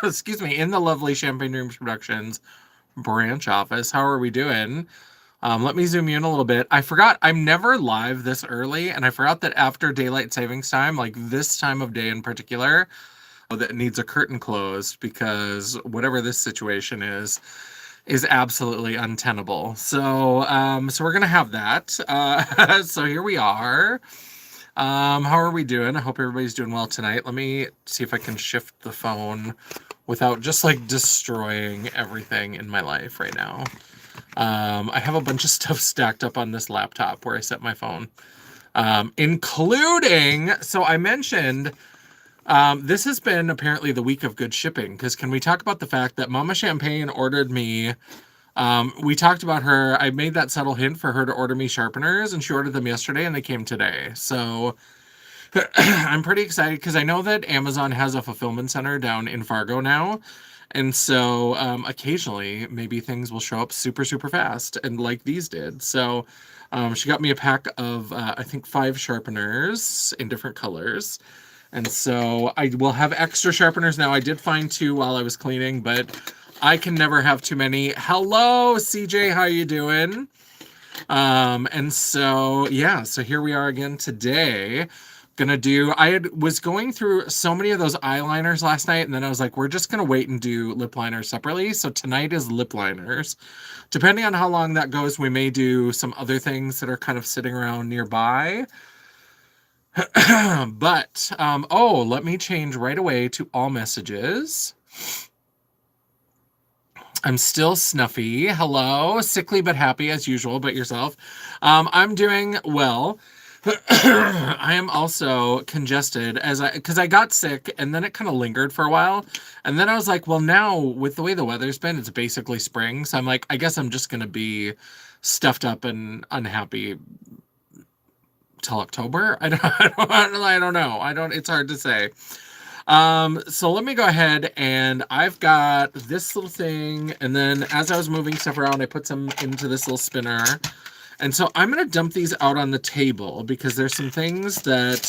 excuse me, in the lovely Champagne Rooms Productions branch office. How are we doing? Let me zoom in a little bit. I forgot I'm never live this early, and I forgot that after daylight savings time, like this time of day in particular, that needs a curtain closed because whatever this situation is absolutely untenable. So we're gonna have that. So here we are. How are we doing? I hope everybody's doing well tonight. Let me see if I can shift the phone without just like destroying everything in my life right now. I have a bunch of stuff stacked up on this laptop where I set my phone, including, so I mentioned, this has been apparently the week of good shipping, because can we talk about the fact that Mama Champagne ordered me, we talked about her, I made that subtle hint for her to order me sharpeners, and she ordered them yesterday, and they came today. So I'm pretty excited, because I know that Amazon has a fulfillment center down in Fargo now, and so occasionally maybe things will show up super, super fast, and like these did. So she got me a pack of, I think, 5 sharpeners in different colors. And so I will have extra sharpeners now. I did find 2 while I was cleaning, but I can never have too many. Hello, CJ, how you doing? And so, yeah, so here we are again today. I was going through so many of those eyeliners last night, and then I was like, we're just gonna wait and do lip liners separately. So tonight is lip liners. Depending on how long that goes, we may do some other things that are kind of sitting around nearby. But, oh, let me change right away to all messages. I'm still snuffy. Hello, sickly but happy as usual, but yourself. I'm doing well. I am also congested because I got sick and then it kind of lingered for a while. And then I was like, well, now with the way the weather's been, it's basically spring. So I'm like, I guess I'm just going to be stuffed up and unhappy till October. I don't know. It's hard to say. So let me go ahead, and I've got this little thing, and then as I was moving stuff around, I put some into this little spinner. And so I'm going to dump these out on the table because there's some things that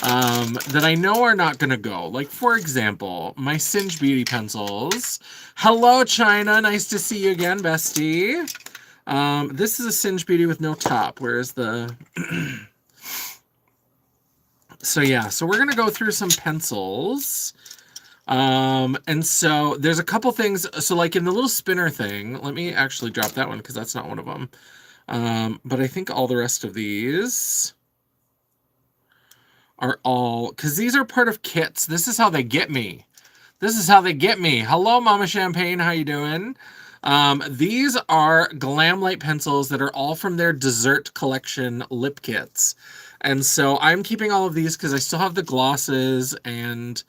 I know are not going to go. Like, for example, my Singe Beauty pencils. Hello, China. Nice to see you again, bestie. This is a Singe Beauty with no top. Where's the... So yeah, so we're going to go through some pencils. And so there's a couple things. So like in the little spinner thing, let me actually drop that one because that's not one of them. But I think all the rest of these are all, because these are part of kits. This is how they get me. Hello, Mama Champagne. How you doing? These are Glamlight pencils that are all from their dessert collection lip kits. And so I'm keeping all of these because I still have the glosses, and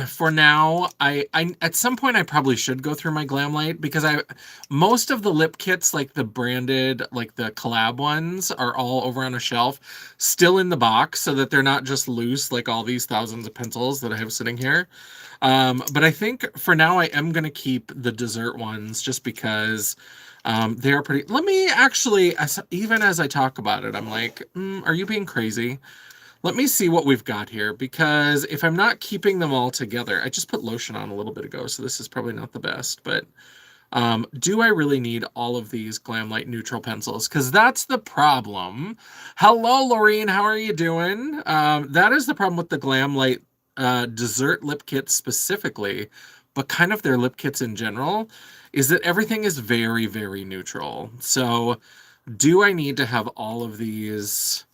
for now, I at some point I probably should go through my Glamlight because most of the lip kits, like the branded, like the collab ones, are all over on a shelf, still in the box, so that they're not just loose like all these thousands of pencils that I have sitting here. But I think for now I am gonna keep the dessert ones just because they are pretty. Let me actually, even as I talk about it, I'm like, are you being crazy? Let me see what we've got here, because if I'm not keeping them all together, I just put lotion on a little bit ago, so this is probably not the best, but do I really need all of these Glamlight neutral pencils? Because that's the problem. Hello, Laureen, how are you doing? That is the problem with the Glamlight dessert lip kits specifically, but kind of their lip kits in general, is that everything is very, very neutral. So do I need to have all of these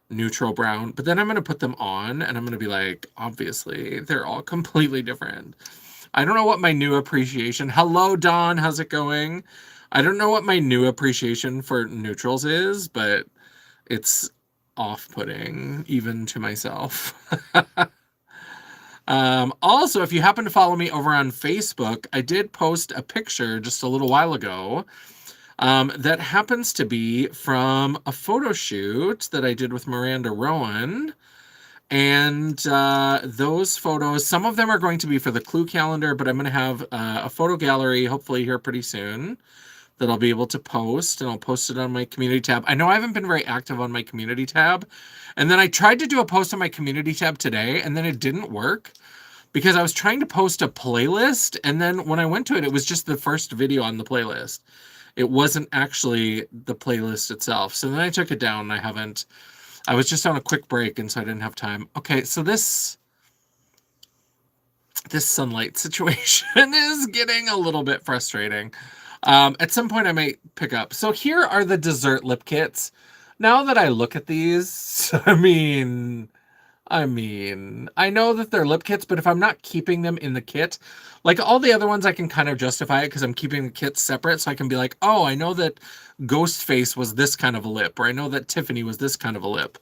neutral brown? But then I'm going to put them on and I'm going to be like, obviously, they're all completely different. I don't know what my new appreciation... Hello, Dawn. How's it going? I don't know what my new appreciation for neutrals is, but it's off-putting, even to myself. Also, if you happen to follow me over on Facebook, I did post a picture just a little while ago that happens to be from a photo shoot that I did with Miranda Rowan. And those photos, some of them are going to be for the Clue calendar, but I'm going to have a photo gallery hopefully here pretty soon that I'll be able to post, and I'll post it on my community tab. I know I haven't been very active on my community tab, and then I tried to do a post on my community tab today, and then it didn't work because I was trying to post a playlist, and then when I went to it, it was just the first video on the playlist. It wasn't actually the playlist itself. So then I took it down, and I was just on a quick break, and so I didn't have time. Okay, so this sunlight situation is getting a little bit frustrating. At some point I might pick up. So here are the dessert lip kits. Now that I look at these, I know that they're lip kits, but if I'm not keeping them in the kit, like all the other ones, I can kind of justify it because I'm keeping the kits separate. So I can be like, oh, I know that Ghostface was this kind of a lip, or I know that Tiffany was this kind of a lip.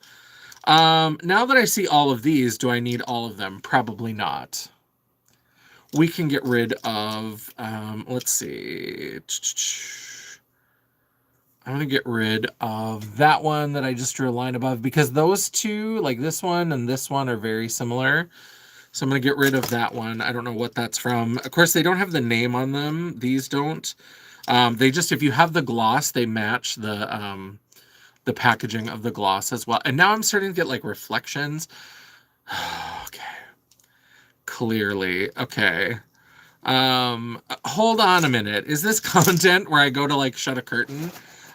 Now that I see all of these, do I need all of them? Probably not. We can get rid of, let's see. I'm going to get rid of that one that I just drew a line above, because those two, like this one and this one, are very similar. So I'm going to get rid of that one. I don't know what that's from. Of course, they don't have the name on them. These don't. They just, if you have the gloss, they match the packaging of the gloss as well. And now I'm starting to get like reflections. Okay. Clearly. Okay. Hold on a minute. Is this content where I go to like shut a curtain?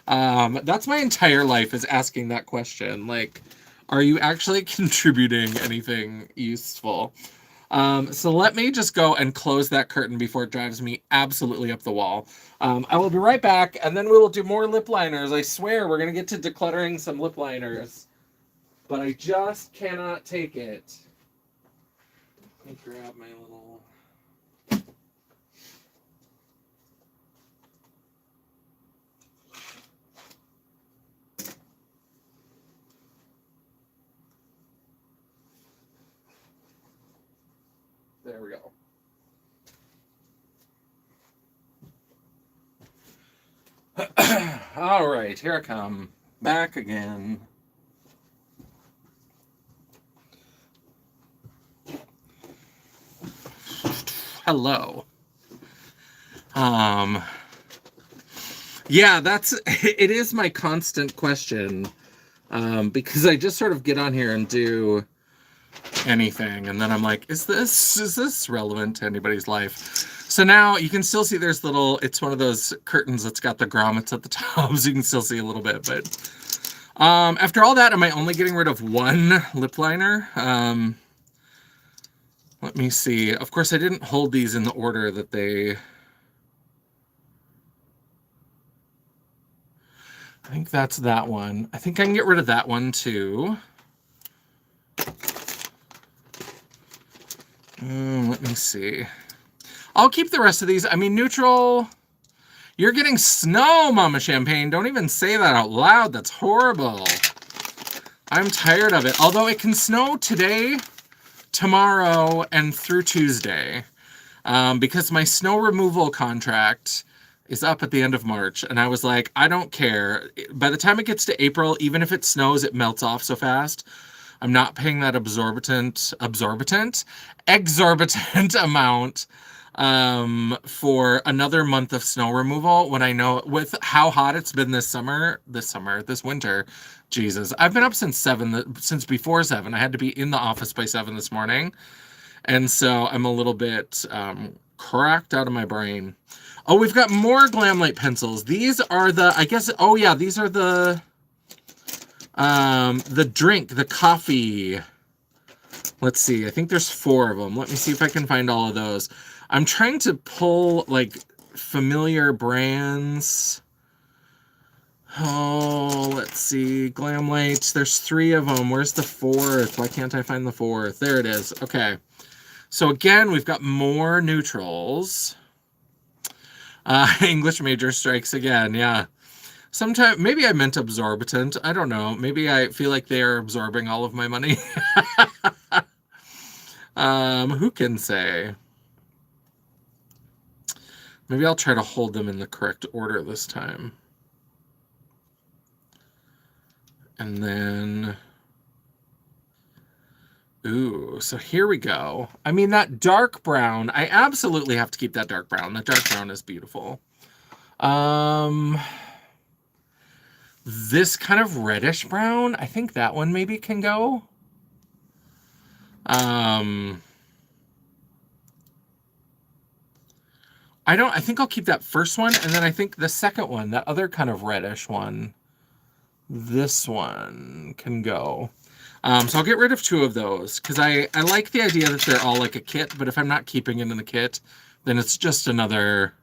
That's my entire life, is asking that question. Like, are you actually contributing anything useful? So let me just go and close that curtain before it drives me absolutely up the wall. I will be right back, and then we will do more lip liners. I swear we're going to get to decluttering some lip liners, but I just cannot take it. Let me grab my little... There we go. All right, here I come. Back again. Hello. Yeah, it is my constant question. Because I just sort of get on here and do anything, and then I'm like, is this relevant to anybody's life? So now you can still see there's it's one of those curtains that's got the grommets at the top, so you can still see a little bit. But after all that, am I only getting rid of one lip liner? Let me see. Of course, I didn't hold these in the order that they... I think that's that one. I think I can get rid of that one too. Let me see. I'll keep the rest of these. I mean, neutral. You're getting snow, Mama Champagne. Don't even say that out loud. That's horrible. I'm tired of it. Although it can snow today, tomorrow, and through Tuesday. Because my snow removal contract is up at the end of March. And I was like, I don't care. By the time it gets to April, even if it snows, it melts off so fast. I'm not paying that exorbitant amount for another month of snow removal, when I know with how hot it's been this winter. Jesus, I've been up since before 7. I had to be in the office by 7 this morning. And so I'm a little bit cracked out of my brain. Oh, we've got more Glamlight pencils. These are these are the coffee. Let's see. I think there's 4 of them. Let me see if I can find all of those. I'm trying to pull like familiar brands. Oh, let's see. Glamlight. There's 3 of them. Where's the 4th? Why can't I find the 4th? There it is. Okay. So again, we've got more neutrals. English major strikes again. Yeah. Sometimes, maybe I meant absorbitant. I don't know. Maybe I feel like they are absorbing all of my money. Who can say? Maybe I'll try to hold them in the correct order this time. And then... Ooh, so here we go. I mean, that dark brown, I absolutely have to keep that dark brown. That dark brown is beautiful. This kind of reddish brown, I think that one maybe can go. I think I'll keep that first one, and then I think the second one, that other kind of reddish one, this one can go. So I'll get rid of 2 of those, because I like the idea that they're all like a kit, but if I'm not keeping it in the kit, then it's just another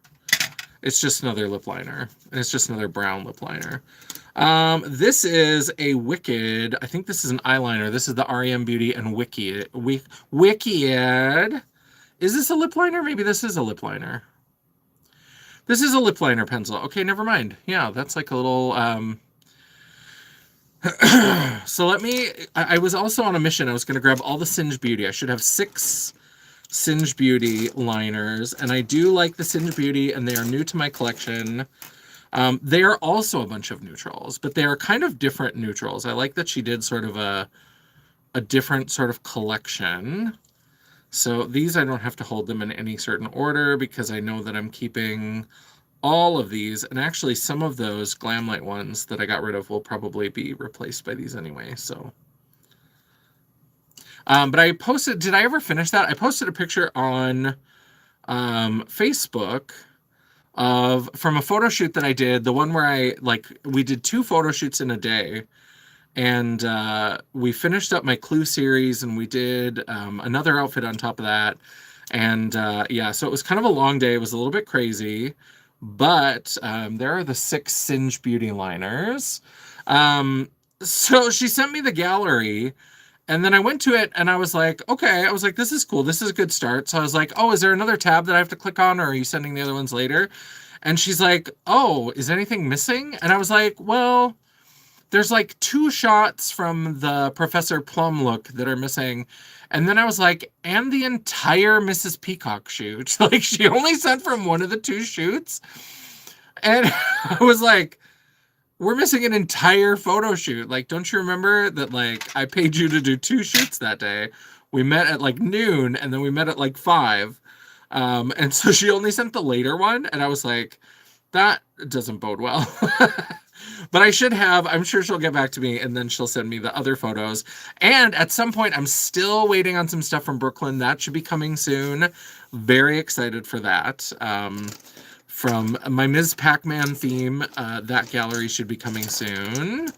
lip liner, and it's just another brown lip liner. This is a Wicked, I think this is an eyeliner. This is the REM Beauty and Wicked. Wicked. Is this a lip liner? Maybe this is a lip liner. This is a lip liner pencil. Okay, never mind. Yeah, that's like a little... So I was also on a mission. I was going to grab all the Singe Beauty. I should have 6 Singe Beauty liners, and I do like the Singe Beauty, and they are new to my collection. They are also a bunch of neutrals, but they are kind of different neutrals. I like that she did sort of a different sort of collection. So these, I don't have to hold them in any certain order because I know that I'm keeping all of these. And actually, some of those Glamlight ones that I got rid of will probably be replaced by these anyway. So, but I posted, did I ever finish that? I posted a picture on Facebook from a photo shoot that I did, the one where we did 2 photo shoots in a day, and we finished up my Clue series, and we did another outfit on top of that, and yeah, so it was kind of a long day. It was a little bit crazy, but there are the 6 Singe Beauty liners. So she sent me the gallery, and then I went to it, and I was like, okay, I was like, this is cool. This is a good start. So I was like, oh, is there another tab that I have to click on, or are you sending the other ones later? And she's like, oh, is anything missing? And I was like, well, there's like 2 shots from the Professor Plum look that are missing. And then I was like, and the entire Mrs. Peacock shoot. Like, she only sent from one of the 2 shoots. And I was like, we're missing an entire photo shoot. Like, don't you remember that, like, I paid you to do 2 shoots that day? We met at like noon, and then we met at like 5. And so she only sent the later one, and I was like, that doesn't bode well. But I should have, I'm sure she'll get back to me, and then she'll send me the other photos. And at some point, I'm still waiting on some stuff from Brooklyn. That should be coming soon. Very excited for that. From my Ms. Pac-Man theme, that gallery should be coming soon.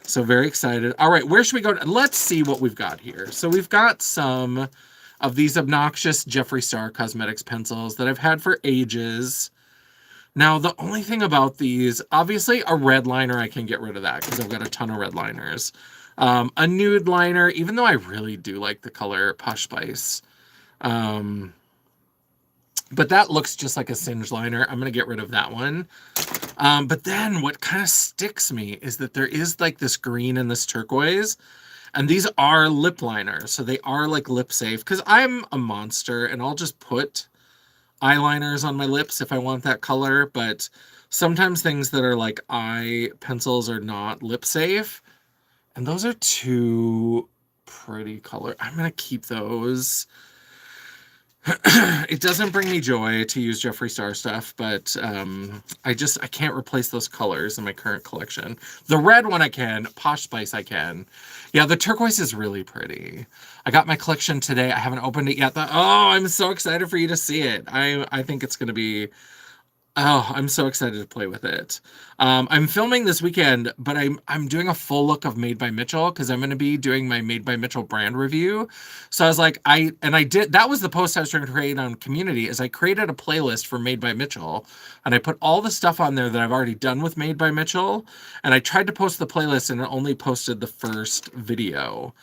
So very excited. All right, where should we go? Let's see what we've got here. So we've got some of these obnoxious Jeffree Star Cosmetics pencils that I've had for ages. Now, the only thing about these, obviously a red liner, I can get rid of that because I've got a ton of red liners. A nude liner, even though I really do like the color Posh Spice. But that looks just like a Singe liner. I'm going to get rid of that one. But then what kind of sticks me is that there is like this green and this turquoise. And these are lip liners. So they are like lip safe. Because I'm a monster and I'll just put eyeliners on my lips if I want that color. But sometimes things that are like eye pencils are not lip safe. And those are 2 pretty color. I'm going to keep those. It doesn't bring me joy to use Jeffree Star stuff, but I can't replace those colors in my current collection. The red one I can, Posh Spice I can. Yeah, the turquoise is really pretty. I got my collection today. I haven't opened it yet. I'm so excited for you to see it. I think it's going to be... Oh, I'm so excited to play with it. I'm filming this weekend, but I'm doing a full look of Made by Mitchell because I'm going to be doing my Made by Mitchell brand review. So I was like, that was the post I was trying to create on Community, is I created a playlist for Made by Mitchell, and I put all the stuff on there that I've already done with Made by Mitchell, and I tried to post the playlist, and it only posted the first video.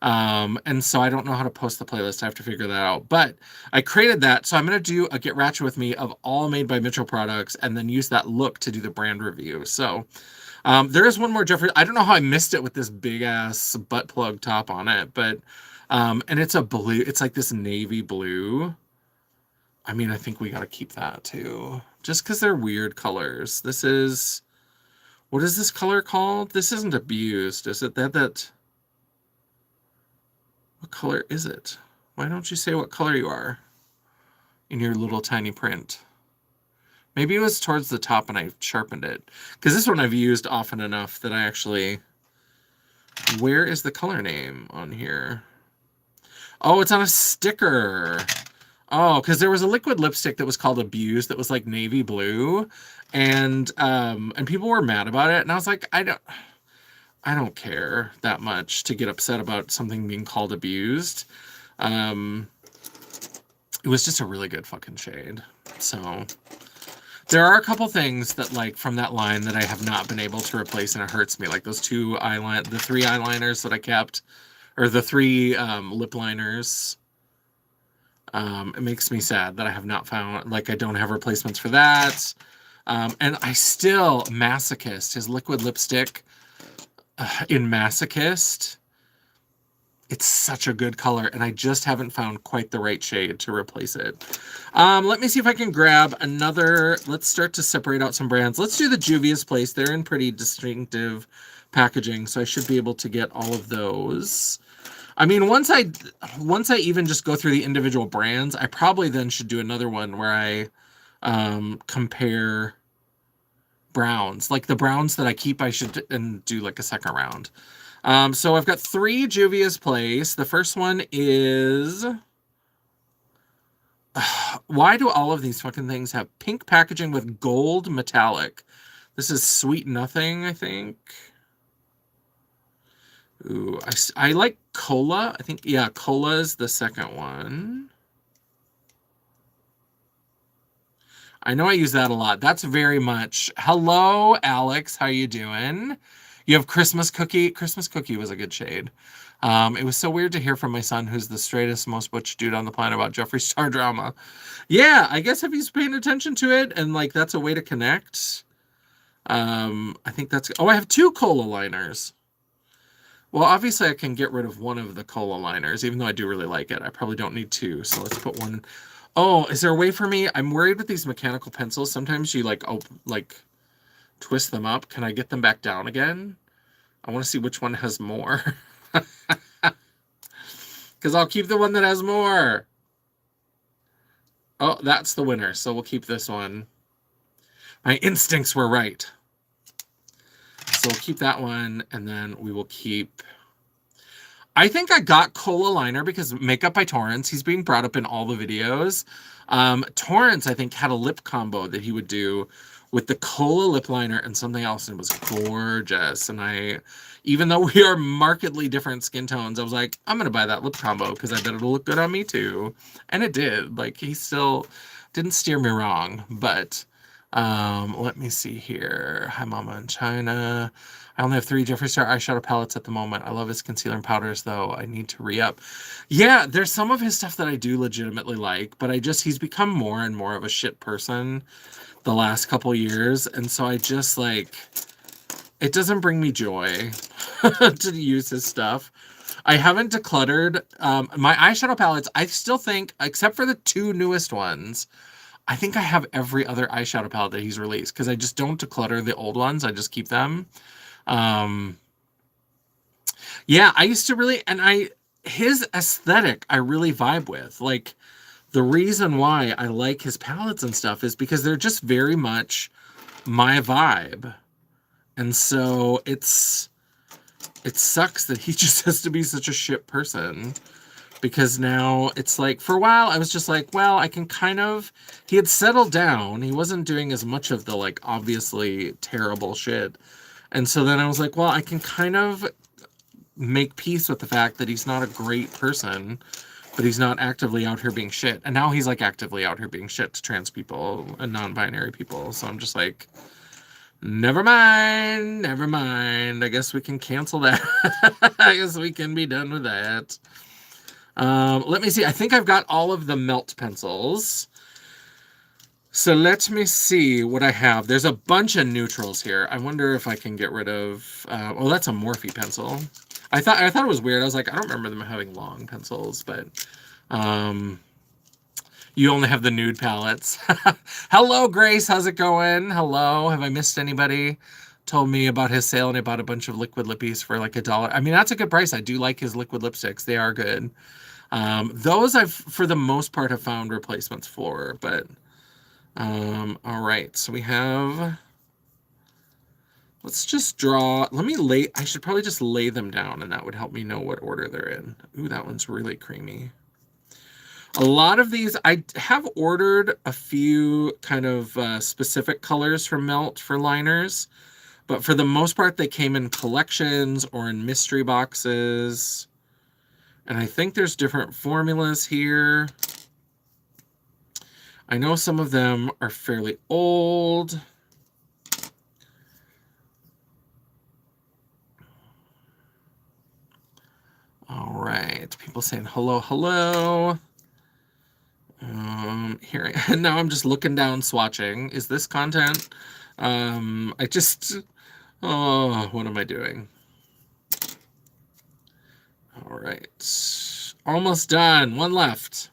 And so I don't know how to post the playlist. I have to figure that out. But I created that. So I'm going to do a Get Ratchet With Me of all Made by Mitchell products and then use that look to do the brand review. So there is one more Jeffree. I don't know how I missed it with this big ass butt plug top on it. But and it's a blue. It's like this navy blue. I mean, I think we got to keep that too. Just because they're weird colors. This is... What is this color called? This isn't Abused. Is it that... What color is it? Why don't you say what color you are in your little tiny print? Maybe it was towards the top and I sharpened it. Because this one I've used often enough that I actually... Where is the color name on here? Oh, it's on a sticker. Oh, because there was a liquid lipstick that was called Abuse that was like navy blue, and people were mad about it, and I was like, I don't care that much to get upset about something being called abused. Um, it was just a really good fucking shade. So there are a couple things that like from that line that I have not been able to replace, and it hurts me. Like those the three eyeliners that I kept, or the three lip liners. It makes me sad that I have not found, like, I don't have replacements for that. And I still, Masochist, his liquid lipstick in Masochist, it's such a good color, and I just haven't found quite the right shade to replace it. Let me see if I can grab another. Let's start to separate out some brands. Let's do the Juvia's Place. They're in pretty distinctive packaging, so I should be able to get all of those. I mean, once I even just go through the individual brands, I probably then should do another one where I compare browns. Like the browns that I keep, I should and do like a second round. So I've got 3 Juvia's Place. The first one is... why do all of these fucking things have pink packaging with gold metallic? This is Sweet Nothing, I think. Ooh, I like Cola. I think, yeah, Cola is the second one. I know I use that a lot. That's very much... Hello, Alex. How you doing? You have Christmas Cookie. Christmas Cookie was a good shade. It was so weird to hear from my son, who's the straightest, most butch dude on the planet, about Jeffree Star drama. Yeah, I guess if he's paying attention to it, and like that's a way to connect. I think that's... Oh, I have 2 Cola liners. Well, obviously I can get rid of one of the Cola liners, even though I do really like it. I probably don't need 2, so let's put one... Oh, is there a way for me? I'm worried with these mechanical pencils. Sometimes you like twist them up. Can I get them back down again? I want to see which one has more. Because I'll keep the one that has more. Oh, that's the winner. So we'll keep this one. My instincts were right. So we'll keep that one, and then we will keep... I think I got Cola Liner because Makeup by Torrance, he's being brought up in all the videos. Torrance, I think, had a lip combo that he would do with the Cola lip liner and something else, and it was gorgeous. And even though we are markedly different skin tones, I was like, I'm going to buy that lip combo because I bet it'll look good on me too. And it did. Like, he still didn't steer me wrong. But let me see here. Hi, Mama in China. I only have 3 Jeffree Star eyeshadow palettes at the moment. I love his concealer and powders, though. I need to re-up. Yeah, there's some of his stuff that I do legitimately like, but he's become more and more of a shit person the last couple years, and so I just, like, it doesn't bring me joy to use his stuff. I haven't decluttered. My eyeshadow palettes, I still think, except for the 2 newest ones, I think I have every other eyeshadow palette that he's released, because I just don't declutter the old ones. I just keep them. Yeah, I used to really, and his aesthetic, I really vibe with. Like, the reason why I like his palettes and stuff is because they're just very much my vibe. And so it sucks that he just has to be such a shit person. Because now it's like, for a while, I was just like, well, I can kind of... He had settled down. He wasn't doing as much of the, like, obviously terrible shit. And so then I was like, well, I can kind of make peace with the fact that he's not a great person, but he's not actively out here being shit. And now he's, like, actively out here being shit to trans people and non-binary people. So I'm just like, never mind, never mind. I guess we can cancel that. I guess we can be done with that. Let me see. I think I've got all of the melt pencils. So let me see what I have. There's a bunch of neutrals here. I wonder if I can get rid of... oh, that's a Morphe pencil. I thought it was weird. I was like, I don't remember them having long pencils, but... you only have the nude palettes. Hello, Grace. How's it going? Hello. Have I missed anybody? Told me about his sale, and I bought a bunch of liquid lippies for like $1. I mean, that's a good price. I do like his liquid lipsticks. They are good. Those I've, for the most part, have found replacements for, but... all right, so we have... Let's just draw... Let me lay... I should probably just lay them down, and that would help me know what order they're in. Ooh, that one's really creamy. A lot of these, I have ordered a few kind of specific colors from Melt for liners, but for the most part, they came in collections or in mystery boxes. And I think there's different formulas here. I know some of them are fairly old. All right, people saying hello, hello. Here, now I'm just looking down, swatching. Is this content? I just, oh, what am I doing? All right, almost done. One left.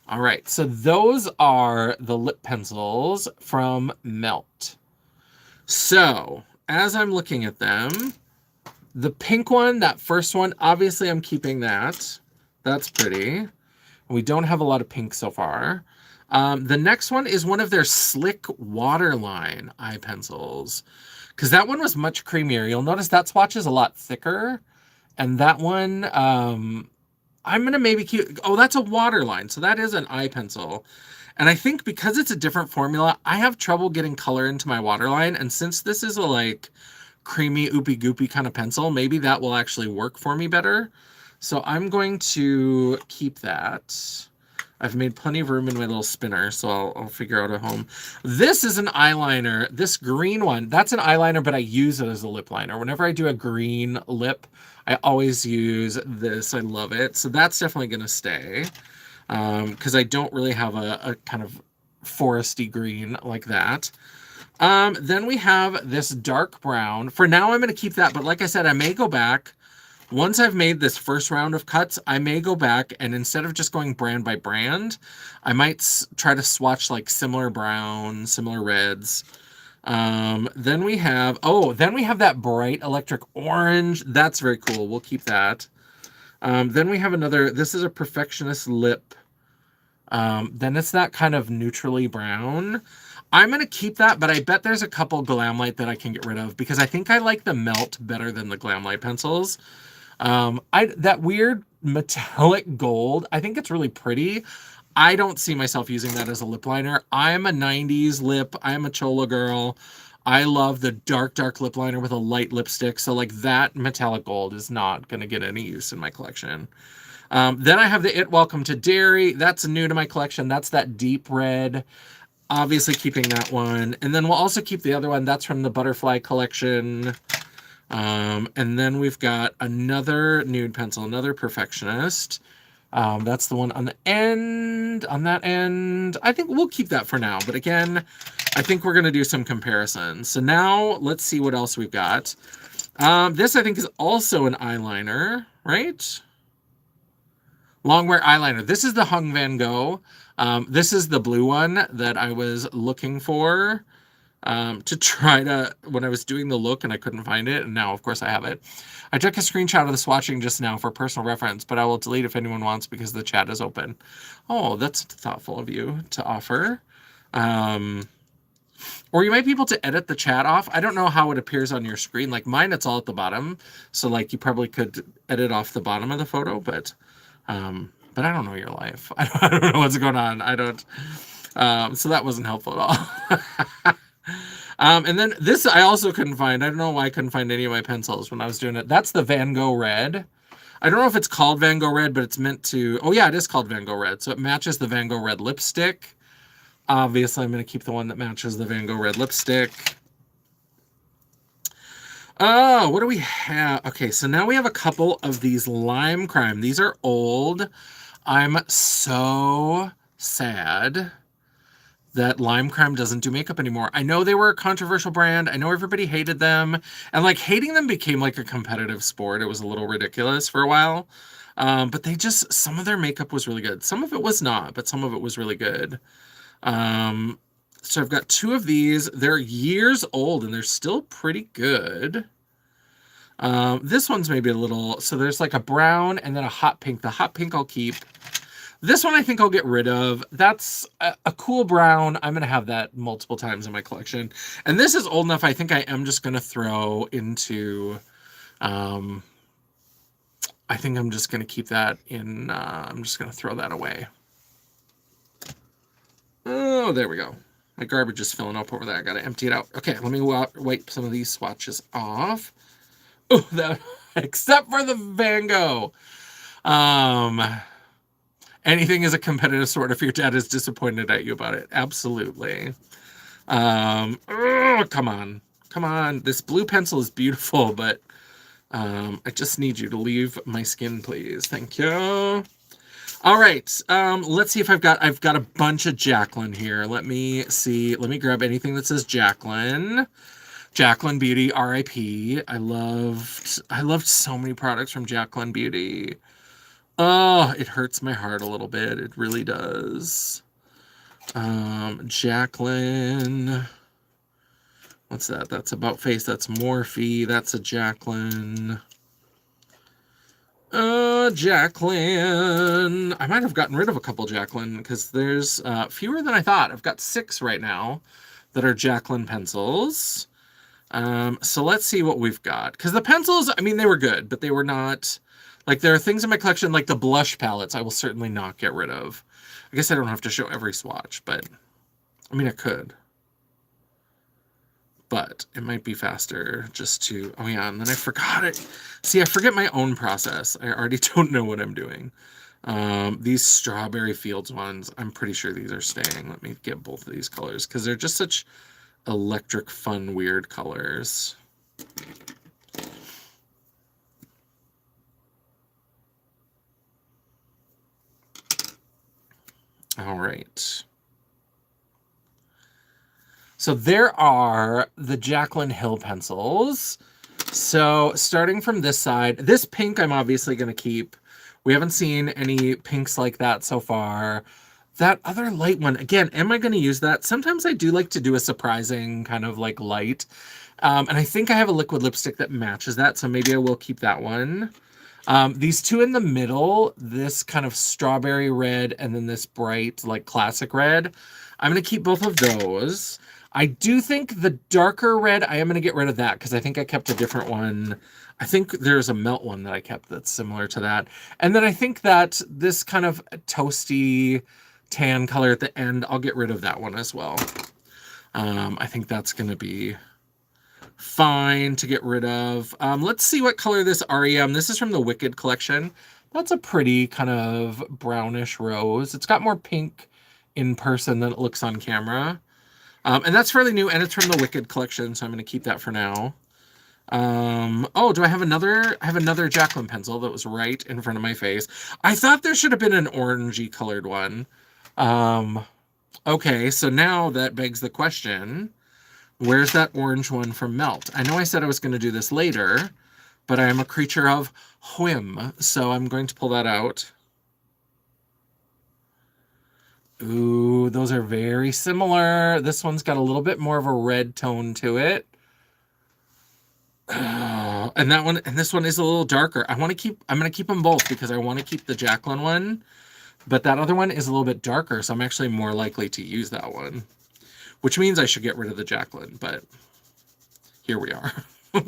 All right, so those are the lip pencils from Melt. So as I'm looking at them, the pink one, that first one, obviously I'm keeping that. That's pretty. We don't have a lot of pink so far. The next one is one of their Slick Waterline eye pencils, because that one was much creamier. You'll notice that swatch is a lot thicker, and that one, I'm going to maybe keep... Oh, that's a Waterline, so that is an eye pencil. And I think because it's a different formula, I have trouble getting color into my Waterline, and since this is a, like, creamy, oopy-goopy kind of pencil, maybe that will actually work for me better. So I'm going to keep that. I've made plenty of room in my little spinner, so I'll figure out a home. This is an eyeliner. This green one, that's an eyeliner, but I use it as a lip liner. Whenever I do a green lip, I always use this. I love it. So that's definitely going to stay, because I don't really have a kind of foresty green like that. Then we have this dark brown. For now, I'm going to keep that, but like I said, I may go back. Once I've made this first round of cuts, I may go back, and instead of just going brand by brand, I might try to swatch like similar browns, similar reds. Then we have that bright electric orange. That's very cool. We'll keep that. Then we have another, this is a Perfectionist lip. Then it's that kind of neutrally brown. I'm going to keep that, but I bet there's a couple Glamlite that I can get rid of because I think I like the Melt better than the Glamlite pencils. That weird metallic gold, I think it's really pretty. I don't see myself using that as a lip liner. I'm a 90s lip. I'm a Chola girl. I love the dark, dark lip liner with a light lipstick. So like that metallic gold is not going to get any use in my collection. Then I have the It Welcome to Dairy. That's new to my collection. That's that deep red. Obviously keeping that one. And then we'll also keep the other one. That's from the Butterfly collection. And then we've got another nude pencil, another Perfectionist. That's the one on the end, on that end. I think we'll keep that for now. But again, I think we're going to do some comparisons. So now let's see what else we've got. This I think is also an eyeliner, right? Longwear eyeliner. This is the Hung Van Gogh. This is the blue one that I was looking for to try to, when I was doing the look and I couldn't find it. And now, of course, I have it. I took a screenshot of the swatching just now for personal reference, but I will delete if anyone wants because the chat is open. Oh, that's thoughtful of you to offer. Or you might be able to edit the chat off. I don't know how it appears on your screen. Like mine, it's all at the bottom. So like you probably could edit off the bottom of the photo, but I don't know your life. I don't know what's going on. I don't. So that wasn't helpful at all. And then this I also couldn't find. I don't know why I couldn't find any of my pencils when I was doing it. That's the Van Gogh Red. I don't know if it's called Van Gogh Red, but it's meant to... Oh, yeah, it is called Van Gogh Red. So it matches the Van Gogh Red lipstick. Obviously, I'm going to keep the one that matches the Van Gogh Red lipstick. Oh, what do we have? Okay, so now we have a couple of these Lime Crime. These are old. I'm so sad that Lime Crime doesn't do makeup anymore. I know they were a controversial brand. I know everybody hated them. And like hating them became like a competitive sport. It was a little ridiculous for a while. But they just, some of their makeup was really good. Some of it was not, but some of it was really good. So I've got two of these. They're years old and they're still pretty good. This one's maybe a little, so there's like a brown and then a hot pink. The hot pink I'll keep. This one I think I'll get rid of. That's a cool brown. I'm going to have that multiple times in my collection. And this is old enough, I think I am just going to throw into I think I'm just going to keep that in, I'm just going to throw that away. Oh, there we go. My garbage is filling up over there. I got to empty it out. Okay, let me wipe some of these swatches off. Oh, that, except for the Van Gogh. Anything is a competitive sport if your dad is disappointed at you about it. Absolutely. Oh, come on. Come on. This blue pencil is beautiful, but I just need you to leave my skin, please. Thank you. All right. Let's see if I've got a bunch of Jacqueline here. Let me see. Let me grab anything that says Jacqueline. Jacqueline Beauty, R.I.P. I loved so many products from Jacqueline Beauty. Oh, it hurts my heart a little bit. It really does. Jacqueline. What's that? That's About Face. That's Morphe. That's a Jacqueline. Jacqueline. I might have gotten rid of a couple Jacqueline because there's fewer than I thought. I've got 6 right now that are Jacqueline pencils. So let's see what we've got. Because the pencils, I mean, they were good, but they were not... Like, there are things in my collection, like the blush palettes, I will certainly not get rid of. I guess I don't have to show every swatch, but... I mean, I could. But it might be faster just to... Oh, yeah, and then I forgot it. See, I forget my own process. I already don't know what I'm doing. These Strawberry Fields ones, I'm pretty sure these are staying. Let me get both of these colors, because they're just such electric, fun, weird colors. All right. So there are the Jaclyn Hill pencils. So starting from this side, this pink I'm obviously going to keep. We haven't seen any pinks like that so far. That other light one, again, am I going to use that? Sometimes I do like to do a surprising kind of like light. And I think I have a liquid lipstick that matches that, so maybe I will keep that one. These two in the middle, this kind of strawberry red and then this bright like classic red, I'm going to keep both of those. I do think the darker red, I am going to get rid of that because I think I kept a different one. I think there's a melt one that I kept that's similar to that. And then I think that this kind of toasty tan color at the end, I'll get rid of that one as well. I think that's going to be fine to get rid of. Let's see what color this REM. This is from the Wicked collection. That's a pretty kind of brownish rose. It's got more pink in person than it looks on camera. And that's fairly new, and it's from the Wicked collection, so I'm going to keep that for now. Oh, do I have another? I have another Jaclyn pencil that was right in front of my face. I thought there should have been an orangey colored one. Okay, so now that begs the question, where's that orange one from Melt? I know I said I was going to do this later, but I am a creature of whim, so I'm going to pull that out. Ooh, those are very similar. This one's got a little bit more of a red tone to it. Oh, and that one, and this one is a little darker. I'm going to keep them both because I want to keep the Jaclyn one, but that other one is a little bit darker, so I'm actually more likely to use that one, which means I should get rid of the Jaclyn, but here we are.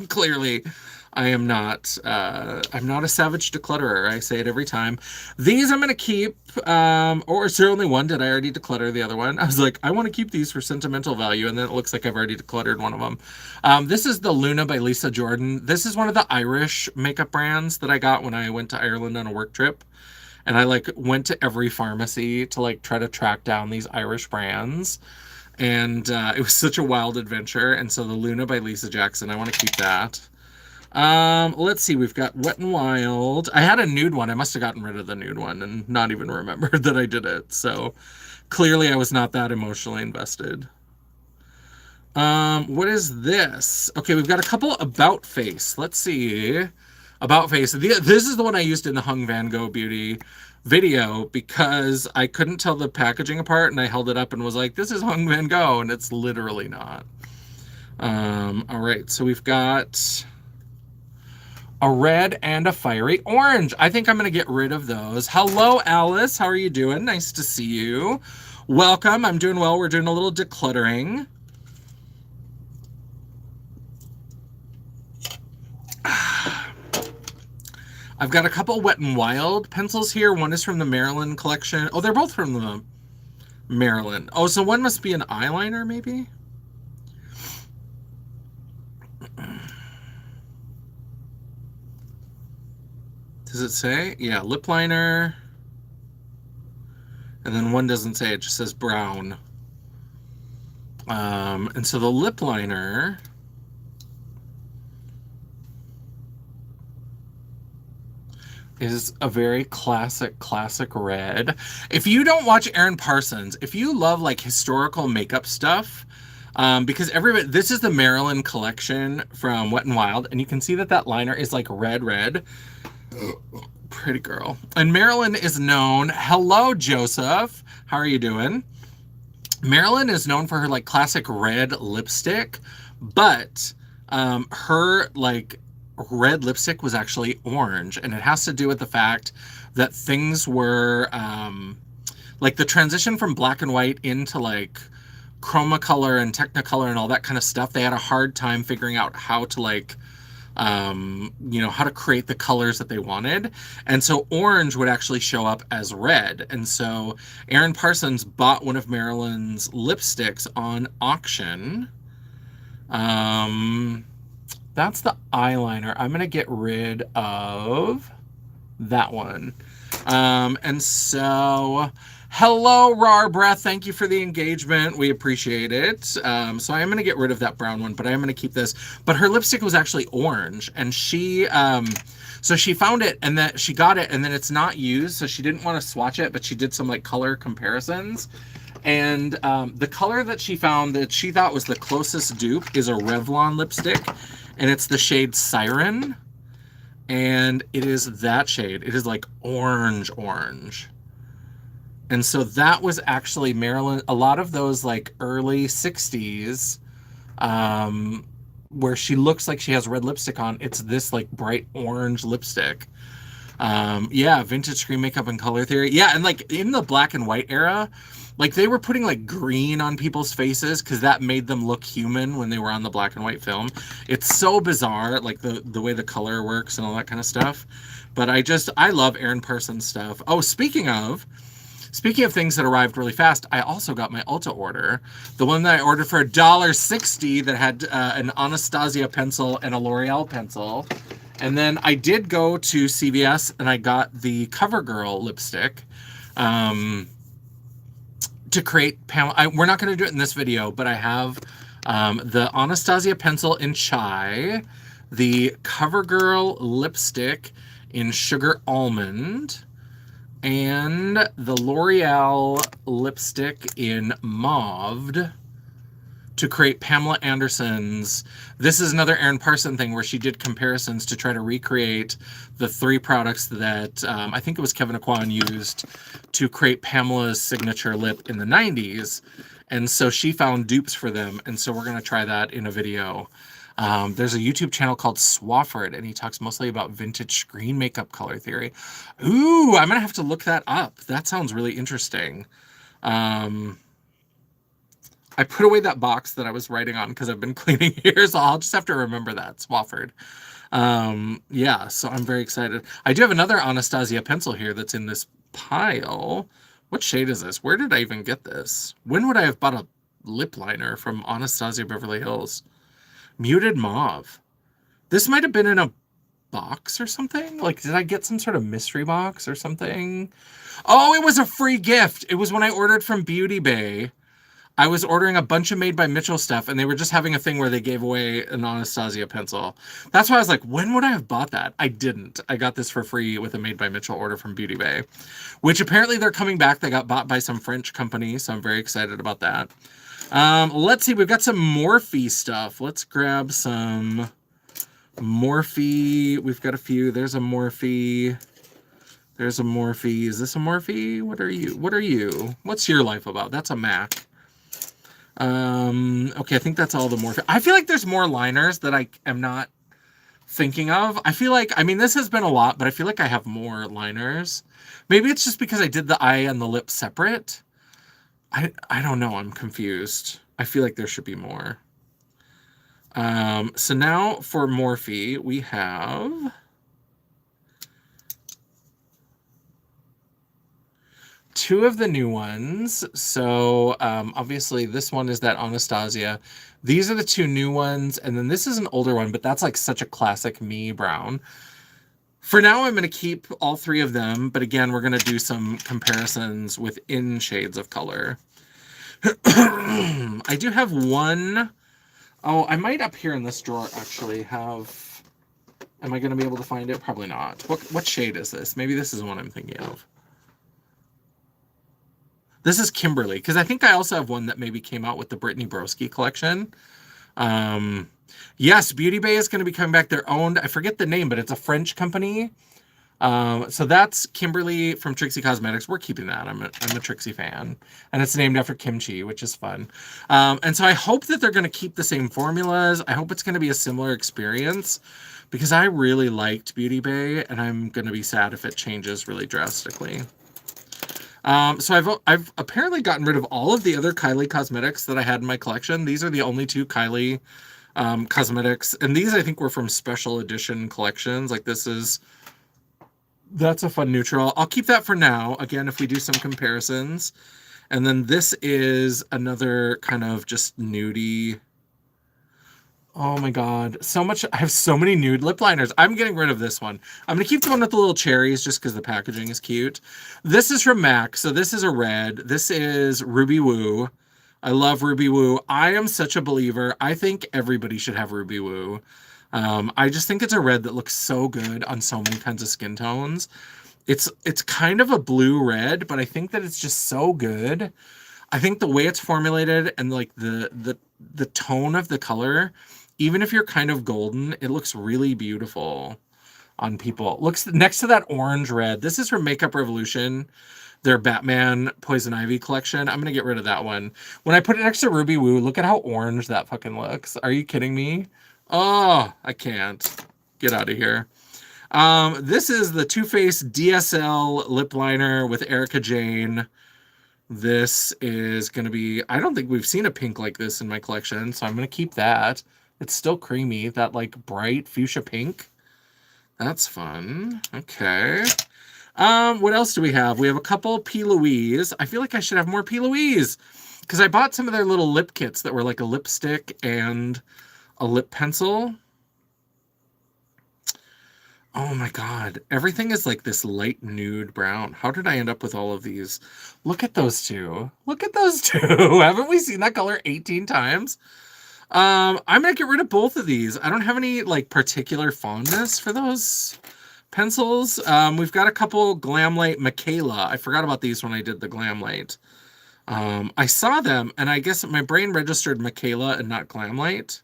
Clearly, I am not, I'm not a savage declutterer. I say it every time. These I'm going to keep, or is there only one? Did I already declutter the other one? I was like, I want to keep these for sentimental value, and then it looks like I've already decluttered one of them. This is the Luna by Lisa Jordan. This is one of the Irish makeup brands that I got when I went to Ireland on a work trip. And I like went to every pharmacy to like try to track down these Irish brands. And it was such a wild adventure. And so the Luna by Lisa Jackson, I want to keep that. Let's see, we've got Wet n Wild. I had a nude one. I must have gotten rid of the nude one and not even remembered that I did it. So clearly I was not that emotionally invested. What is this? Okay, we've got a couple About Face. Let's see. About Face. This is the one I used in the Hung Van Gogh Beauty video because I couldn't tell the packaging apart, and I held it up and was like, this is Hung Van Gogh, and it's literally not. All right, so we've got a red and a fiery orange. I think I'm going to get rid of those. Hello, Alice. How are you doing? Nice to see you. Welcome. I'm doing well. We're doing a little decluttering. I've got a couple Wet n Wild pencils here. One is from the Maryland collection. Oh, they're both from the Maryland. Oh, so one must be an eyeliner, maybe? Does it say? Yeah, lip liner. And then one doesn't say, it just says brown. And so the lip liner is a very classic red. If you don't watch Erin Parsons, if you love like historical makeup stuff, because everybody, this is the Maryland collection from Wet n Wild, and you can see that that liner is like red. Pretty girl. And Maryland is known, hello Joseph, how are you doing? Maryland is known for her like classic red lipstick, but her like red lipstick was actually orange, and it has to do with the fact that things were like the transition from black and white into like chroma color and technicolor and all that kind of stuff. They had a hard time figuring out how to like you know, how to create the colors that they wanted. And so orange would actually show up as red. And so Erin Parsons bought one of Maryland's lipsticks on auction. That's the eyeliner. I'm going to get rid of that one. And so, hello, Rar Breath. Thank you for the engagement. We appreciate it. So I am going to get rid of that brown one, but I am going to keep this. But her lipstick was actually orange, and she, so she found it, and then she got it, and then it's not used, so she didn't want to swatch it, but she did some like color comparisons. And the color that she found that she thought was the closest dupe is a Revlon lipstick, and it's the shade Siren. And it is that shade. It is like orange. And so that was actually Maryland. A lot of those like early 60s, where she looks like she has red lipstick on, it's this like bright orange lipstick. Yeah, vintage screen makeup and color theory. Yeah, and like in the black and white era, like they were putting like green on people's faces because that made them look human when they were on the black and white film. It's so bizarre, like the way the color works and all that kind of stuff. But I love Erin Parsons stuff. Oh, speaking of things that arrived really fast, I also got my Ulta order. The one that I ordered for $1.60 that had an Anastasia pencil and a L'Oreal pencil. And then I did go to CVS and I got the CoverGirl lipstick. To create Pamela, we're not going to do it in this video, but I have the Anastasia pencil in Chai, the CoverGirl lipstick in Sugar Almond, and the L'Oreal lipstick in Mauve to create Pamela Anderson's. This is another Erin Parsons thing where she did comparisons to try to recreate the three products that I think it was Kevin Aquan used to create Pamela's signature lip in the 90s. And so she found dupes for them. And so we're going to try that in a video. There's a YouTube channel called Swafford, and he talks mostly about vintage screen makeup color theory. Ooh, I'm going to have to look that up. That sounds really interesting. I put away that box that I was writing on because I've been cleaning here, so I'll just have to remember that. Swafford. Yeah, so I'm very excited. I do have another Anastasia pencil here that's in this pile. What shade is this? Where did I even get this? When would I have bought a lip liner from Anastasia Beverly Hills? Muted Mauve. This might have been in a box or something. Like, did I get some sort of mystery box or something? Oh, it was a free gift. It was when I ordered from Beauty Bay. I was ordering a bunch of Made by Mitchell stuff, and they were just having a thing where they gave away an Anastasia pencil. That's why I was like, when would I have bought that? I didn't. I got this for free with a Made by Mitchell order from Beauty Bay, which apparently they're coming back. They got bought by some French company, so I'm very excited about that. Let's see. We've got some Morphe stuff. Let's grab some Morphe. We've got a few. There's a Morphe. There's a Morphe. Is this a Morphe? What are you? What are you? What's your life about? That's a MAC. Okay, I think that's all the Morphe. I feel like there's more liners that I am not thinking of. I feel like, I mean, this has been a lot, but I feel like I have more liners. Maybe it's just because I did the eye and the lip separate. I don't know. I'm confused. I feel like there should be more. So now for Morphe, we have two of the new ones. So obviously this one is that Anastasia. These are the two new ones, and then this is an older one, but that's like such a classic me brown. For now, I'm going to keep all three of them, but again, we're going to do some comparisons within shades of color. I do have one. Oh, I might up here in this drawer actually have. Am I going to be able to find it? Probably not. What shade is this? Maybe this is the one I'm thinking of. This is Kimberly, because I think I also have one that maybe came out with the Brittany Broski collection. Yes, Beauty Bay is going to be coming back. They're owned. I forget the name, but it's a French company. So that's Kimberly from Trixie Cosmetics. We're keeping that. I'm a Trixie fan, and it's named after kimchi, which is fun. And so I hope that they're going to keep the same formulas. I hope it's going to be a similar experience, because I really liked Beauty Bay, and I'm going to be sad if it changes really drastically. So I've apparently gotten rid of all of the other Kylie cosmetics that I had in my collection. These are the only two Kylie cosmetics, and these I think were from special edition collections. Like that's a fun neutral. I'll keep that for now. Again, if we do some comparisons. And then this is another kind of just nudie. Oh my God. So much. I have so many nude lip liners. I'm getting rid of this one. I'm going to keep the one with the little cherries just because the packaging is cute. This is from MAC. So this is a red. This is Ruby Woo. I love Ruby Woo. I am such a believer. I think everybody should have Ruby Woo. I just think it's a red that looks so good on so many kinds of skin tones. It's kind of a blue red, but I think that it's just so good. I think the way it's formulated and like the tone of the color, even if you're kind of golden, it looks really beautiful on people. It looks next to that orange red. This is from Makeup Revolution, their Batman Poison Ivy collection. I'm going to get rid of that one. When I put it next to Ruby Woo, look at how orange that fucking looks. Are you kidding me? Oh, I can't. Get out of here. This is the Too Faced DSL lip liner with Erica Jane. This is going to be, I don't think we've seen a pink like this in my collection, so I'm going to keep that. It's still creamy, that like bright fuchsia pink. That's fun. Okay. What else do we have? We have a couple P. Louise. I feel like I should have more P. Louise, because I bought some of their little lip kits that were like a lipstick and a lip pencil. Oh my God. Everything is like this light nude brown. How did I end up with all of these? Look at those two. Look at those two. Haven't we seen that color 18 times? I'm going to get rid of both of these. I don't have any like particular fondness for those pencils. We've got a couple Glamlight Michaela. I forgot about these when I did the Glamlight. I saw them and I guess my brain registered Michaela and not Glamlight.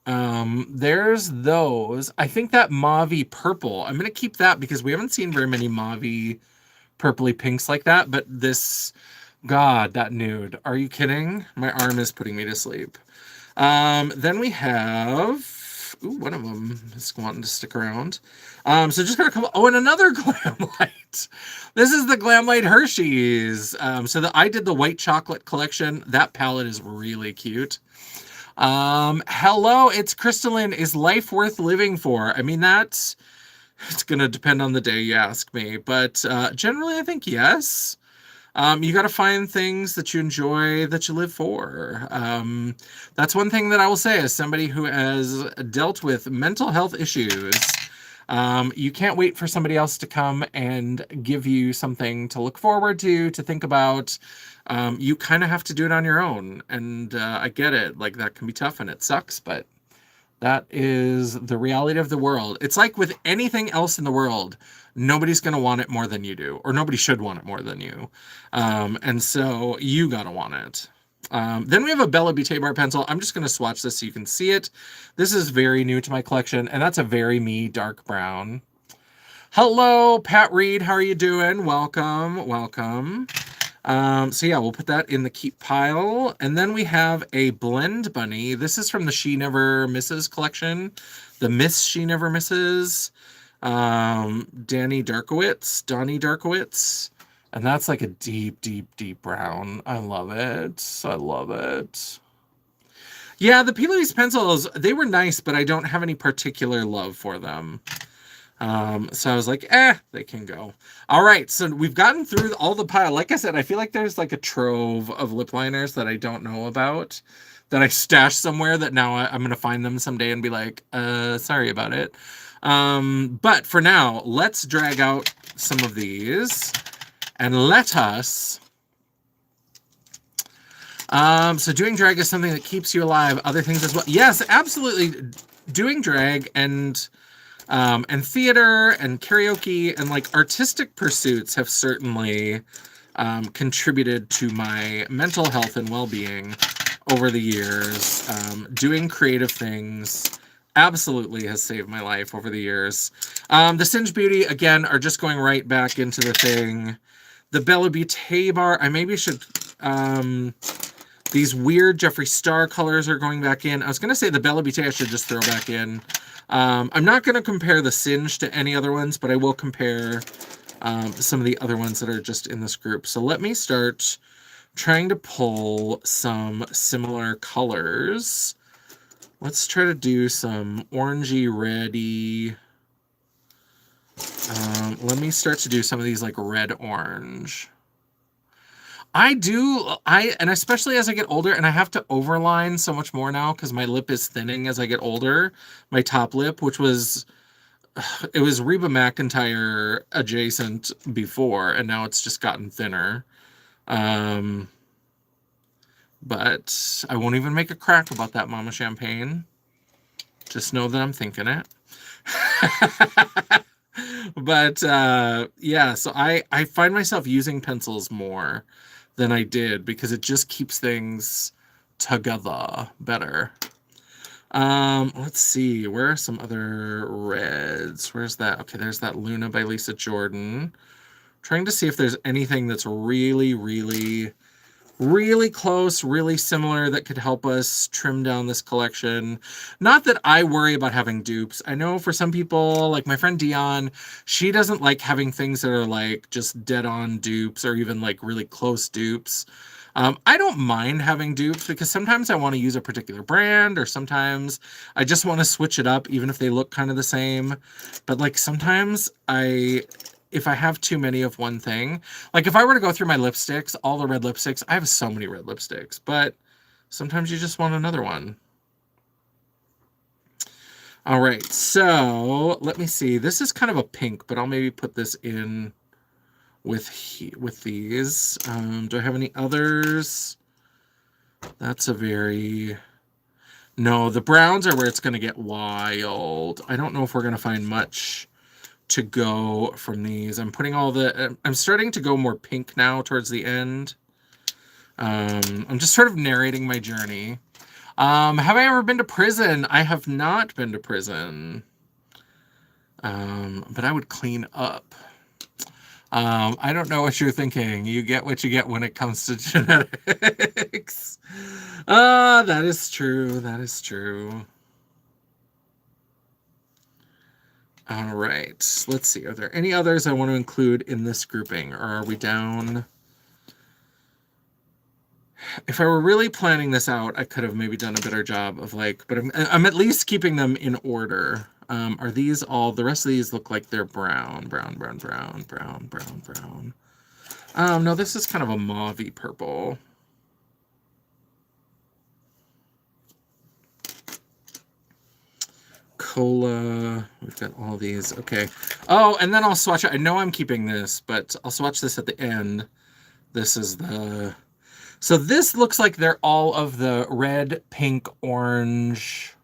There's those. I think that mauve purple, I'm going to keep that because we haven't seen very many mauve purpley pinks like that, but this, God, that nude. Are you kidding? My arm is putting me to sleep. Then we have, ooh, one of them is wanting to stick around. So just got a couple, oh, and another Glamlight. This is the Glamlight Hershey's. I did the white chocolate collection. That palette is really cute. Hello, it's Crystalline. Is life worth living for? I mean, it's going to depend on the day you ask me, but generally I think yes. You got to find things that you enjoy, that you live for. That's one thing that I will say as somebody who has dealt with mental health issues. You can't wait for somebody else to come and give you something to look forward to think about. You kind of have to do it on your own. And I get it. Like, that can be tough and it sucks, but that is the reality of the world. It's like with anything else in the world, nobody's going to want it more than you do, or nobody should want it more than you. And so you got to want it. Then we have a Bella Beauté bar pencil. I'm just going to swatch this so you can see it. This is very new to my collection, and that's a very me dark brown. Hello, Pat Reed. How are you doing? Welcome. Welcome. So yeah, we'll put that in the keep pile. And then we have a Blend Bunny. This is from the She Never Misses collection. The Miss She Never Misses. Donnie Darkowitz. And that's like a deep, deep, deep brown. I love it. I love it. Yeah, the P. Louise pencils, they were nice, but I don't have any particular love for them. So I was like, they can go. All right, so we've gotten through all the pile. Like I said, I feel like there's like a trove of lip liners that I don't know about, that I stashed somewhere that now I'm going to find them someday and be like, sorry about it. But for now, let's drag out some of these and let us... so doing drag is something that keeps you alive. Other things as well. Yes, absolutely. Doing drag and theater and karaoke and like artistic pursuits have certainly contributed to my mental health and well-being over the years. Doing creative things absolutely has saved my life over the years. The Singe Beauty, again, are just going right back into the thing. The Bella Beauté bar, I maybe should... these weird Jeffree Star colors are going back in. I was going to say the Bella Beauté I should just throw back in. I'm not going to compare the Singe to any other ones, but I will compare some of the other ones that are just in this group. So let me start trying to pull some similar colors. Let's try to do some orangey, reddy. Let me start to do some of these like red-orange. And especially as I get older, and I have to overline so much more now because my lip is thinning as I get older. My top lip, which was, it was Reba McEntire adjacent before, and now it's just gotten thinner. But I won't even make a crack about that, Mama Champagne. Just know that I'm thinking it. But yeah, so I find myself using pencils more than I did because it just keeps things together better. Let's see, where are some other reds? Where's that? Okay, there's that Luna by Lisa Jordan. Trying to see if there's anything that's really, really, really close, really similar that could help us trim down this collection. Not that I worry about having dupes. I know for some people, like my friend Dion, she doesn't like having things that are like just dead on dupes or even like really close dupes. I don't mind having dupes because sometimes I want to use a particular brand, or sometimes I just want to switch it up even if they look kind of the same. But like sometimes if I have too many of one thing, like if I were to go through my lipsticks, all the red lipsticks, I have so many red lipsticks, but sometimes you just want another one. All right, so let me see. This is kind of a pink, but I'll maybe put this in with these. Do I have any others? That's a very... No, the browns are where it's going to get wild. I don't know if we're going to find much to go from these. I'm starting to go more pink now towards the end. I'm just sort of narrating my journey. Have I ever been to prison? I have not been to prison. But I would clean up. I don't know what you're thinking. You get what you get when it comes to genetics. That is true. That is true. All right. Let's see. Are there any others I want to include in this grouping, or are we down? If I were really planning this out, I could have maybe done a better job of like, but I'm at least keeping them in order. Are these all, the rest of these look like they're brown, brown, brown, brown, brown, brown, brown. No, this is kind of a mauvey purple. Cola, we've got all these, okay. Oh, and then I'll swatch it. I know I'm keeping this, but I'll swatch this at the end. This is the... So this looks like they're all of the red, pink, orange.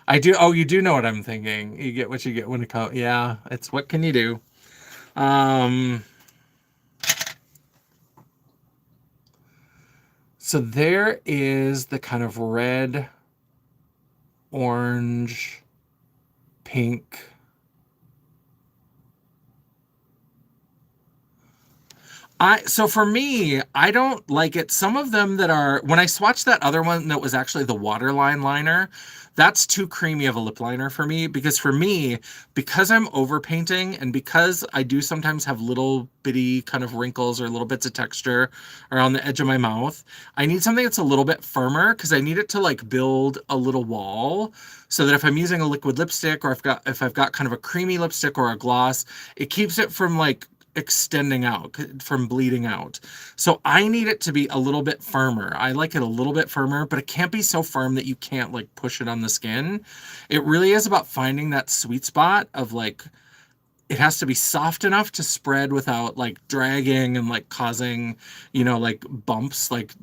I do. Oh, you do know what I'm thinking. You get what you get when it comes. Yeah, it's what can you do? So there is the kind of red, orange, pink. So for me, I don't like it. Some of them that are when I swatched that other one that was actually the waterline liner, that's too creamy of a lip liner for me because for me, because I'm overpainting and because I do sometimes have little bitty kind of wrinkles or little bits of texture around the edge of my mouth, I need something that's a little bit firmer because I need it to like build a little wall so that if I'm using a liquid lipstick or if I've got kind of a creamy lipstick or a gloss, it keeps it from like extending out, from bleeding out. So I need it to be a little bit firmer. I like it a little bit firmer, but it can't be so firm that you can't like push it on the skin. It really is about finding that sweet spot of like, it has to be soft enough to spread without like dragging and like causing, like bumps, like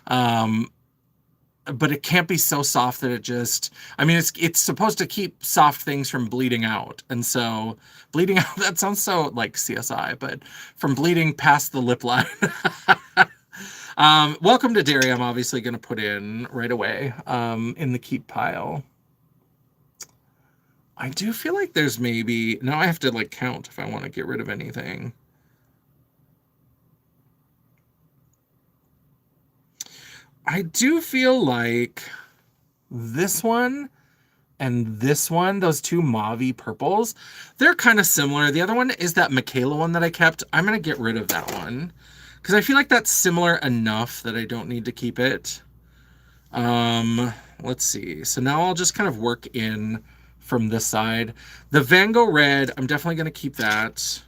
um, but it can't be so soft that it just, I mean, it's supposed to keep soft things from bleeding out. And so bleeding out, that sounds so like CSI, but from bleeding past the lip line. Welcome to Dairy. I'm obviously going to put in right away in the keep pile. I do feel like there's maybe, now I have to like count if I want to get rid of anything. I do feel like this one and this one, those two mauve purples, they're kind of similar. The other one is that Michaela one that I kept. I'm going to get rid of that one because I feel like that's similar enough that I don't need to keep it. Let's see. So now I'll just kind of work in from this side. The Van Gogh Red, I'm definitely going to keep that.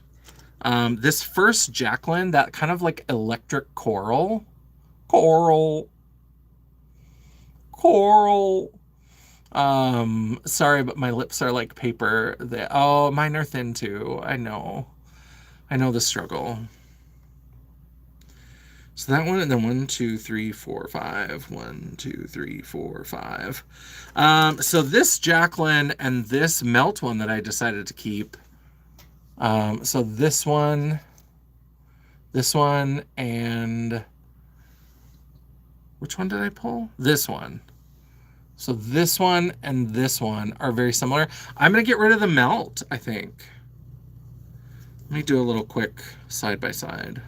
This first Jacqueline, that kind of like electric coral. Coral. Sorry, but my lips are like paper. Oh, mine are thin too. I know the struggle. So that one, and then 1, 2, 3, 4, 5. 1, 2, 3, 4, 5. So this Jacqueline and this Melt one that I decided to keep. So this one, and which one did I pull? This one. So this one and this one are very similar. I'm going to get rid of the Melt, I think. Let me do a little quick side by side.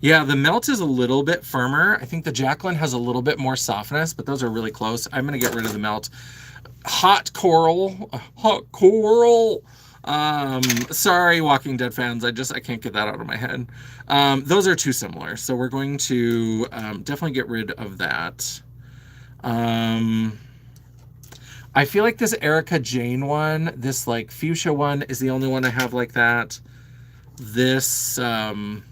Yeah, the Melt is a little bit firmer. I think the Jacqueline has a little bit more softness, but those are really close. I'm going to get rid of the Melt. Hot Coral. Sorry, Walking Dead fans. I can't get that out of my head. Those are too similar. So we're going to definitely get rid of that. I feel like this Erica Jane one, this like fuchsia one is the only one I have like that. This, where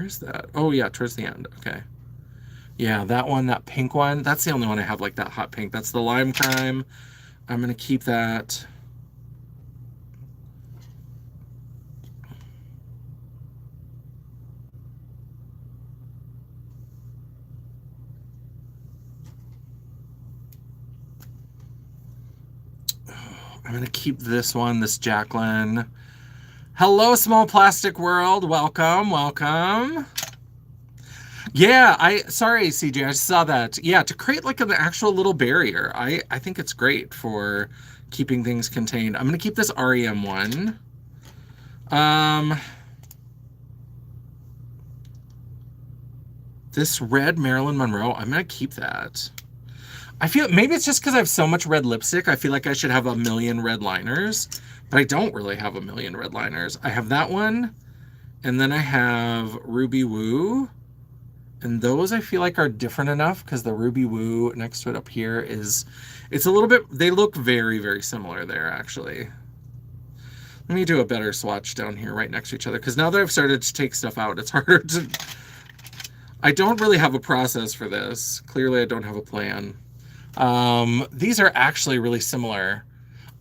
is that? Oh yeah, towards the end. Okay. Yeah, that one, that pink one, that's the only one I have like that hot pink. That's the Lime Crime. I'm going to keep that. I'm going to keep this one, this Jacqueline. Hello, Small Plastic World. Welcome, welcome. Yeah, sorry, CJ, I saw that. Yeah, to create like an actual little barrier. I think it's great for keeping things contained. I'm going to keep this REM one. This red Marilyn Monroe, I'm going to keep that. I feel maybe it's just because I have so much red lipstick. I feel like I should have a million red liners, but I don't really have a million red liners. I have that one, and then I have Ruby Woo, and those I feel like are different enough because the Ruby Woo next to it up here it's a little bit, they look very, very similar there actually. Let me do a better swatch down here right next to each other because now that I've started to take stuff out, it's harder to, I don't really have a process for this. Clearly I don't have a plan. These are actually really similar.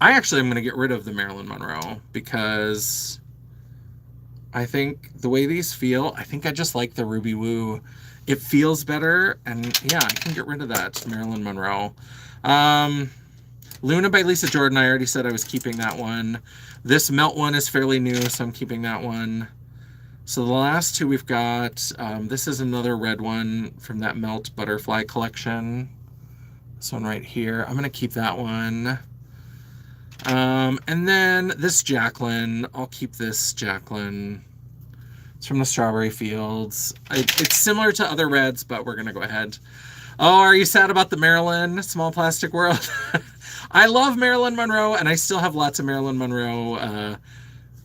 I actually am going to get rid of the Marilyn Monroe because I think the way these feel, I think I just like the Ruby Woo. It feels better, and yeah, I can get rid of that Marilyn Monroe. Luna by Lisa Jordan, I already said I was keeping that one. This Melt one is fairly new, so I'm keeping that one. So the last two we've got, this is another red one from that Melt Butterfly collection. This one right here. I'm going to keep that one. And then this Jacqueline. I'll keep this Jacqueline. It's from the Strawberry Fields. It's similar to other reds, but we're going to go ahead. Oh, are you sad about the Marilyn Small Plastic World? I love Marilyn Monroe, and I still have lots of Marilyn Monroe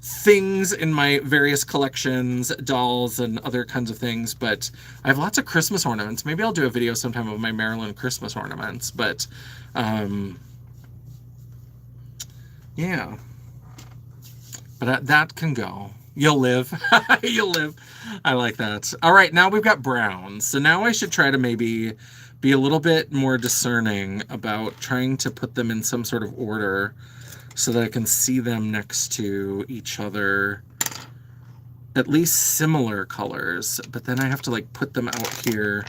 things in my various collections, dolls and other kinds of things, but I have lots of Christmas ornaments. Maybe I'll do a video sometime of my Marilyn Christmas ornaments, but yeah. But that can go. You'll live. You'll live. I like that. All right, now we've got browns. So now I should try to maybe be a little bit more discerning about trying to put them in some sort of order so that I can see them next to each other, at least similar colors, but then I have to like put them out here.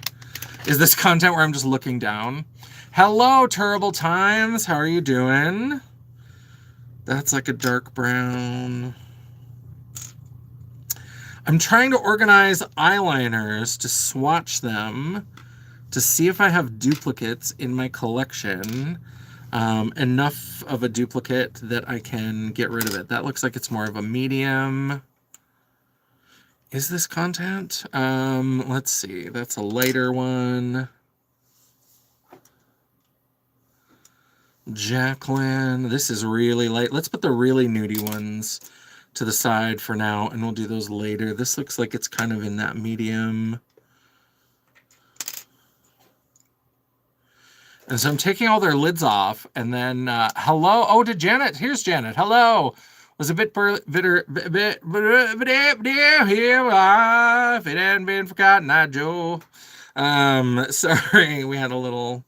Is this content where I'm just looking down? Hello, Terrible Times. How are you doing? That's like a dark brown. I'm trying to organize eyeliners to swatch them to see if I have duplicates in my collection. Enough of a duplicate that I can get rid of it. That looks like it's more of a medium. Is this content? Let's see. That's a lighter one. Jacqueline. This is really light. Let's put the really nudie ones to the side for now, and we'll do those later. This looks like it's kind of in that medium. And so I'm taking all their lids off, and then, hello. Oh, to Janet. Here's Janet. Hello. Was a bit bitter. Here we are. If it hadn't been forgotten, Joe. Sorry, we had a little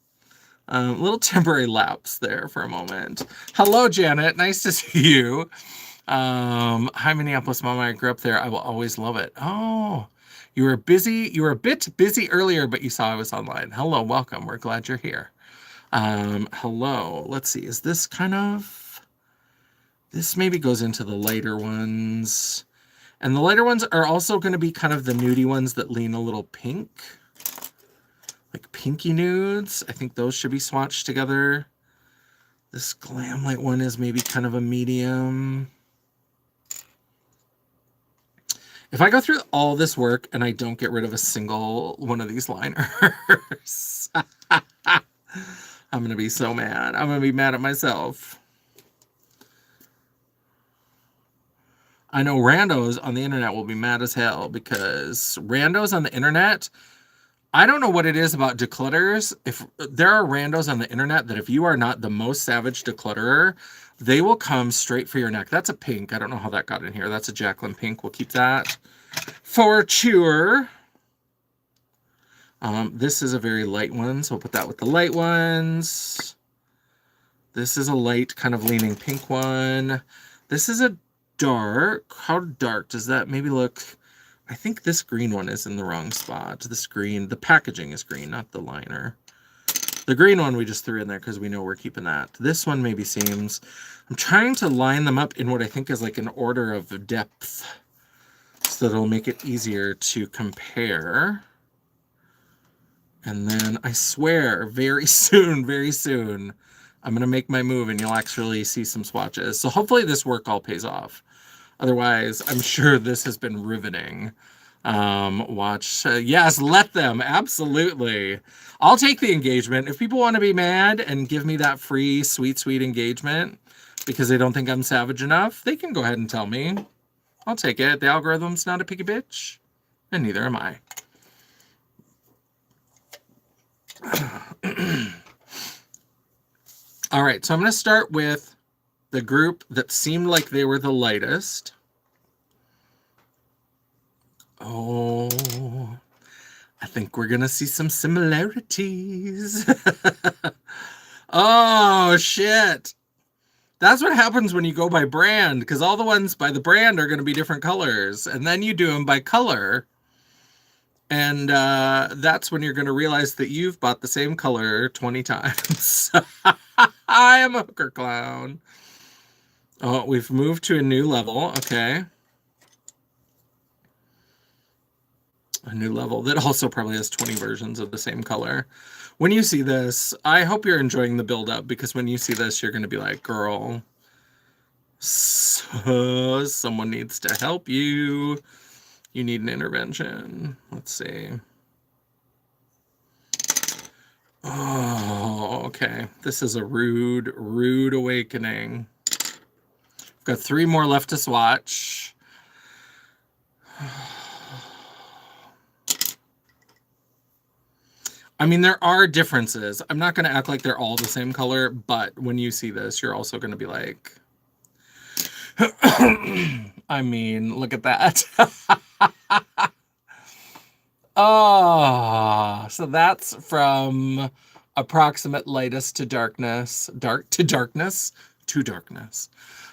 temporary lapse there for a moment. Hello, Janet. Nice to see you. Hi, Minneapolis Mama. I grew up there. I will always love it. Oh, you were busy. You were a bit busy earlier, but you saw I was online. Hello, welcome. We're glad you're here. Hello. Let's see. Is this kind of... This maybe goes into the lighter ones. And the lighter ones are also going to be kind of the nudie ones that lean a little pink. Like pinky nudes. I think those should be swatched together. This Glam Light one is maybe kind of a medium. If I go through all this work and I don't get rid of a single one of these liners, I'm going to be so mad. I'm going to be mad at myself. I know randos on the internet will be mad as hell because randos on the internet, I don't know what it is about declutters. If there are randos on the internet that if you are not the most savage declutterer, they will come straight for your neck. That's a pink. I don't know how that got in here. That's a Jacqueline pink. We'll keep that for sure. This is a very light one, so we'll put that with the light ones. This is a light, kind of leaning pink one. This is a dark. How dark does that maybe look? I think this green one is in the wrong spot. This green, the packaging is green, not the liner. The green one we just threw in there because we know we're keeping that. This one maybe seems... I'm trying to line them up in what I think is like an order of depth so that it'll make it easier to compare. And then I swear, very soon, I'm going to make my move and you'll actually see some swatches. So hopefully this work all pays off. Otherwise, I'm sure this has been riveting. Watch. Yes, let them. Absolutely. I'll take the engagement. If people want to be mad and give me that free, sweet, sweet engagement because they don't think I'm savage enough, they can go ahead and tell me. I'll take it. The algorithm's not a picky bitch, and neither am I. All right, so I'm going to start with the group that seemed like they were the lightest. Oh, I think we're going to see some similarities. Oh, shit. That's what happens when you go by brand, because all the ones by the brand are going to be different colors, and then you do them by color. And that's when you're going to realize that you've bought the same color 20 times. I am a hooker clown. Oh, we've moved to a new level. Okay. A new level that also probably has 20 versions of the same color. When you see this, I hope you're enjoying the build-up, because when you see this, you're going to be like, girl, so someone needs to help you. You need an intervention. Let's see. Oh, okay. This is a rude awakening. I've got 3 more left to swatch. I mean, there are differences. I'm not going to act like they're all the same color, but when you see this, you're also going to be like, I mean, look at that. Oh, so that's from approximate lightest to darkness, dark to darkness, to darkness.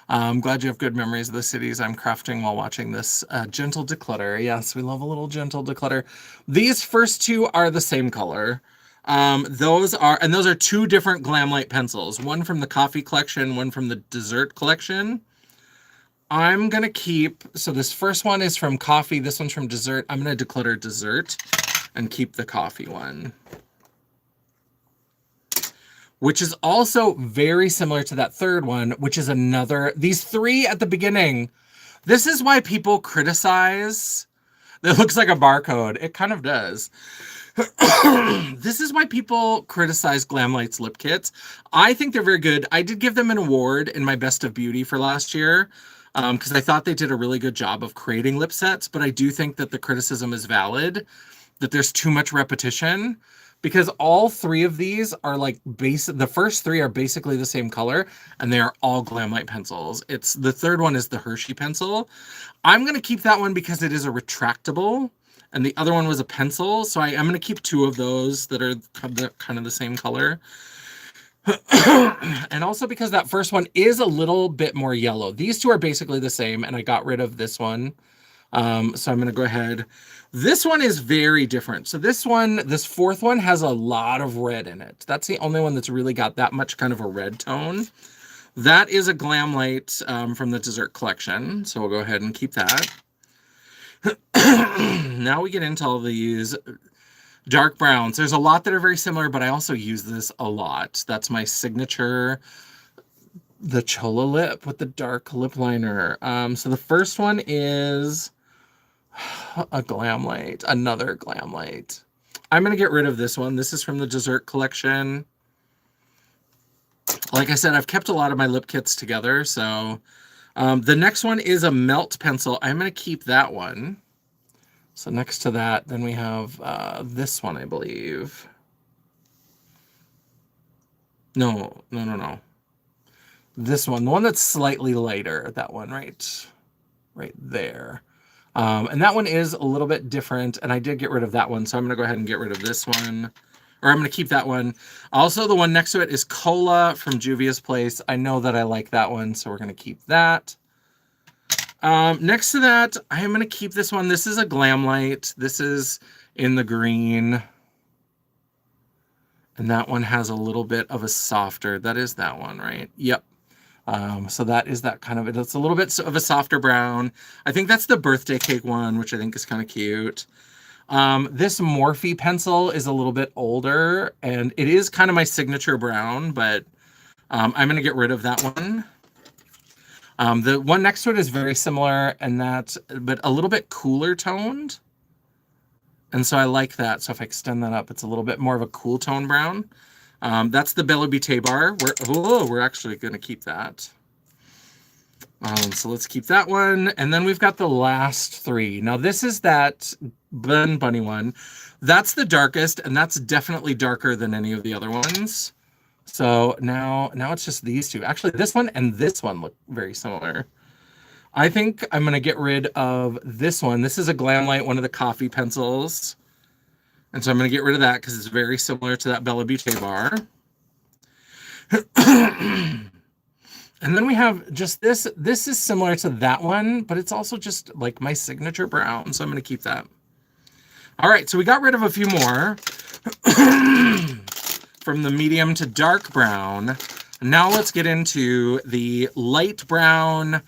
I'm glad you have good memories of the cities I'm crafting while watching this gentle declutter. Yes, we love a little gentle declutter. These first 2 are the same color. Those are 2 different Glamlight pencils. One from the coffee collection, one from the dessert collection. I'm going to keep, so this first one is from coffee, this one's from dessert. I'm going to declutter dessert and keep the coffee one, which is also very similar to that third one, which is another, these 3 at the beginning. This is why people criticize. It looks like a barcode. It kind of does. This is why people criticize Glamlight's lip kits. I think they're very good. I did give them an award in my Best of Beauty for last year, because I thought they did a really good job of creating lip sets, but I do think that the criticism is valid, that there's too much repetition, because all 3 of these are like the first 3 are basically the same color, and they are all Glamlight pencils. The third one is the Hershey pencil. I'm going to keep that one because it is a retractable, and the other one was a pencil, so I'm going to keep 2 of those that are kind of the same color. And also because that first one is a little bit more yellow. These 2 are basically the same, and I got rid of this one. So I'm going to go ahead. This one is very different. So this 4th one has a lot of red in it. That's the only one that's really got that much kind of a red tone. That is a Glamlight from the dessert collection. So we'll go ahead and keep that. Now we get into all these dark browns. There's a lot that are very similar, but I also use this a lot. That's my signature, the Chola lip with the dark lip liner. So the first one is a Glamlight, another Glamlight. I'm going to get rid of this one. This is from the dessert collection. Like I said, I've kept a lot of my lip kits together. So the next one is a melt pencil. I'm going to keep that one. So next to that, then we have this one, I believe. No. This one, the one that's slightly lighter, that one right there. And that one is a little bit different, and I did get rid of that one, so I'm going to go ahead and get rid of this one. Or I'm going to keep that one. Also, the one next to it is Cola from Juvia's Place. I know that I like that one, so we're going to keep that. Next to that, I am going to keep this one. This is a Glamlight. This is in the green. And that one has a little bit of a softer, that is that one, right? Yep. So that is that kind of, it's a little bit of a softer brown. I think that's the birthday cake one, which I think is kind of cute. This Morphe pencil is a little bit older, and it is kind of my signature brown, but I'm going to get rid of that one. The one next to it is very similar, but a little bit cooler toned. And so I like that. So if I extend that up, it's a little bit more of a cool tone brown. That's the Bella Beauté bar. We're actually going to keep that. So let's keep that one. And then we've got the last 3. Now this is that Bunny one. That's the darkest, and that's definitely darker than any of the other ones. So now it's just these 2. Actually, this one and this one look very similar. I think I'm going to get rid of this one. This is a Glamlight, one of the coffee pencils. And so I'm going to get rid of that because it's very similar to that Bella Beauté bar. And then we have just this. This is similar to that one, but it's also just like my signature brown. So I'm going to keep that. All right, so we got rid of a few more. From the medium to dark brown. Now let's get into the light brown,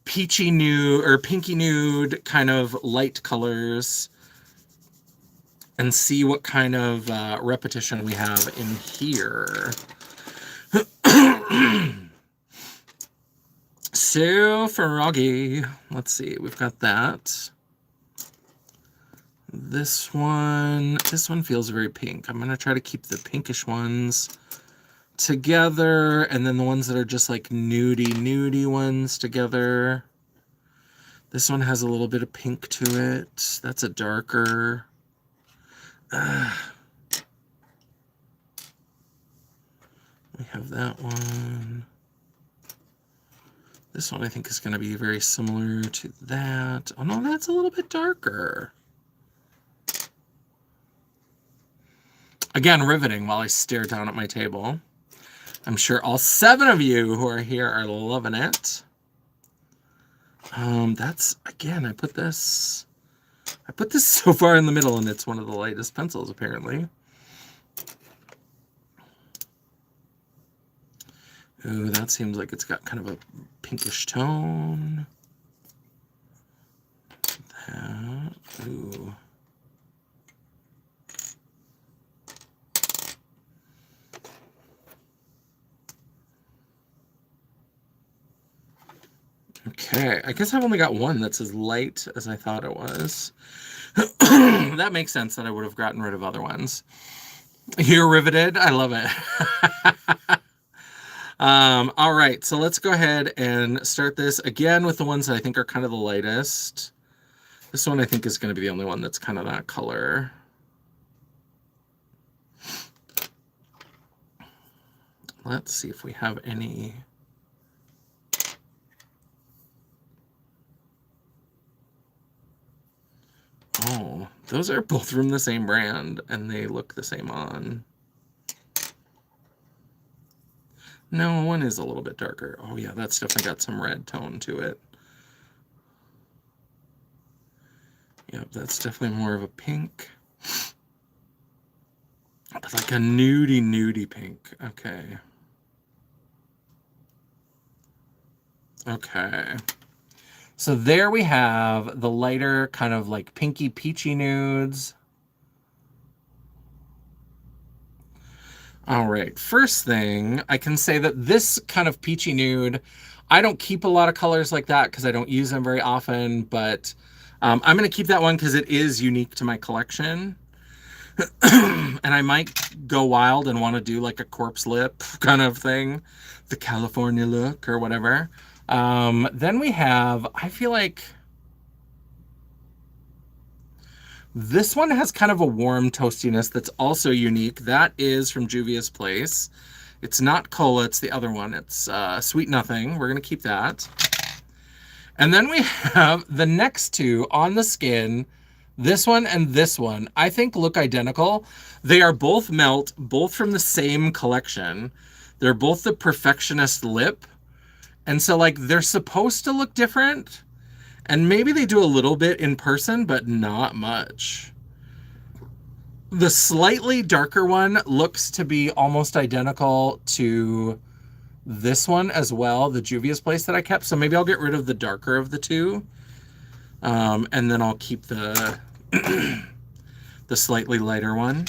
peachy nude or pinky nude kind of light colors. and see what kind of repetition we have in here. So froggy. Let's see, we've got that. This one feels very pink. I'm gonna try to keep the pinkish ones together, and then the ones that are just like nudie ones together. This one has a little bit of pink to it. That's a darker. We have that one. This one I think is going to be very similar to that. Oh no, that's a little bit darker. Again, riveting while I stare down at my table. I'm sure all 7 of you who are here are loving it. That's, again, I put this so far in the middle, and it's one of the lightest pencils, apparently. Ooh, that seems like it's got kind of a pinkish tone. That, ooh. Okay, I guess I've only got one that's as light as I thought it was. That makes sense that I would have gotten rid of other ones. You're riveted? I love it. All right, so let's go ahead and start this again with the ones that I think are kind of the lightest. This one I think is going to be the only one that's kind of that color. Let's see if we have any. Oh, those are both from the same brand, and they look the same on. No, one is a little bit darker. Oh yeah, that's definitely got some red tone to it. Yep, that's definitely more of a pink. But like a nudie pink. Okay. Okay. So there we have the lighter kind of like pinky peachy nudes. All right, first thing, I can say that this kind of peachy nude, I don't keep a lot of colors like that because I don't use them very often, but I'm going to keep that one because it is unique to my collection. And I might go wild and want to do like a corpse lip kind of thing, the California look or whatever. Then we have, I feel like this one has kind of a warm toastiness that's also unique. That is from Juvia's Place. It's not cola, it's the other one. It's Sweet Nothing. We're going to keep that. And then we have the next two on the skin. This one and this one, I think look identical. They are both Melt, both from the same collection. They're both the Perfectionist Lip. And so like they're supposed to look different. And maybe they do a little bit in person, but not much. The slightly darker one looks to be almost identical to this one as well, the Juvia's Place that I kept. So maybe I'll get rid of the darker of the two. And then I'll keep the, the slightly lighter one.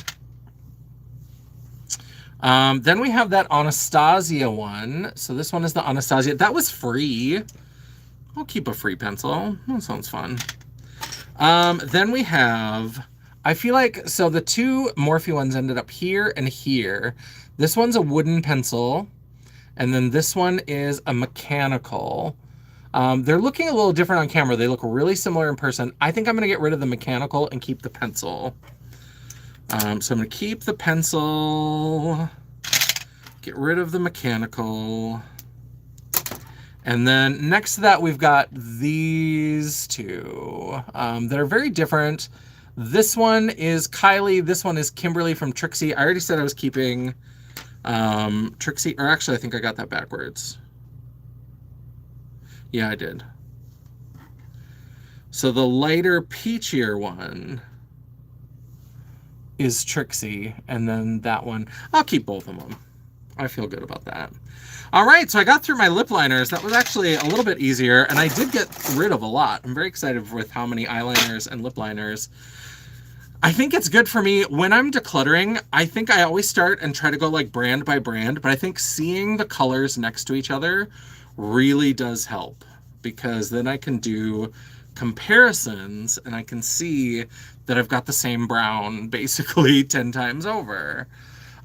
Then we have that Anastasia one. So this one is the Anastasia. That was free. I'll keep a free pencil. That sounds fun. Then we have, I feel like, so the two Morphe ones ended up here and here. This one's a wooden pencil. And then this one is a mechanical. They're looking a little different on camera. They look really similar in person. I think I'm going to get rid of the mechanical and keep the pencil. So I'm going to keep the pencil, get rid of the mechanical. And then next to that, we've got these two that are very different. This one is Kylie. This one is Kimberly from Trixie. I already said I was keeping Trixie, or actually I think I got that backwards. Yeah, I did. So the lighter, peachier one is Trixie, and then that one, I'll keep both of them. I feel good about that. All right, so I got through my lip liners. That was actually a little bit easier, and I did get rid of a lot. I'm very excited with how many eyeliners and lip liners I think it's good for me when I'm decluttering. I think I always start and try to go like brand by brand, but I think seeing the colors next to each other really does help because then I can do comparisons and I can see that I've got the same brown basically 10 times over.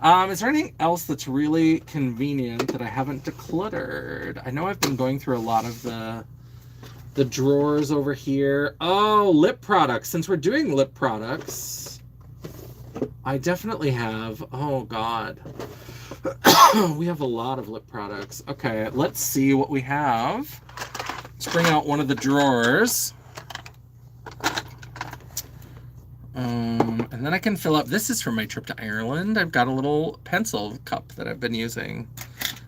Is there anything else that's really convenient that I haven't decluttered? I know I've been going through a lot of the drawers over here. Oh, lip products. Since we're doing lip products, I definitely have. Oh, God. We have a lot of lip products. Okay, let's see what we have. Let's bring out one of the drawers. And then I can fill up. This is from my trip to Ireland. I've got a little pencil cup that I've been using.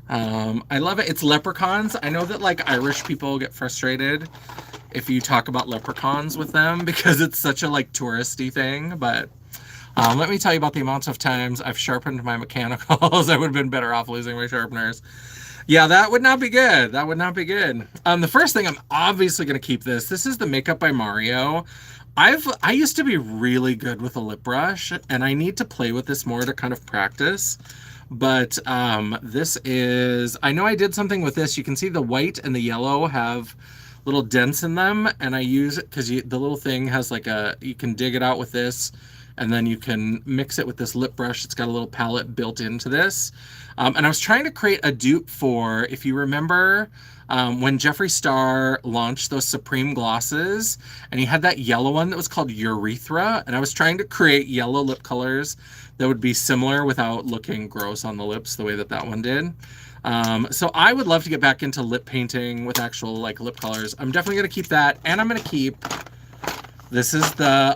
I love it. It's leprechauns. I know that like Irish people get frustrated if you talk about leprechauns with them because it's such a like touristy thing. But let me tell you about the amounts of times I've sharpened my mechanicals. I would have been better off losing my sharpeners. Yeah, that would not be good. That would not be good. The first thing, I'm obviously going to keep this. This is the Makeup by Mario. I used to be really good with a lip brush, and I need to play with this more to kind of practice. But this is, I know I did something with this. You can see the white and the yellow have little dents in them, and I use it because the little thing has like you can dig it out with this, and then you can mix it with this lip brush. It's got a little palette built into this. And I was trying to create a dupe for, if you remember, when Jeffree Star launched those Supreme glosses, and he had that yellow one that was called Urethra, and I was trying to create yellow lip colors that would be similar without looking gross on the lips the way that that one did. So I would love to get back into lip painting with actual like lip colors. I'm definitely going to keep that, and I'm going to keep... This is the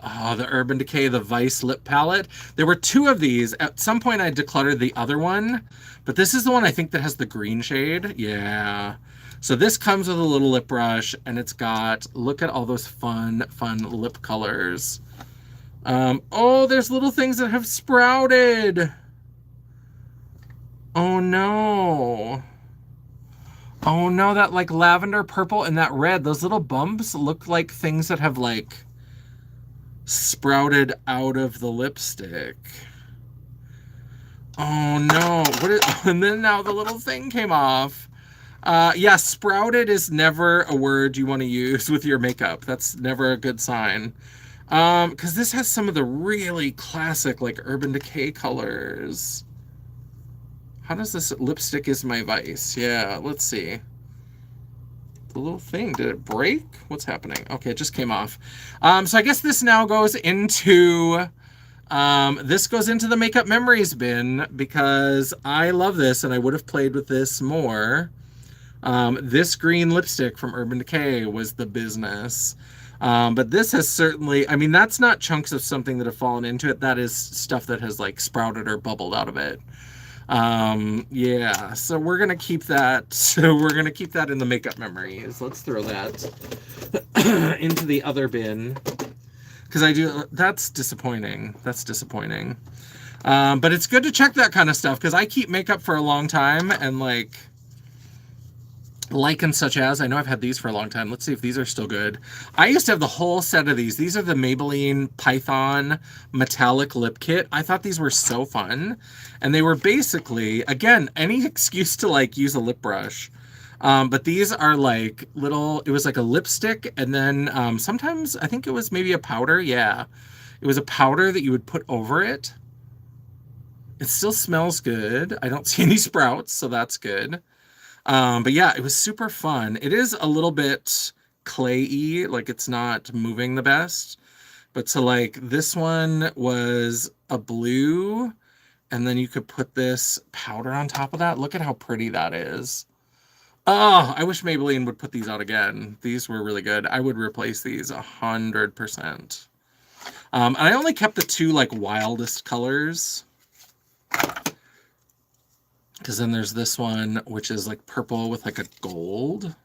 Urban Decay, the Vice lip palette. There were two of these. At some point I decluttered the other one, but this is the one I think that has the green shade. Yeah. So this comes with a little lip brush, and it's got, look at all those fun lip colors. Oh, there's little things that have sprouted. Oh no. Oh no, that like lavender purple and that red, those little bumps look like things that have like sprouted out of the lipstick. Oh no, and then now the little thing came off. Yeah, sprouted is never a word you want to use with your makeup. That's never a good sign. Because this has some of the really classic, like, Urban Decay colors. How does this lipstick is my vice? Yeah, let's see. The little thing, did it break? What's happening? Okay, it just came off. So I guess this now goes into... this goes into the Makeup Memories bin because I love this and I would have played with this more. This green lipstick from Urban Decay was the business. But this has certainly, I mean, that's not chunks of something that have fallen into it. That is stuff that has like sprouted or bubbled out of it. Yeah, so we're going to keep that. So we're going to keep that in the Makeup Memories. Let's throw that into the other bin. Because that's disappointing. That's disappointing. But it's good to check that kind of stuff because I keep makeup for a long time and like and such as, I know I've had these for a long time. Let's see if these are still good. I used to have the whole set of these. These are the Maybelline Python Metallic Lip Kit. I thought these were so fun. And they were basically, again, any excuse to like use a lip brush. But these are like little, it was like a lipstick and then sometimes I think it was maybe a powder. Yeah, it was a powder that you would put over it. It still smells good. I don't see any sprouts, so that's good. But yeah, it was super fun. It is a little bit clay-y, like it's not moving the best. But so like this one was a blue, and then you could put this powder on top of that. Look at how pretty that is. Oh, I wish Maybelline would put these out again. These were really good. I would replace these 100%. And I only kept the two like wildest colors. Because then there's this one, which is like purple with like a gold.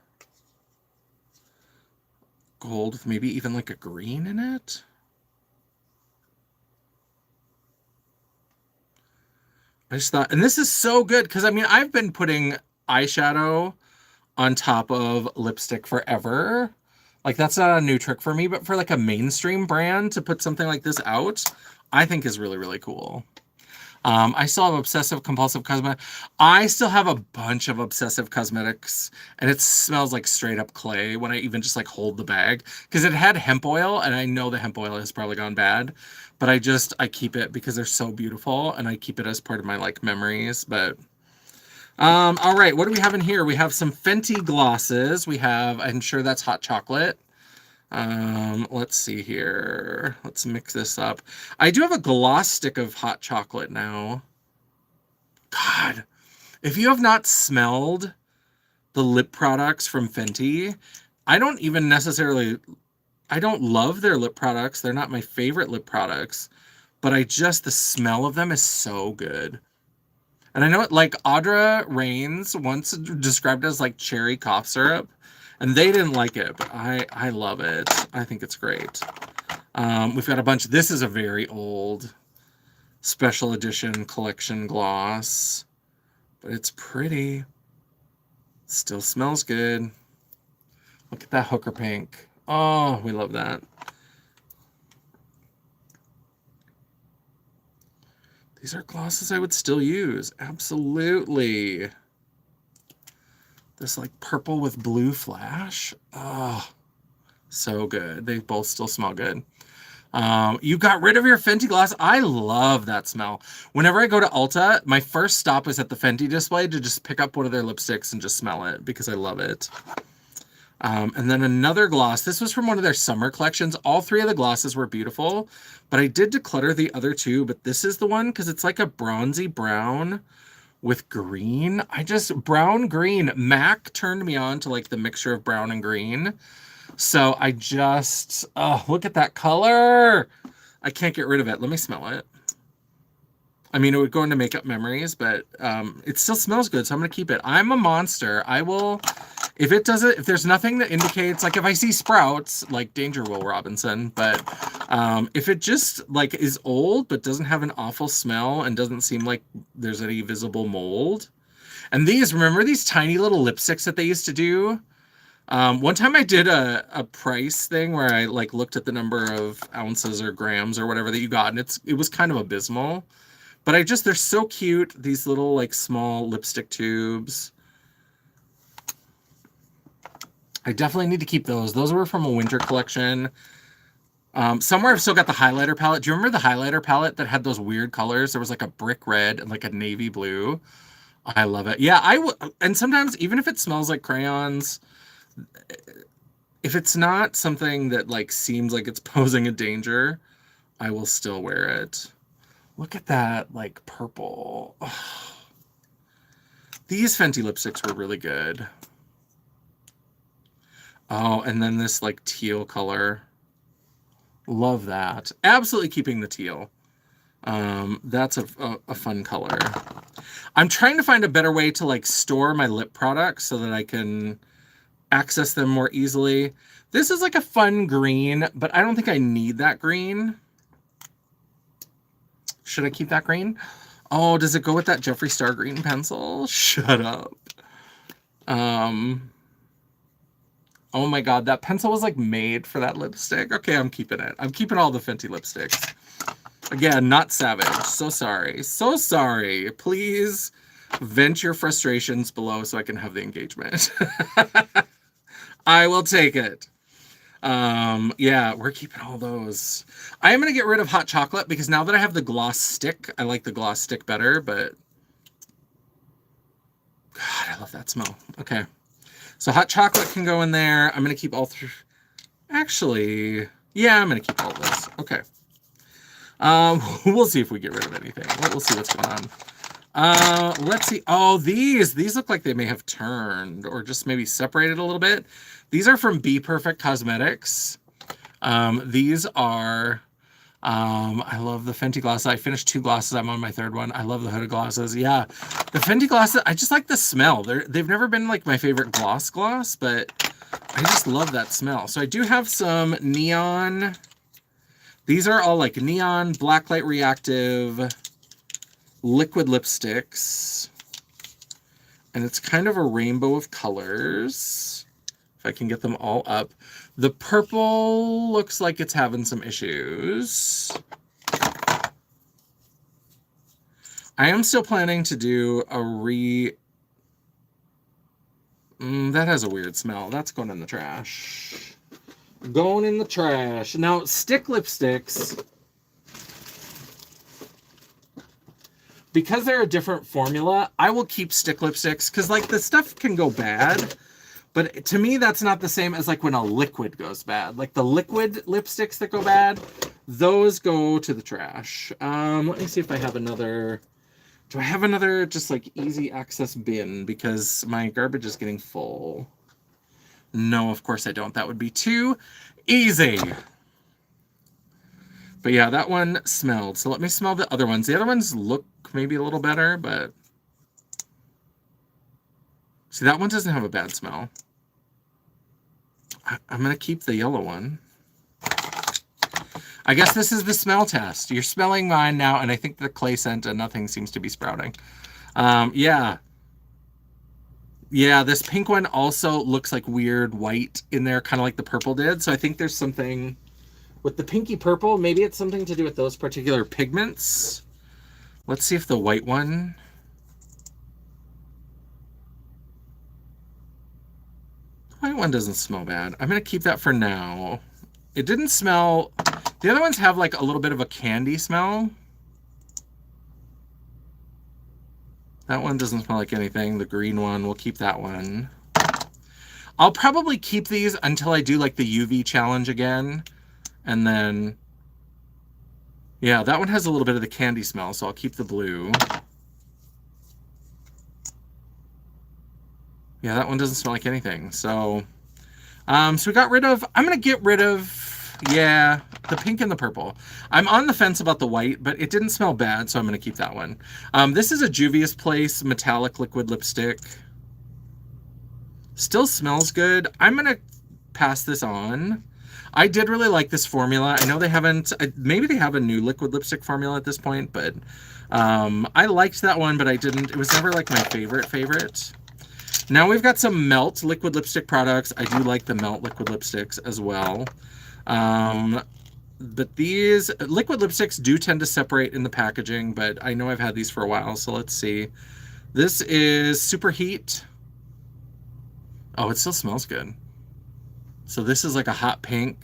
Gold with maybe even like a green in it. I just thought, and this is so good because I mean, I've been putting eyeshadow on top of lipstick forever. Like, that's not a new trick for me, but for like a mainstream brand to put something like this out, I think is really, really cool. I still have obsessive compulsive cosmetic. I still have a bunch of obsessive cosmetics, and it smells like straight up clay when I even just like hold the bag, because it had hemp oil, and I know the hemp oil has probably gone bad, but I keep it because they're so beautiful, and I keep it as part of my like memories. But all right, what do we have in here? We have some Fenty glosses. We have, I'm sure that's hot chocolate. Let's see here. Let's mix this up. I do have a gloss stick of hot chocolate now. God, if you have not smelled the lip products from Fenty, I don't even necessarily, I don't love their lip products. They're not my favorite lip products, but the smell of them is so good. And I know it, like Audra Rains once described it as like cherry cough syrup, and they didn't like it, but I love it. I think it's great. We've got a bunch. This is a very old special edition collection gloss, but it's pretty. Still smells good. Look at that hooker pink. Oh, we love that. These are glosses I would still use. Absolutely. This like purple with blue flash. Oh, so good. They both still smell good. You got rid of your Fenty gloss. I love that smell. Whenever I go to Ulta, my first stop is at the Fenty display to just pick up one of their lipsticks and just smell it because I love it. And then another gloss. This was from one of their summer collections. All three of the glosses were beautiful, but I did declutter the other two. But this is the one because it's like a bronzy brown with green. Brown green. MAC turned me on to like the mixture of brown and green. So oh, look at that color. I can't get rid of it. Let me smell it. I mean, it would go into makeup memories, but it still smells good, so I'm going to keep it. I'm a monster. If there's nothing that indicates, like if I see sprouts, like Danger Will Robinson, but if it just like is old but doesn't have an awful smell and doesn't seem like there's any visible mold. And remember these tiny little lipsticks that they used to do? One time I did a price thing where I like looked at the number of ounces or grams or whatever that you got, and it was kind of abysmal. But they're so cute, these little like small lipstick tubes. I definitely need to keep those. Those were from a winter collection. Somewhere I've still got the highlighter palette. Do you remember the highlighter palette that had those weird colors? There was like a brick red and like a navy blue. I love it. Yeah, and sometimes even if it smells like crayons, if it's not something that like seems like it's posing a danger, I will still wear it. Look at that, like purple. Oh. These Fenty lipsticks were really good. Oh, and then this like teal color. Love that. Absolutely keeping the teal. That's a fun color. I'm trying to find a better way to like store my lip products so that I can access them more easily. This is like a fun green, but I don't think I need that green. Should I keep that green? Oh, does it go with that Jeffree Star green pencil? Shut up. Oh my God, that pencil was like made for that lipstick. Okay, I'm keeping it. I'm keeping all the Fenty lipsticks. Again, not savage. So sorry. So sorry. Please vent your frustrations below so I can have the engagement. I will take it. Yeah, we're keeping all those. I am going to get rid of hot chocolate because now that I have the gloss stick, I like the gloss stick better, but God, I love that smell. Okay. So hot chocolate can go in there. I'm going to keep all three. Actually, yeah, I'm going to keep all this. Okay. We'll see if we get rid of anything. We'll see what's going on. Let's see. Oh, these look like they may have turned or just maybe separated a little bit. These are from Be Perfect Cosmetics. These are, I love the Fenty glosses. I finished 2 glosses. I'm on my 3rd one. I love the hooded glosses. Yeah, the Fenty glosses, I just like the smell. They've never been like my favorite gloss, but I just love that smell. So I do have some neon. These are all like neon, blacklight reactive, liquid lipsticks. And it's kind of a rainbow of colors. If I can get them all up. The purple looks like it's having some issues. I am still planning to do a that has a weird smell. That's going in the trash. Going in the trash. Now, stick lipsticks, because they're a different formula, I will keep stick lipsticks because, like, the stuff can go bad. But to me, that's not the same as, like, when a liquid goes bad. Like, the liquid lipsticks that go bad, those go to the trash. Let me see if I have another... Do I have another just, like, easy access bin? Because my garbage is getting full. No, of course I don't. That would be too easy. But yeah, that one smelled. So let me smell the other ones. The other ones look maybe a little better, but... See, that one doesn't have a bad smell. I'm going to keep the yellow one. I guess this is the smell test. You're smelling mine now, and I think the clay scent and nothing seems to be sprouting. Yeah. Yeah, this pink one also looks like weird white in there, kind of like the purple did. So I think there's something with the pinky purple. Maybe it's something to do with those particular pigments. Let's see if the white one... The white one doesn't smell bad. I'm going to keep that for now. It didn't smell... The other ones have like a little bit of a candy smell. That one doesn't smell like anything. The green one, we'll keep that one. I'll probably keep these until I do like the UV challenge again. And then, yeah, that one has a little bit of the candy smell, so I'll keep the blue. Yeah, that one doesn't smell like anything. So, so we got rid of, I'm going to get rid of, yeah, the pink and the purple. I'm on the fence about the white, but it didn't smell bad, so I'm going to keep that one. This is a Juvia's Place metallic liquid lipstick. Still smells good. I'm going to pass this on. I did really like this formula. I know they haven't, maybe they have a new liquid lipstick formula at this point, but I liked that one, but I didn't, it was never like my favorite. Now we've got some Melt liquid lipstick products. I do like the Melt liquid lipsticks as well. But these liquid lipsticks do tend to separate in the packaging, but I know I've had these for a while, so let's see. This is Superheat. Oh, it still smells good. So this is like a hot pink.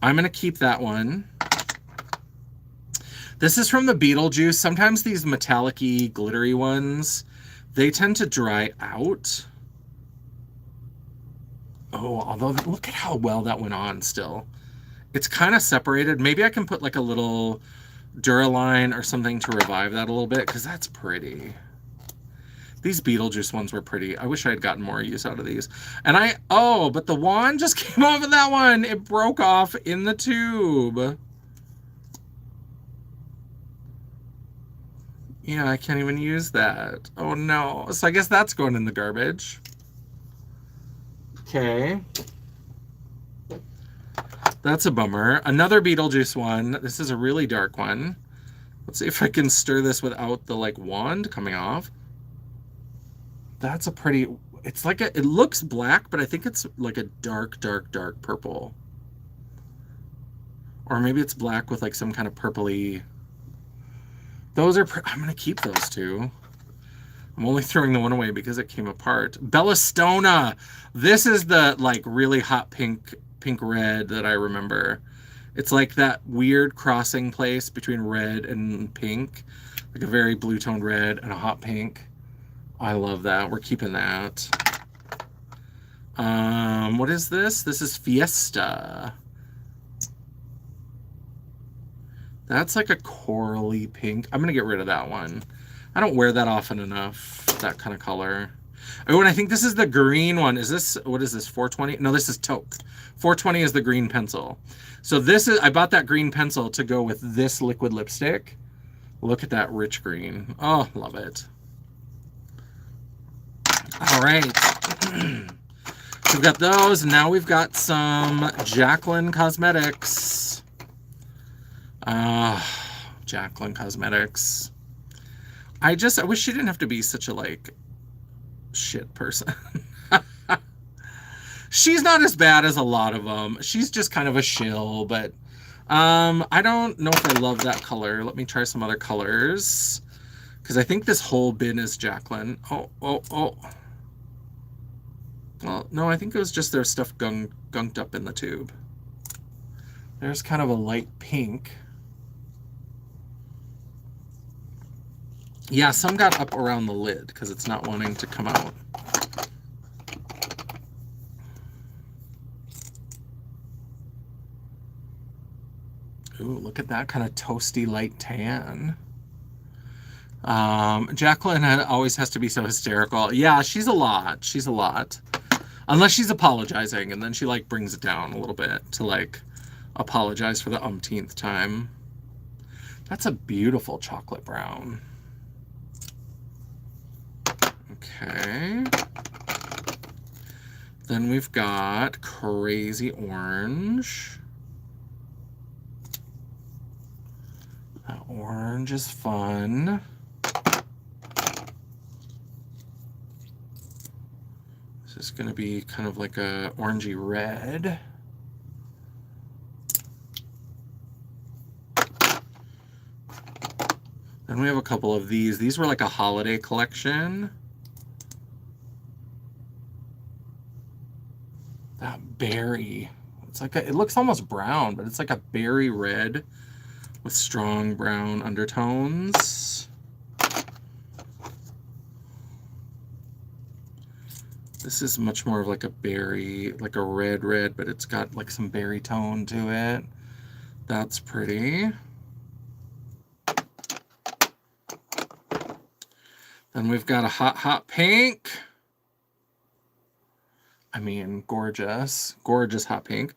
I'm going to keep that one. This is from the Beetlejuice. Sometimes these metallic-y, glittery ones, they tend to dry out. Oh, although look at how well that went on still. It's kind of separated. Maybe I can put like a little Duraline or something to revive that a little bit, because that's pretty. These Beetlejuice ones were pretty. I wish I had gotten more use out of these. And but the wand just came off of that one. It broke off in the tube. Yeah, I can't even use that. Oh no. So I guess that's going in the garbage. Okay. That's a bummer. Another Beetlejuice one. This is a really dark one. Let's see if I can stir this without the like wand coming off. That's a pretty, it's like it looks black, but I think it's like a dark purple. Or maybe it's black with like some kind of purpley. Those are, I'm going to keep those two. I'm only throwing the one away because it came apart. Bellastona. This is the like really hot pink red that I remember. It's like that weird crossing place between red and pink. Like a very blue toned red and a hot pink. I love that. We're keeping that. What is this? This is Fiesta. That's like a corally pink. I'm going to get rid of that one. I don't wear that often enough, that kind of color. Oh, and I think this is the green one. Is this, what is this, 420? No, this is taupe. 420 is the green pencil. So this is, I bought that green pencil to go with this liquid lipstick. Look at that rich green. Oh, love it. All right. So we've got those. And now we've got some Jacqueline Cosmetics. Jacqueline Cosmetics. I wish she didn't have to be such a like shit person. She's not as bad as a lot of them. She's just kind of a shill, but I don't know if I love that color. Let me try some other colors. Because I think this whole bin is Jacqueline. Oh. Well, no, I think it was just their stuff gunked up in the tube. There's kind of a light pink. Yeah, some got up around the lid because it's not wanting to come out. Ooh, look at that kind of toasty light tan. Jacqueline always has to be so hysterical. Yeah, she's a lot. She's a lot. Unless she's apologizing, and then she like brings it down a little bit to like apologize for the umpteenth time. That's a beautiful chocolate brown. Okay. Then we've got crazy orange. That orange is fun. This is going to be kind of like a orangey red. Then we have a couple of these. These were like a holiday collection. That berry. It's like it looks almost brown, but it's like a berry red with strong brown undertones. This is much more of like a berry, like a red, but it's got like some berry tone to it. That's pretty. Then we've got a hot pink. I mean, gorgeous hot pink.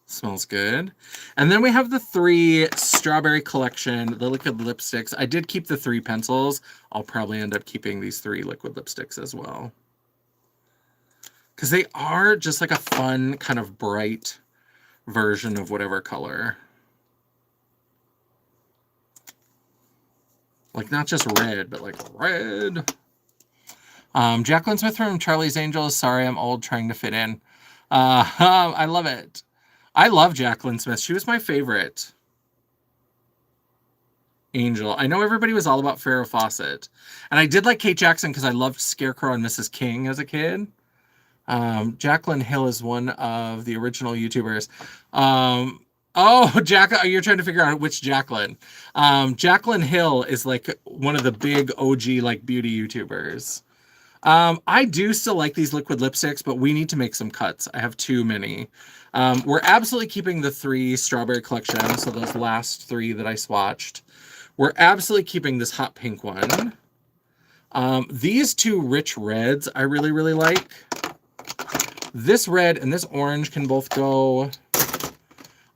Smells good. And then we have the 3 strawberry collection, the liquid lipsticks. I did keep the 3 pencils. I'll probably end up keeping these 3 liquid lipsticks as well. Because they are just like a fun, kind of bright version of whatever color. Like, not just red, but like red. Jacqueline Smith from Charlie's Angels. Sorry, I'm old trying to fit in. I love it. I love Jacqueline Smith. She was my favorite angel. I know everybody was all about Farrah Fawcett. And I did like Kate Jackson because I loved Scarecrow and Mrs. King as a kid. Jacqueline Hill is one of the original YouTubers. Oh, you're trying to figure out which Jacqueline. Jacqueline Hill is like one of the big OG like beauty YouTubers. I do still like these liquid lipsticks, but we need to make some cuts. I have too many. We're absolutely keeping the 3 strawberry collection, so those last 3 that I swatched. We're absolutely keeping this hot pink one. These 2 rich reds I really, really like. This red and this orange can both go.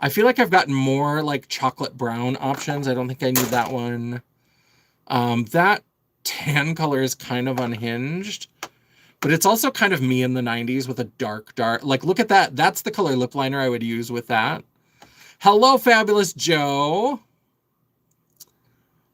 I feel like I've gotten more like chocolate brown options. I don't think I need that one. That tan color is kind of unhinged, but it's also kind of me in the 90s with a dark, like, look at that. That's the color lip liner I would use with that. Hello, Fabulous Joe.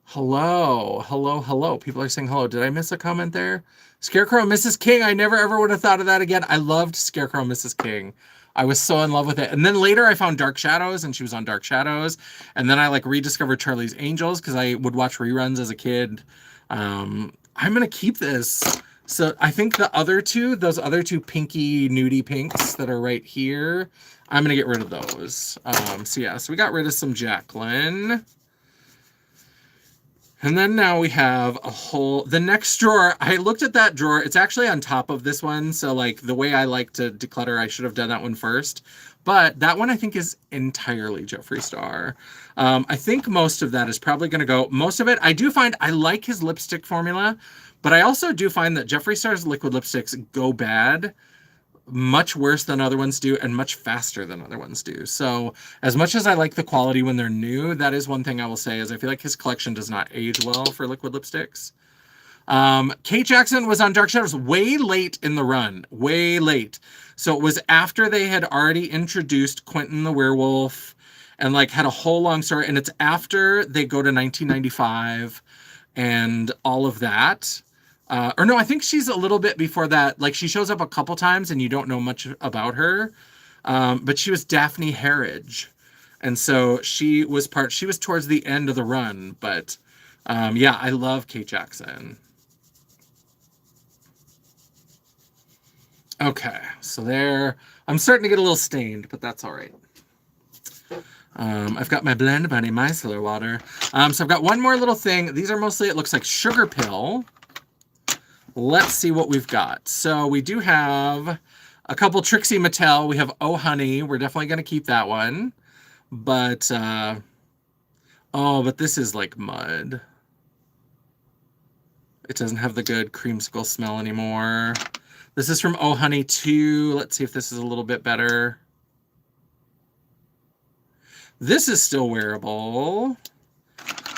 Hello. People are saying hello. Did I miss a comment there? Scarecrow and Mrs. King. I never ever would have thought of that again. I loved Scarecrow and Mrs. King. I was so in love with it. And then later I found Dark Shadows, and she was on Dark Shadows. And then I like rediscovered Charlie's Angels because I would watch reruns as a kid. I'm going to keep this. So I think those other 2 pinky nudie pinks that are right here, I'm going to get rid of those. So we got rid of some Jacqueline. And then now we have the next drawer. I looked at that drawer. It's actually on top of this one. So like the way I like to declutter, I should have done that one first. But that one I think is entirely Jeffree Star. I think most of that is probably going to go. Most of it, I do find I like his lipstick formula. But I also do find that Jeffree Star's liquid lipsticks go bad much worse than other ones do and much faster than other ones do. So as much as I like the quality when they're new, that is one thing I will say is I feel like his collection does not age well for liquid lipsticks. Kate Jackson was on Dark Shadows way late in the run, way late. So it was after they had already introduced Quentin the Werewolf and like had a whole long story. And it's after they go to 1995 and all of that. Or no, I think she's a little bit before that. Like she shows up a couple times and you don't know much about her. But she was Daphne Harridge. And so she was towards the end of the run. But yeah, I love Kate Jackson. Okay, so there, I'm starting to get a little stained, but that's all right. I've got my Blend Bunny micellar water. So I've got one more little thing. These are mostly, it looks like sugar pill. Let's see what we've got. So we do have a couple Trixie Mattel. We have Oh Honey. We're definitely going to keep that one. But, oh, but this is like mud. It doesn't have the good creamsicle smell anymore. This is from Oh Honey 2. Let's see if this is a little bit better. This is still wearable.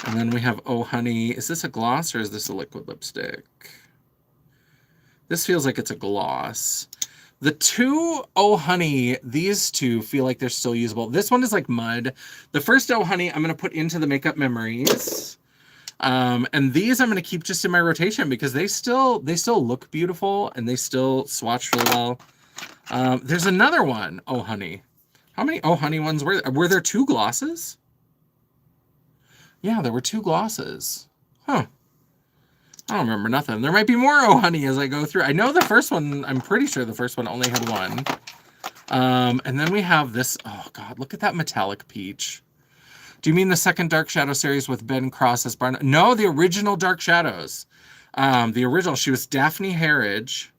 And then we have Oh Honey. Is this a gloss or is this a liquid lipstick? This feels like it's a gloss. The two Oh Honey, these two feel like they're still usable. This one is like mud. The first Oh Honey I'm going to put into the Makeup Memories. And these I'm going to keep just in my rotation because they still look beautiful and they still swatch really well. There's another one, Oh Honey. How many Oh Honey ones were there? Were there two glosses? Yeah, there were two glosses. Huh. I don't remember nothing. There might be more Oh Honey as I go through. I know the first one, I'm pretty sure the first one only had one. And then we have this, oh God, look at that metallic peach. Do you mean the second Dark Shadow series with Ben Cross as Barn? No, the original Dark Shadows. The original, she was Daphne Harridge.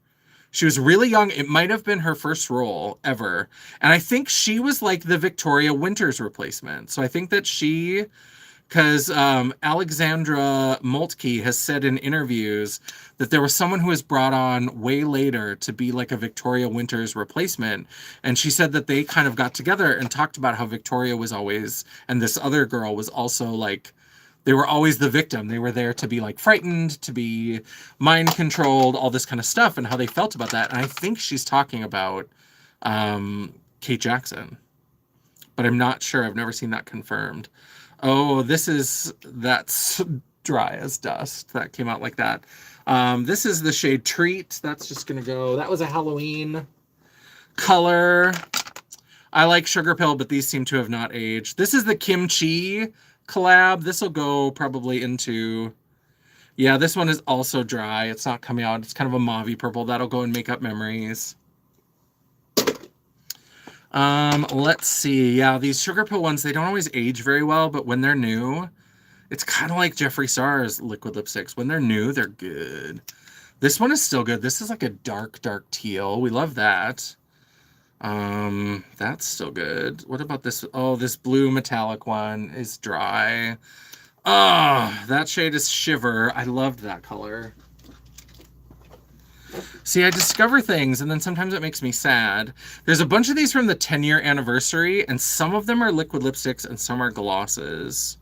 She was really young. It might have been her first role ever. And I think she was like the Victoria Winters replacement. So I think that she, because Alexandra Moltke has said in interviews that there was someone who was brought on way later to be like a Victoria Winters replacement. And she said that they kind of got together and talked about how Victoria was always, and this other girl was also like, they were always the victim. They were there to be like frightened, to be mind controlled, all this kind of stuff, and how they felt about that. And I think she's talking about Kate Jackson, but I'm not sure. I've never seen that confirmed. Oh, that's dry as dust. That came out like that. This is the shade Treat. That's just going to go. That was a Halloween color. I like Sugar Pill, but these seem to have not aged. This is the Kimchi collab. This will go probably into, yeah, this one is also dry. It's not coming out. It's kind of a mauve-y purple. That'll go in Makeup Memories. Let's see. Yeah, these Sugar Pill ones, they don't always age very well, but when they're new, it's kind of like Jeffree Star's liquid lipsticks. When they're new, they're good. This one is still good. This is like a dark, dark teal. We love that. That's still good. What about this? Oh, this blue metallic one is dry. Oh, that shade is Shiver. I loved that color. See, I discover things and then sometimes it makes me sad. There's a bunch of these from the 10-year anniversary and some of them are liquid lipsticks and some are glosses.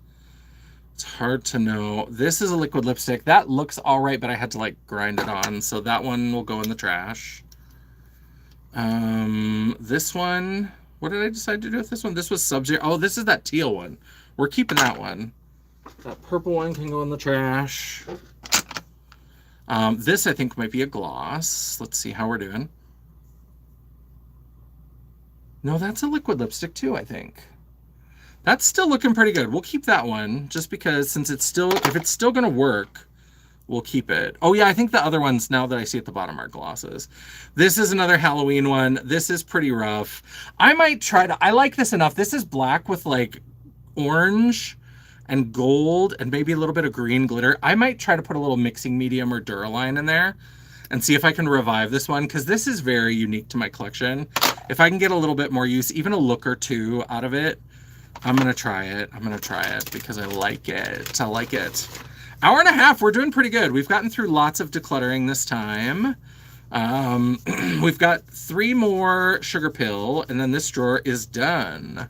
It's hard to know. This is a liquid lipstick. That looks all right, but I had to like grind it on. So that one will go in the trash. This one, what did I decide to do with this one? This was Sub-Zero. Oh, this is that teal one. We're keeping that one. That purple one can go in the trash. This I think might be a gloss. Let's see how we're doing. No, that's a liquid lipstick too, I think. That's still looking pretty good. We'll keep that one just because since it's still, if it's still going to work, we'll keep it. Oh yeah, I think the other ones, now that I see at the bottom, are glosses. This is another Halloween one. This is pretty rough. I might try to, I like this enough. This is black with like orange and gold and maybe a little bit of green glitter. I might try to put a little mixing medium or Duraline in there and see if I can revive this one because this is very unique to my collection. If I can get a little bit more use, even a look or two out of it, I'm going to try it. I'm going to try it because I like it. I like it. Hour and a half, we're doing pretty good. We've gotten through lots of decluttering this time. We've got 3 more Sugar Pill, and then this drawer is done.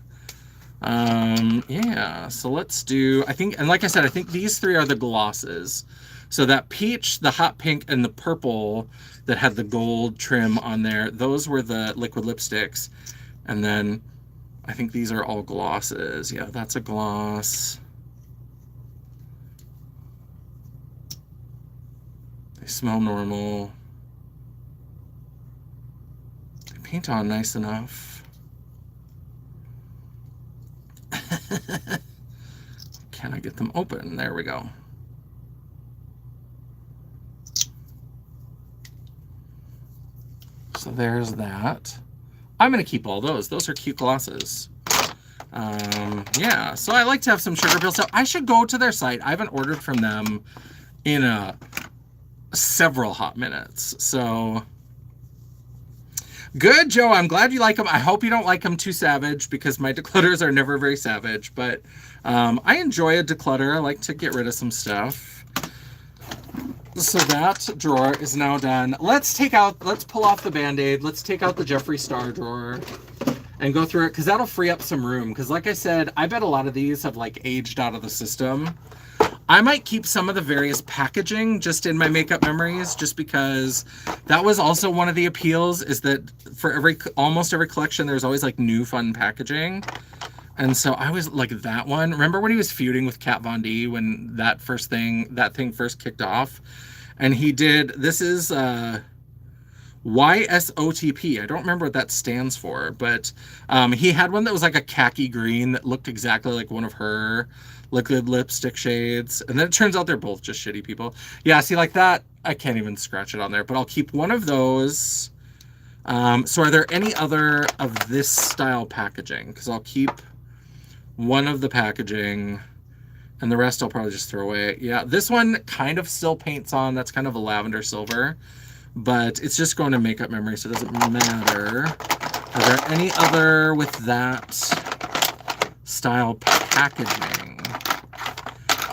Yeah, so let's do, I think, and like I said, I think these 3 are the glosses. So that peach, the hot pink, and the purple that had the gold trim on there, those were the liquid lipsticks. And then I think these are all glosses. Yeah, that's a gloss. They smell normal. They paint on nice enough. Can I get them open? There we go. So there's that. I'm going to keep all those. Those are cute glosses. Yeah, so I like to have some sugar pills. So I should go to their site. I haven't ordered from them in several hot minutes. So good, Joe. I'm glad you like them. I hope you don't like them too savage because my declutters are never very savage. But I enjoy a declutter. I like to get rid of some stuff. So that drawer is now done. Let's pull off the Band-Aid. Let's take out the Jeffree Star drawer and go through it because that'll free up some room. Because like I said, I bet a lot of these have like aged out of the system. I might keep some of the various packaging just in my makeup memories just because that was also one of the appeals is that for almost every collection, there's always like new fun packaging. And so I was like that one. Remember when he was feuding with Kat Von D when that thing first kicked off? And he did, this is YSOTP. I don't remember what that stands for, but he had one that was like a khaki green that looked exactly like one of her liquid lipstick shades. And then it turns out they're both just shitty people. Yeah, see like that, I can't even scratch it on there, but I'll keep one of those. So are there any other of this style packaging? Because I'll keep one of the packaging and the rest I'll probably just throw away. Yeah, this one kind of still paints on. That's kind of a lavender silver, but it's just going to makeup memory, so it doesn't matter. Are there any other with that style packaging?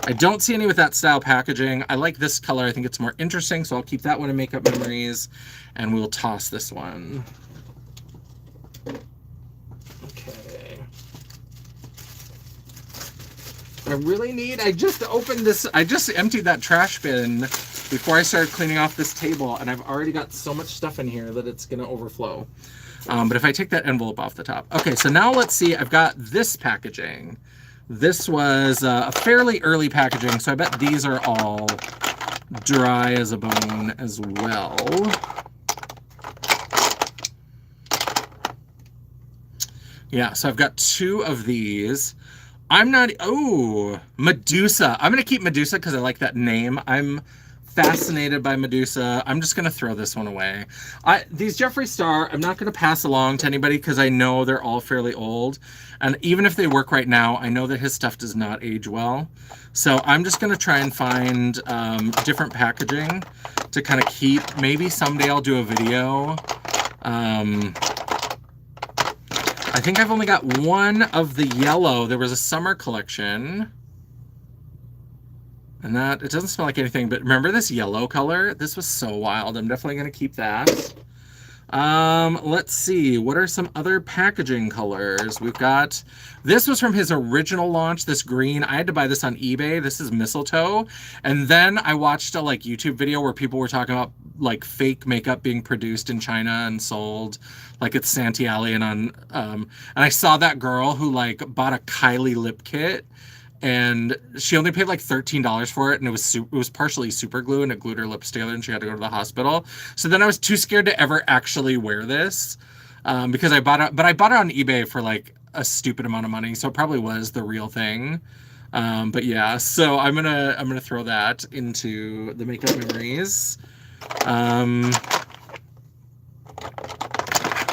I don't see any with that style packaging. I like this color. I think it's more interesting, so I'll keep that one in makeup memories, and we'll toss this one. I just opened this, I just emptied that trash bin before I started cleaning off this table, and I've already got so much stuff in here that it's gonna overflow. But if I take that envelope off the top. Okay, so now let's see, I've got this packaging. This was a fairly early packaging, so I bet these are all dry as a bone as well. Yeah, so I've got two of these. Medusa. I'm going to keep Medusa because I like that name. I'm fascinated by Medusa. I'm just going to throw this one away. These Jeffree Star, I'm not going to pass along to anybody because I know they're all fairly old. And even if they work right now, I know that his stuff does not age well. So I'm just going to try and find different packaging to kind of keep. Maybe someday I'll do a video. I think I've only got one of the yellow. There was a summer collection. And that, it doesn't smell like anything, but remember this yellow color? This was so wild. I'm definitely going to keep that. Let's see. What are some other packaging colors? We've got, this was from his original launch, this green. I had to buy this on eBay. This is mistletoe. And then I watched a like YouTube video where people were talking about like fake makeup being produced in China and sold like it's Santee Alley and I saw that girl who like bought a Kylie lip kit and she only paid like $13 for it, and it was partially super glue and it glued her lips together and she had to go to the hospital. So then I was too scared to ever actually wear this because I bought it on eBay for like a stupid amount of money, so it probably was the real thing. But yeah, so I'm gonna throw that into the makeup memories.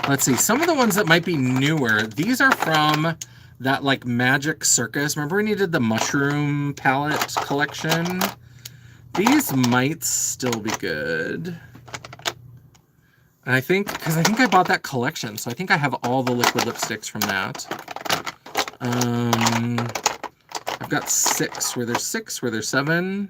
Let's see, some of the ones that might be newer. These are from that like Magic Circus. Remember when you did the mushroom palette collection? These might still be good. And I think, because I think I bought that collection, so I think I have all the liquid lipsticks from that. I've got 6. Were there 6? Were there 7?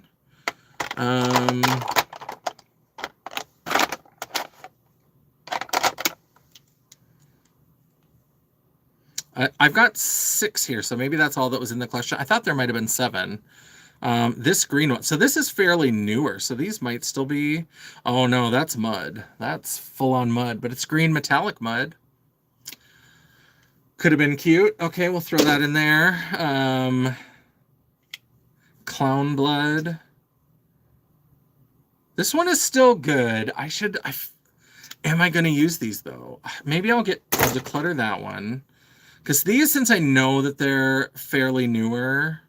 I've got 6 here, so maybe that's all that was in the collection. I thought there might have been 7. This green one. So this is fairly newer, so these might still be... Oh, no, that's mud. That's full-on mud, but it's green metallic mud. Could have been cute. Okay, we'll throw that in there. Clown blood. This one is still good. Am I going to use these though? Maybe I'll declutter that one. Because these, since I know that they're fairly newer,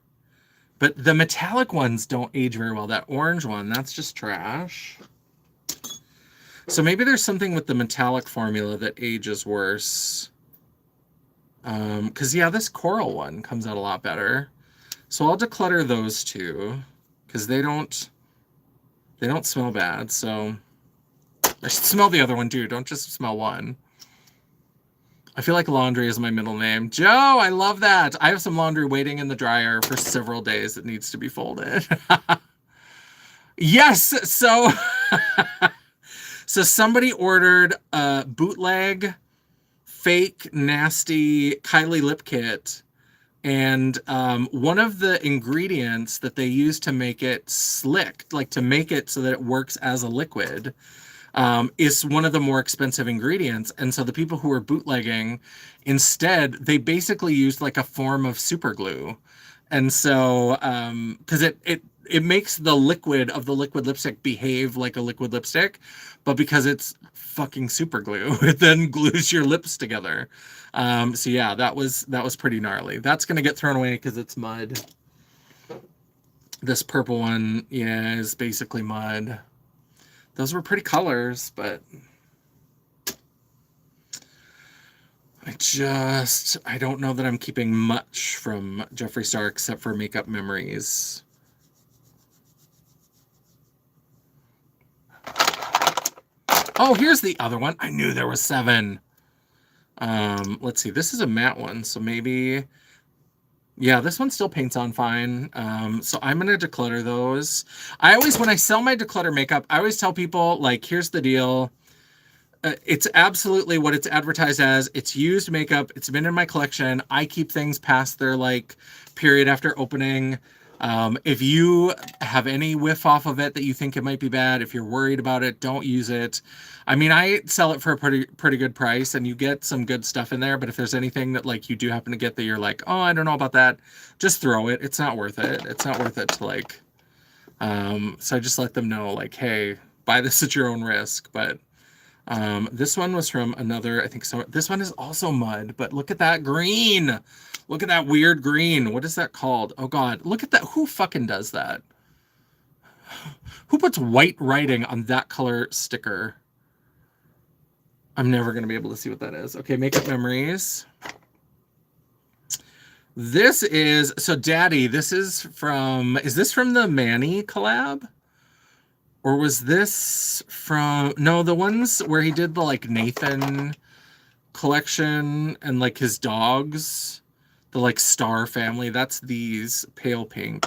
but the metallic ones don't age very well. That orange one, that's just trash. So maybe there's something with the metallic formula that ages worse. Because yeah, this coral one comes out a lot better. So I'll declutter those two because they don't smell bad. So I should smell the other one too. Don't just smell one. I feel like laundry is my middle name. Joe, I love that. I have some laundry waiting in the dryer for several days that needs to be folded. Yes, so so somebody ordered a bootleg, fake, nasty Kylie lip kit. And one of the ingredients that they use to make it slick, like to make it so that it works as a liquid, is one of the more expensive ingredients. And so the people who were bootlegging, instead, they basically used like a form of super glue. And so, because it makes the liquid of the liquid lipstick behave like a liquid lipstick, but because it's fucking super glue, it then glues your lips together. So yeah, that was pretty gnarly. That's gonna get thrown away because it's mud. This purple one, yeah, is basically mud. Those were pretty colors, but I don't know that I'm keeping much from Jeffree Star except for makeup memories. Oh, here's the other one. I knew there was 7. Let's see. This is a matte one, so maybe... Yeah, this one still paints on fine. So I'm going to declutter those. When I sell my declutter makeup, I always tell people, like, here's the deal. It's absolutely what it's advertised as. It's used makeup. It's been in my collection. I keep things past their, like, period after opening. If you have any whiff off of it that you think it might be bad, if you're worried about it, don't use it. I mean, I sell it for a pretty good price, and you get some good stuff in there. But if there's anything that like you do happen to get that you're like, oh, I don't know about that, just throw it. It's not worth it. It's not worth it to like. So I just let them know, like, hey, buy this at your own risk. But this one was from another, I think so. This one is also mud, but look at that green. Look at that weird green. What is that called? Oh God, look at that. Who fucking does that? Who puts white writing on that color sticker? I'm never going to be able to see what that is. Okay, makeup memories. This is, so Daddy, is this from the Manny collab? Or was this from, no, the ones where he did the like Nathan collection and like his dogs, the like Star family, that's these pale pink.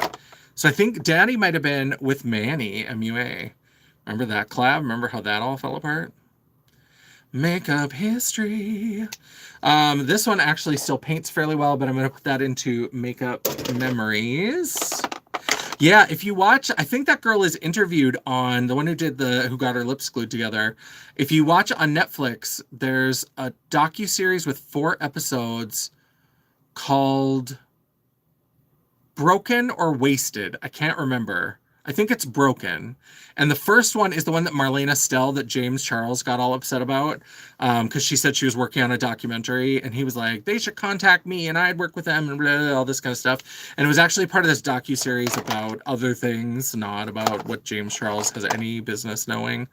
So I think Daddy might have been with Manny, MUA. Remember that collab? Remember how that all fell apart? Makeup history. This one actually still paints fairly well, but I'm going to put that into makeup memories. Yeah, if you watch, I think that girl is interviewed on the one who got her lips glued together. If you watch on Netflix, there's a docuseries with 4 episodes called Broken or Wasted. I can't remember. I think it's Broken. And the first one is the one that Marlena Stell, that James Charles got all upset about, because she said she was working on a documentary, and he was like, they should contact me, and I'd work with them, and blah, blah, all this kind of stuff. And it was actually part of this docuseries about other things, not about what James Charles has any business knowing.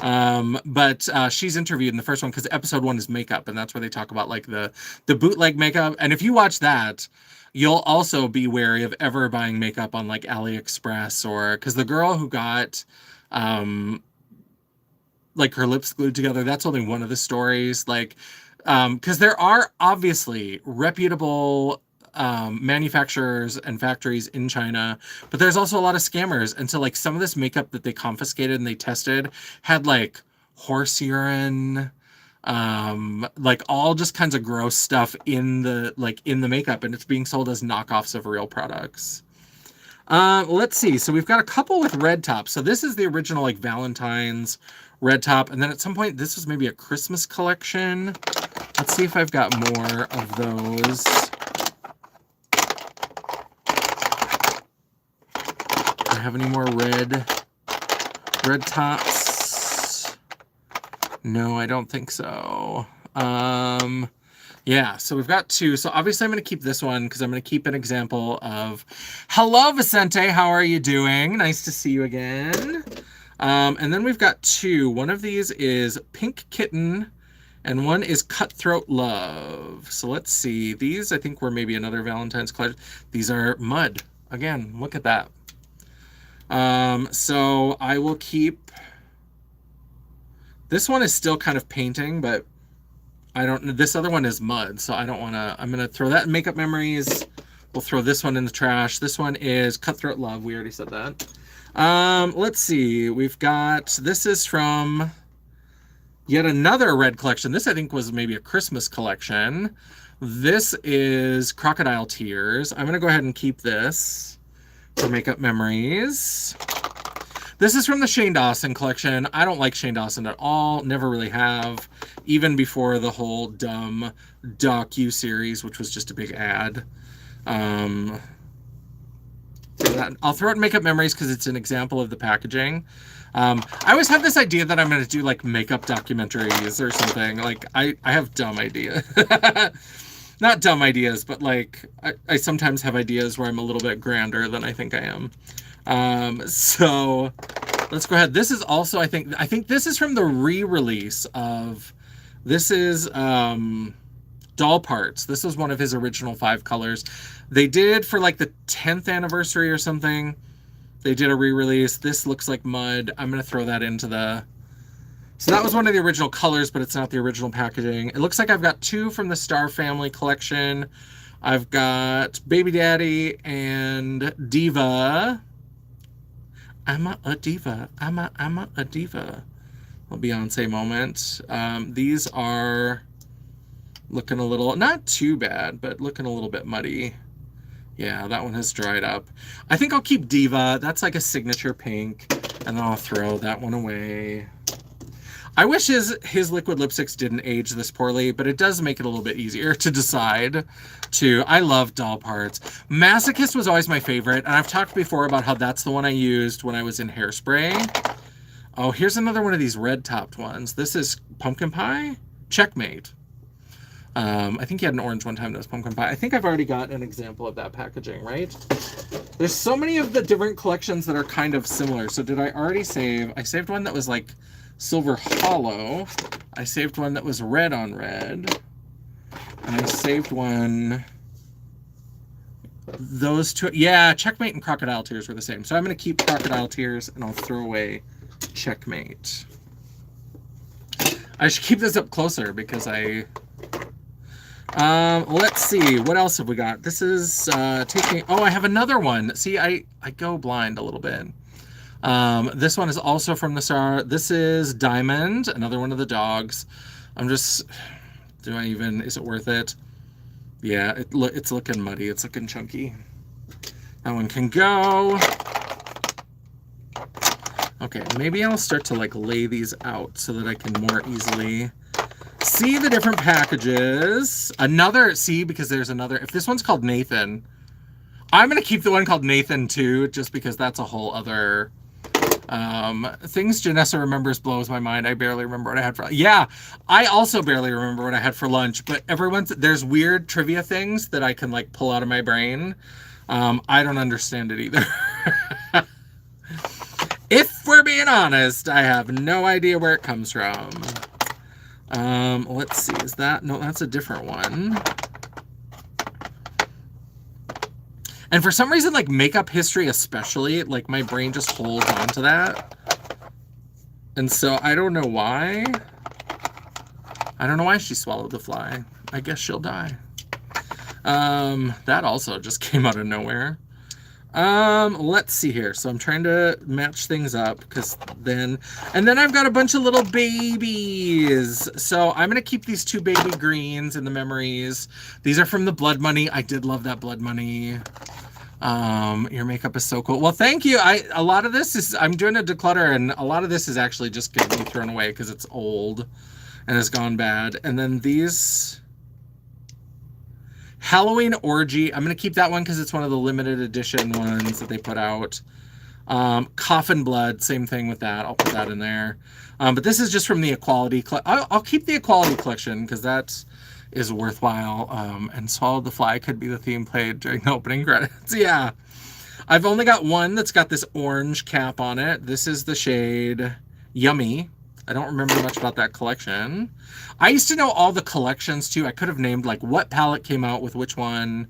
But she's interviewed in the first one, because episode 1 is makeup, and that's where they talk about like the bootleg makeup. And if you watch that, you'll also be wary of ever buying makeup on like AliExpress, or because the girl who got like her lips glued together, that's only one of the stories. Like, because there are obviously reputable manufacturers and factories in China, but there's also a lot of scammers. And so like some of this makeup that they confiscated and they tested had like horse urine, like all just kinds of gross stuff in the makeup, and it's being sold as knockoffs of real products. Let's see. So we've got a couple with red tops. So this is the original like Valentine's red top, and then at some point this was maybe a Christmas collection. Let's see if I've got more of those. Do I have any more red Red tops. No, I don't think so. Yeah, so we've got 2. So obviously I'm going to keep this one because I'm going to keep an example of, hello, Vicente, how are you doing? Nice to see you again. And then we've got 2. One of these is Pink Kitten, and one is Cutthroat Love. So let's see. These, I think, were maybe another Valentine's collection. These are mud. Again, look at that. So I will keep... This one is still kind of painting, but I don't... This other one is mud, so I don't want to... I'm going to throw that in Makeup Memories. We'll throw this one in the trash. This one is Cutthroat Love. We already said that. Let's see. We've got... This is from yet another red collection. This, I think, was maybe a Christmas collection. This is Crocodile Tears. I'm going to go ahead and keep this for Makeup Memories. This is from the Shane Dawson collection. I don't like Shane Dawson at all. Never really have. Even before the whole dumb docu-series, which was just a big ad. I'll throw it in Makeup Memories because it's an example of the packaging. I always have this idea that I'm going to do like makeup documentaries or something. Like I have dumb ideas. Not dumb ideas, but like I sometimes have ideas where I'm a little bit grander than I think I am. So let's go ahead. This is also, I think this is from the re-release of, this is Doll Parts. This was one of his original 5 colors. They did for like the 10th anniversary or something. They did a re-release. This looks like mud. I'm going to throw that into the... So that was one of the original colors, but it's not the original packaging. It looks like I've got 2 from the Star Family collection. I've got Baby Daddy and Diva. I'm a diva. I'm a diva. A Beyonce moment. These are looking a little, not too bad, but looking a little bit muddy. Yeah, that one has dried up. I think I'll keep Diva. That's like a signature pink. And then I'll throw that one away. I wish his liquid lipsticks didn't age this poorly, but it does make it a little bit easier to decide. I love Doll Parts. Masochist was always my favorite, and I've talked before about how that's the one I used when I was in Hairspray. Oh, here's another one of these red-topped ones. This is Pumpkin Pie? Checkmate. I think he had an orange one time that was Pumpkin Pie. I think I've already got an example of that packaging, right? There's so many of the different collections that are kind of similar. So did I already save? I saved one that was like Silver Hollow. I saved one that was red on red. And I saved one... Those 2... Yeah, Checkmate and Crocodile Tears were the same. So I'm going to keep Crocodile Tears and I'll throw away Checkmate. I should keep this up closer because I... let's see. What else have we got? This is taking... Oh, I have another one. See, I go blind a little bit. This one is also from the Star. This is Diamond, another one of the dogs. I'm just... Do I even... Is it worth it? Yeah, it's looking muddy. It's looking chunky. That one can go. Okay, maybe I'll start to like lay these out so that I can more easily see the different packages. Another, see, because there's another... If this one's called Nathan, I'm going to keep the one called Nathan too, just because that's a whole other... Things Janessa remembers blows my mind. I barely remember what I had for... Yeah, I also barely remember what I had for lunch, but there's weird trivia things that I can like pull out of my brain. I don't understand it either. If we're being honest, I have no idea where it comes from. Let's see, is that... No, that's a different one. And for some reason, like, makeup history especially, like, my brain just holds on to that. And so, I don't know why. I don't know why she swallowed the fly. I guess she'll die. That also just came out of nowhere. Let's see here. So I'm trying to match things up because then... And then I've got a bunch of little babies. So I'm going to keep these 2 baby greens in the memories. These are from the Blood Money. I did love that Blood Money. Your makeup is so cool. Well, thank you. A lot of this is... I'm doing a declutter, and a lot of this is actually just going to be thrown away because it's old and has gone bad. And then these... Halloween Orgy. I'm going to keep that one because it's one of the limited edition ones that they put out. Coffin Blood, same thing with that. I'll put that in there. But this is just from the Equality. I'll keep the Equality collection because that is worthwhile. And Swallow the Fly could be the theme played during the opening credits. Yeah. I've only got one that's got this orange cap on it. This is the shade Yummy. I don't remember much about that collection. I used to know all the collections too. I could have named like what palette came out with which one.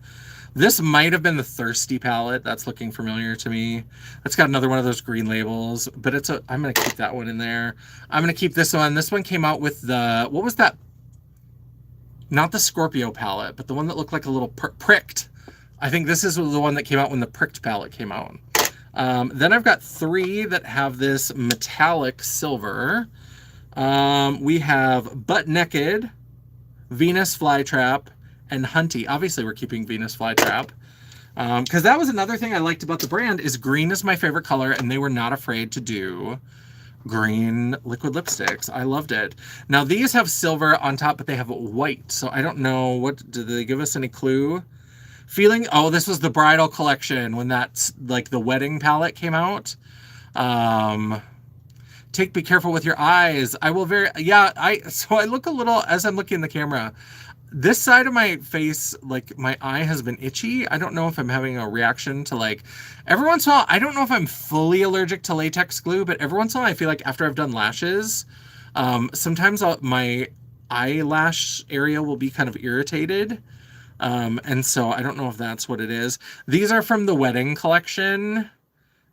This might have been the Thirsty palette. That's looking familiar to me. It's got another one of those green labels, but I'm going to keep that one in there. I'm going to keep this one. This one came out with the, what was that? Not the Scorpio palette, but the one that looked like a little pricked. I think this is the one that came out when the pricked palette came out. Then I've got 3 that have this metallic silver. We have Butt Naked, Venus Flytrap, and Hunty. Obviously, we're keeping Venus Flytrap. Because that was another thing I liked about the brand is green is my favorite color, and they were not afraid to do green liquid lipsticks. I loved it. Now, these have silver on top, but they have white. So I don't know, did they give us any clue? Oh, this was the bridal collection when that's like the wedding palette came out. Be careful with your eyes. I will so I look a little, as I'm looking in the camera, this side of my face, like my eye has been itchy. I don't know if I'm having a reaction to like, every once in a while, I don't know if I'm fully allergic to latex glue, but every once in a while I feel like after I've done lashes, sometimes my eyelash area will be kind of irritated. And so I don't know if that's what it is. These are from the wedding collection.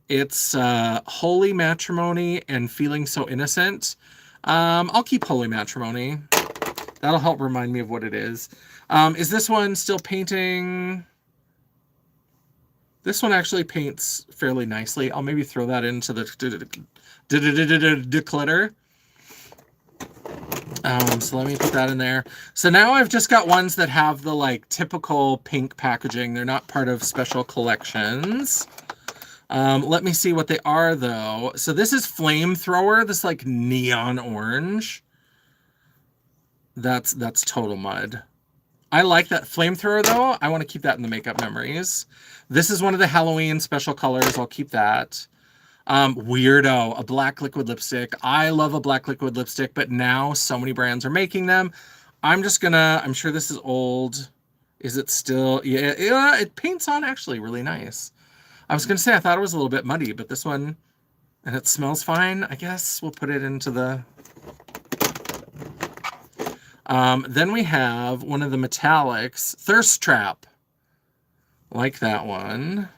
It's Holy Matrimony and Feeling So Innocent. I'll keep Holy Matrimony. That'll help remind me of what it is. Is this one still painting? This one actually paints fairly nicely. I'll maybe throw that into the Declutter. So let me put that in there. So now I've just got ones that have the like typical pink packaging. They're not part of special collections. Let me see what they are though. So this is Flamethrower, this like neon orange. That's Total Mud. I like that Flamethrower though. I want to keep that in the makeup memories. This is one of the Halloween special colors. I'll keep that. Weirdo, a black liquid lipstick. I love a black liquid lipstick, but now so many brands are making them. I'm sure this is old. Is it still? Yeah, it paints on actually really nice. I was gonna say I thought it was a little bit muddy, but this one, and it smells fine. I guess we'll put it into the... Then we have one of the metallics, Thirst Trap. Like that one.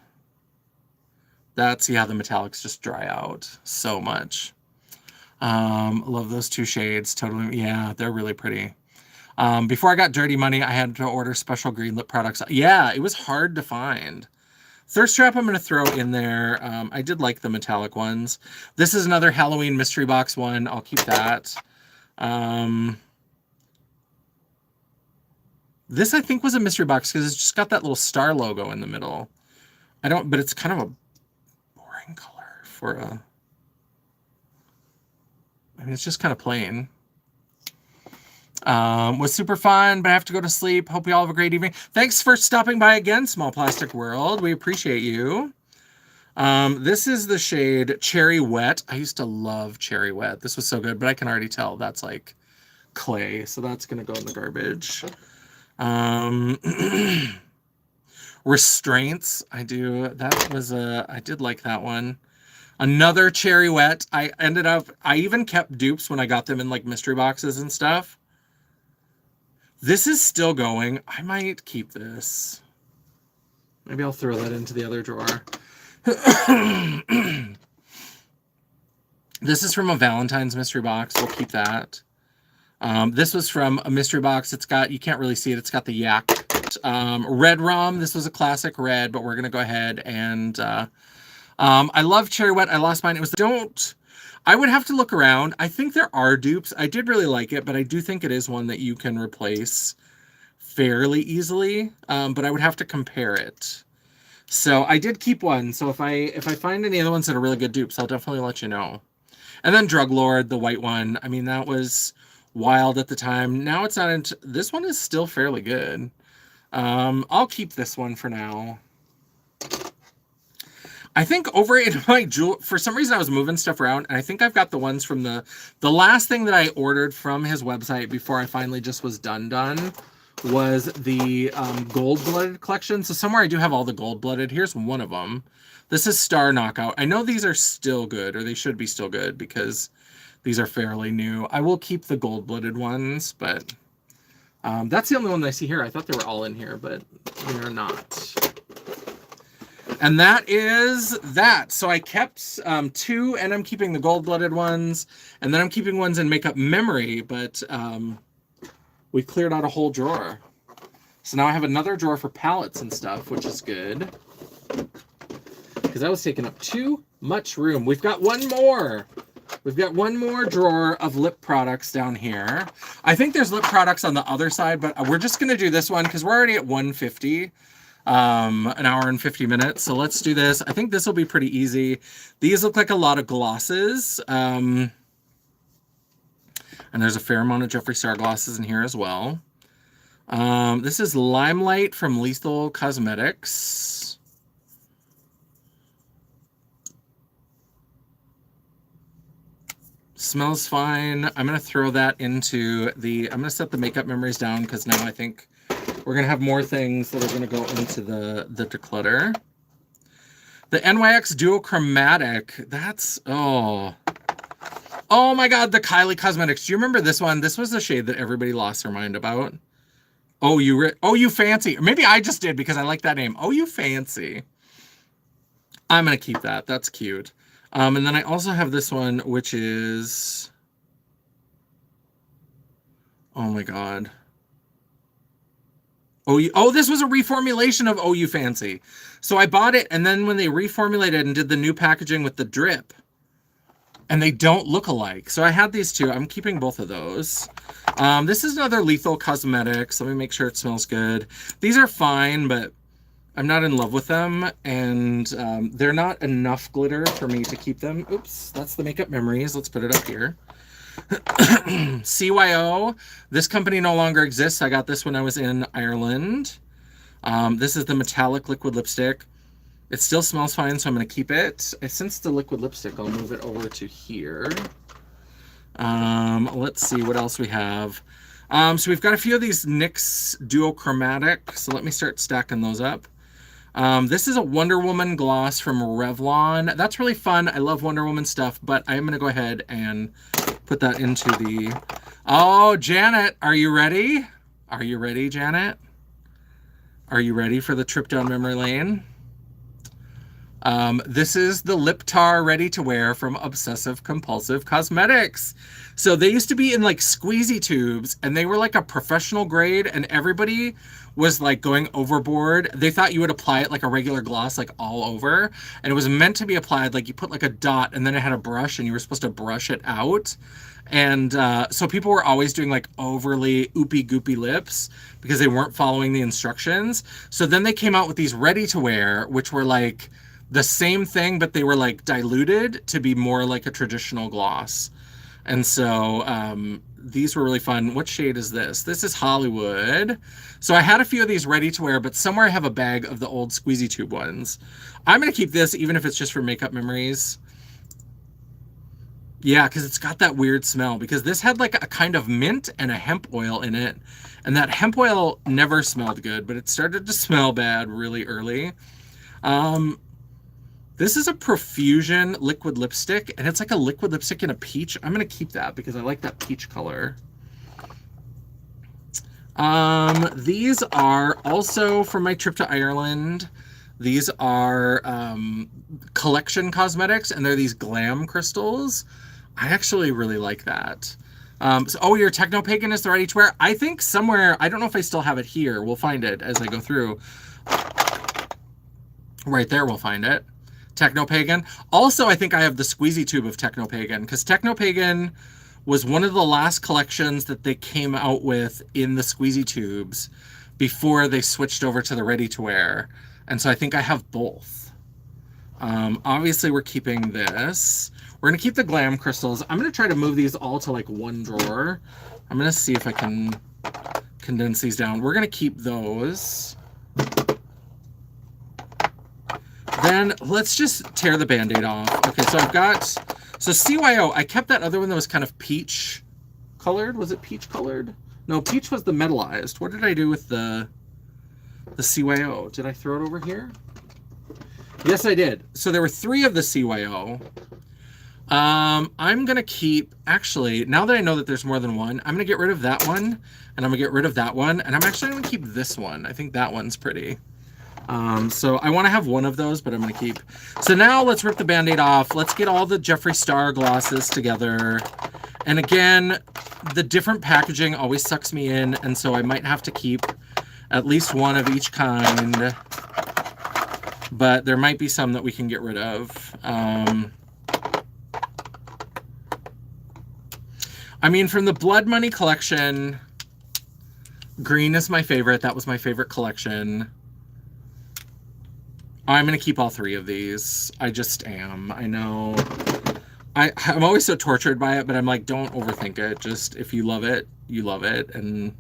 The metallics just dry out so much. Love those 2 shades. Totally, yeah, they're really pretty. Before I got Dirty Money, I had to order special green lip products. Yeah, it was hard to find. Thirst Trap I'm going to throw in there. I did like the metallic ones. This is another Halloween mystery box one. I'll keep that. This I think was a mystery box because it's just got that little star logo in the middle. But it's kind of a boring color for a... I mean, it's just kind of plain. Was super fun, but I have to go to sleep. Hope you all have a great evening. Thanks for stopping by again, Small Plastic World. We appreciate you. This is the shade Cherry Wet. I used to love Cherry Wet. This was so good, but I can already tell that's like clay, so that's going to go in the garbage. Restraints. I did like that one. Another Cherry Wet. I even kept dupes when I got them in like mystery boxes and stuff. This is still going. I might keep this. Maybe I'll throw that into the other drawer. This is from a Valentine's mystery box. We'll keep that. This was from a mystery box. You can't really see it. It's got the yak. Red Rum. This was a classic red, but we're going to go ahead and... I love Cherry Wet. I lost mine. I would have to look around. I think there are dupes. I did really like it, but I do think it is one that you can replace fairly easily. But I would have to compare it. So I did keep one. So if I find any other ones that are really good dupes, I'll definitely let you know. And then Drug Lord, the white one. I mean, that was wild at the time. Now it's not. This one is still fairly good. I'll keep this one for now. I think over in my for some reason I was moving stuff around, and I think I've got the ones from the last thing that I ordered from his website before I finally just was done was the gold-blooded collection. So somewhere I do have all the gold-blooded. Here's one of them. This is Star Knockout. I know these are still good, or they should be still good, because these are fairly new. I will keep the gold-blooded ones, but that's the only one that I see here. I thought they were all in here, but they're not. And that is that. So I kept 2, and I'm keeping the gold-blooded ones, and then I'm keeping ones in makeup memory, but we cleared out a whole drawer. So now I have another drawer for palettes and stuff, which is good, because I was taking up too much room. We've got one more. We've got one more drawer of lip products down here. I think there's lip products on the other side, but we're just going to do this one because we're already at 150. An hour and 50 minutes. So let's do this. I think this will be pretty easy. These look like a lot of glosses. And there's a fair amount of Jeffree Star glosses in here as well. This is Limelight from Lethal Cosmetics. Smells fine. I'm going to throw that into the... I'm going to set the makeup memories down because now I think we're going to have more things that are going to go into the declutter. The NYX Duochromatic. That's... Oh my God, the Kylie Cosmetics. Do you remember this one? This was the shade that everybody lost their mind about. Oh, you fancy. Or maybe I just did because I like that name. Oh, you fancy. I'm going to keep that. That's cute. And then I also have this one, which is... Oh my God. Oh, this was a reformulation of Oh You Fancy. So I bought it, and then when they reformulated and did the new packaging with the drip, and they don't look alike. So I had these two. I'm keeping both of those. This is another Lethal Cosmetics. Let me make sure it smells good. These are fine, but I'm not in love with them, and they're not enough glitter for me to keep them. Oops, that's the makeup memories. Let's put it up here. CYO. This company no longer exists. I got this when I was in Ireland. This is the metallic liquid lipstick. It still smells fine, so I'm going to keep it. Since the liquid lipstick, I'll move it over to here. Let's see what else we have. So we've got a few of these NYX Duochromatic, so let me start stacking those up. This is a Wonder Woman gloss from Revlon. That's really fun. I love Wonder Woman stuff, but I'm going to go ahead and put that into the... Oh, Janet, are you ready? Are you ready, Janet? Are you ready for the trip down memory lane? This is the Lip Tar Ready to Wear from Obsessive Compulsive Cosmetics. So they used to be in like squeezy tubes, and they were like a professional grade, and everybody was like going overboard. They thought you would apply it like a regular gloss, like all over, and it was meant to be applied like you put like a dot, and then it had a brush, and you were supposed to brush it out. And so people were always doing like overly oopy goopy lips because they weren't following the instructions. So then they came out with these ready to wear, which were like the same thing, but they were like diluted to be more like a traditional gloss. And so these were really fun. What shade is this? This is Hollywood. So I had a few of these ready to wear, but somewhere I have a bag of the old squeezy tube ones. I'm going to keep this even if it's just for makeup memories. Yeah, because it's got that weird smell, because this had like a kind of mint and a hemp oil in it. And that hemp oil never smelled good, but it started to smell bad really early. This is a Profusion liquid lipstick, and it's like a liquid lipstick in a peach. I'm going to keep that because I like that peach color. These are also from my trip to Ireland. These are Collection Cosmetics, and they're these glam crystals. I actually really like that. Oh, your Techno Pagan is the ready to wear. I think somewhere, I don't know if I still have it here. We'll find it as I go through. Right there, we'll find it. Techno Pagan. Also, I think I have the squeezy tube of Techno Pagan, because Techno Pagan was one of the last collections that they came out with in the squeezy tubes before they switched over to the ready to wear. And so I think I have both. Obviously, we're keeping this. We're going to keep the glam crystals. I'm going to try to move these all to like one drawer. I'm going to see if I can condense these down. We're going to keep those. then let's just tear the Band-Aid off. Okay, so I've got, so CYO, I kept that other one that was kind of peach colored. Was it peach colored? No, peach was the metallized. What did I do with the CYO? Did I throw it over here? Yes, I did. So there were 3 of the CYO. I'm going to keep, actually, now that I know that there's more than one, I'm going to get rid of that one, and I'm going to get rid of that one, and I'm actually going to keep this one. I think that one's pretty. So I want to have one of those, but I'm going to keep. So now let's rip the Band-Aid off. Let's get all the Jeffree Star glosses together. And again, the different packaging always sucks me in, and so I might have to keep at least one of each kind. But there might be some that we can get rid of. I mean, from the Blood Money collection, green is my favorite. That was my favorite collection. I'm going to keep all 3 of these. I just am. I know. I'm always so tortured by it, but I'm like, don't overthink it. Just, if you love it, you love it. And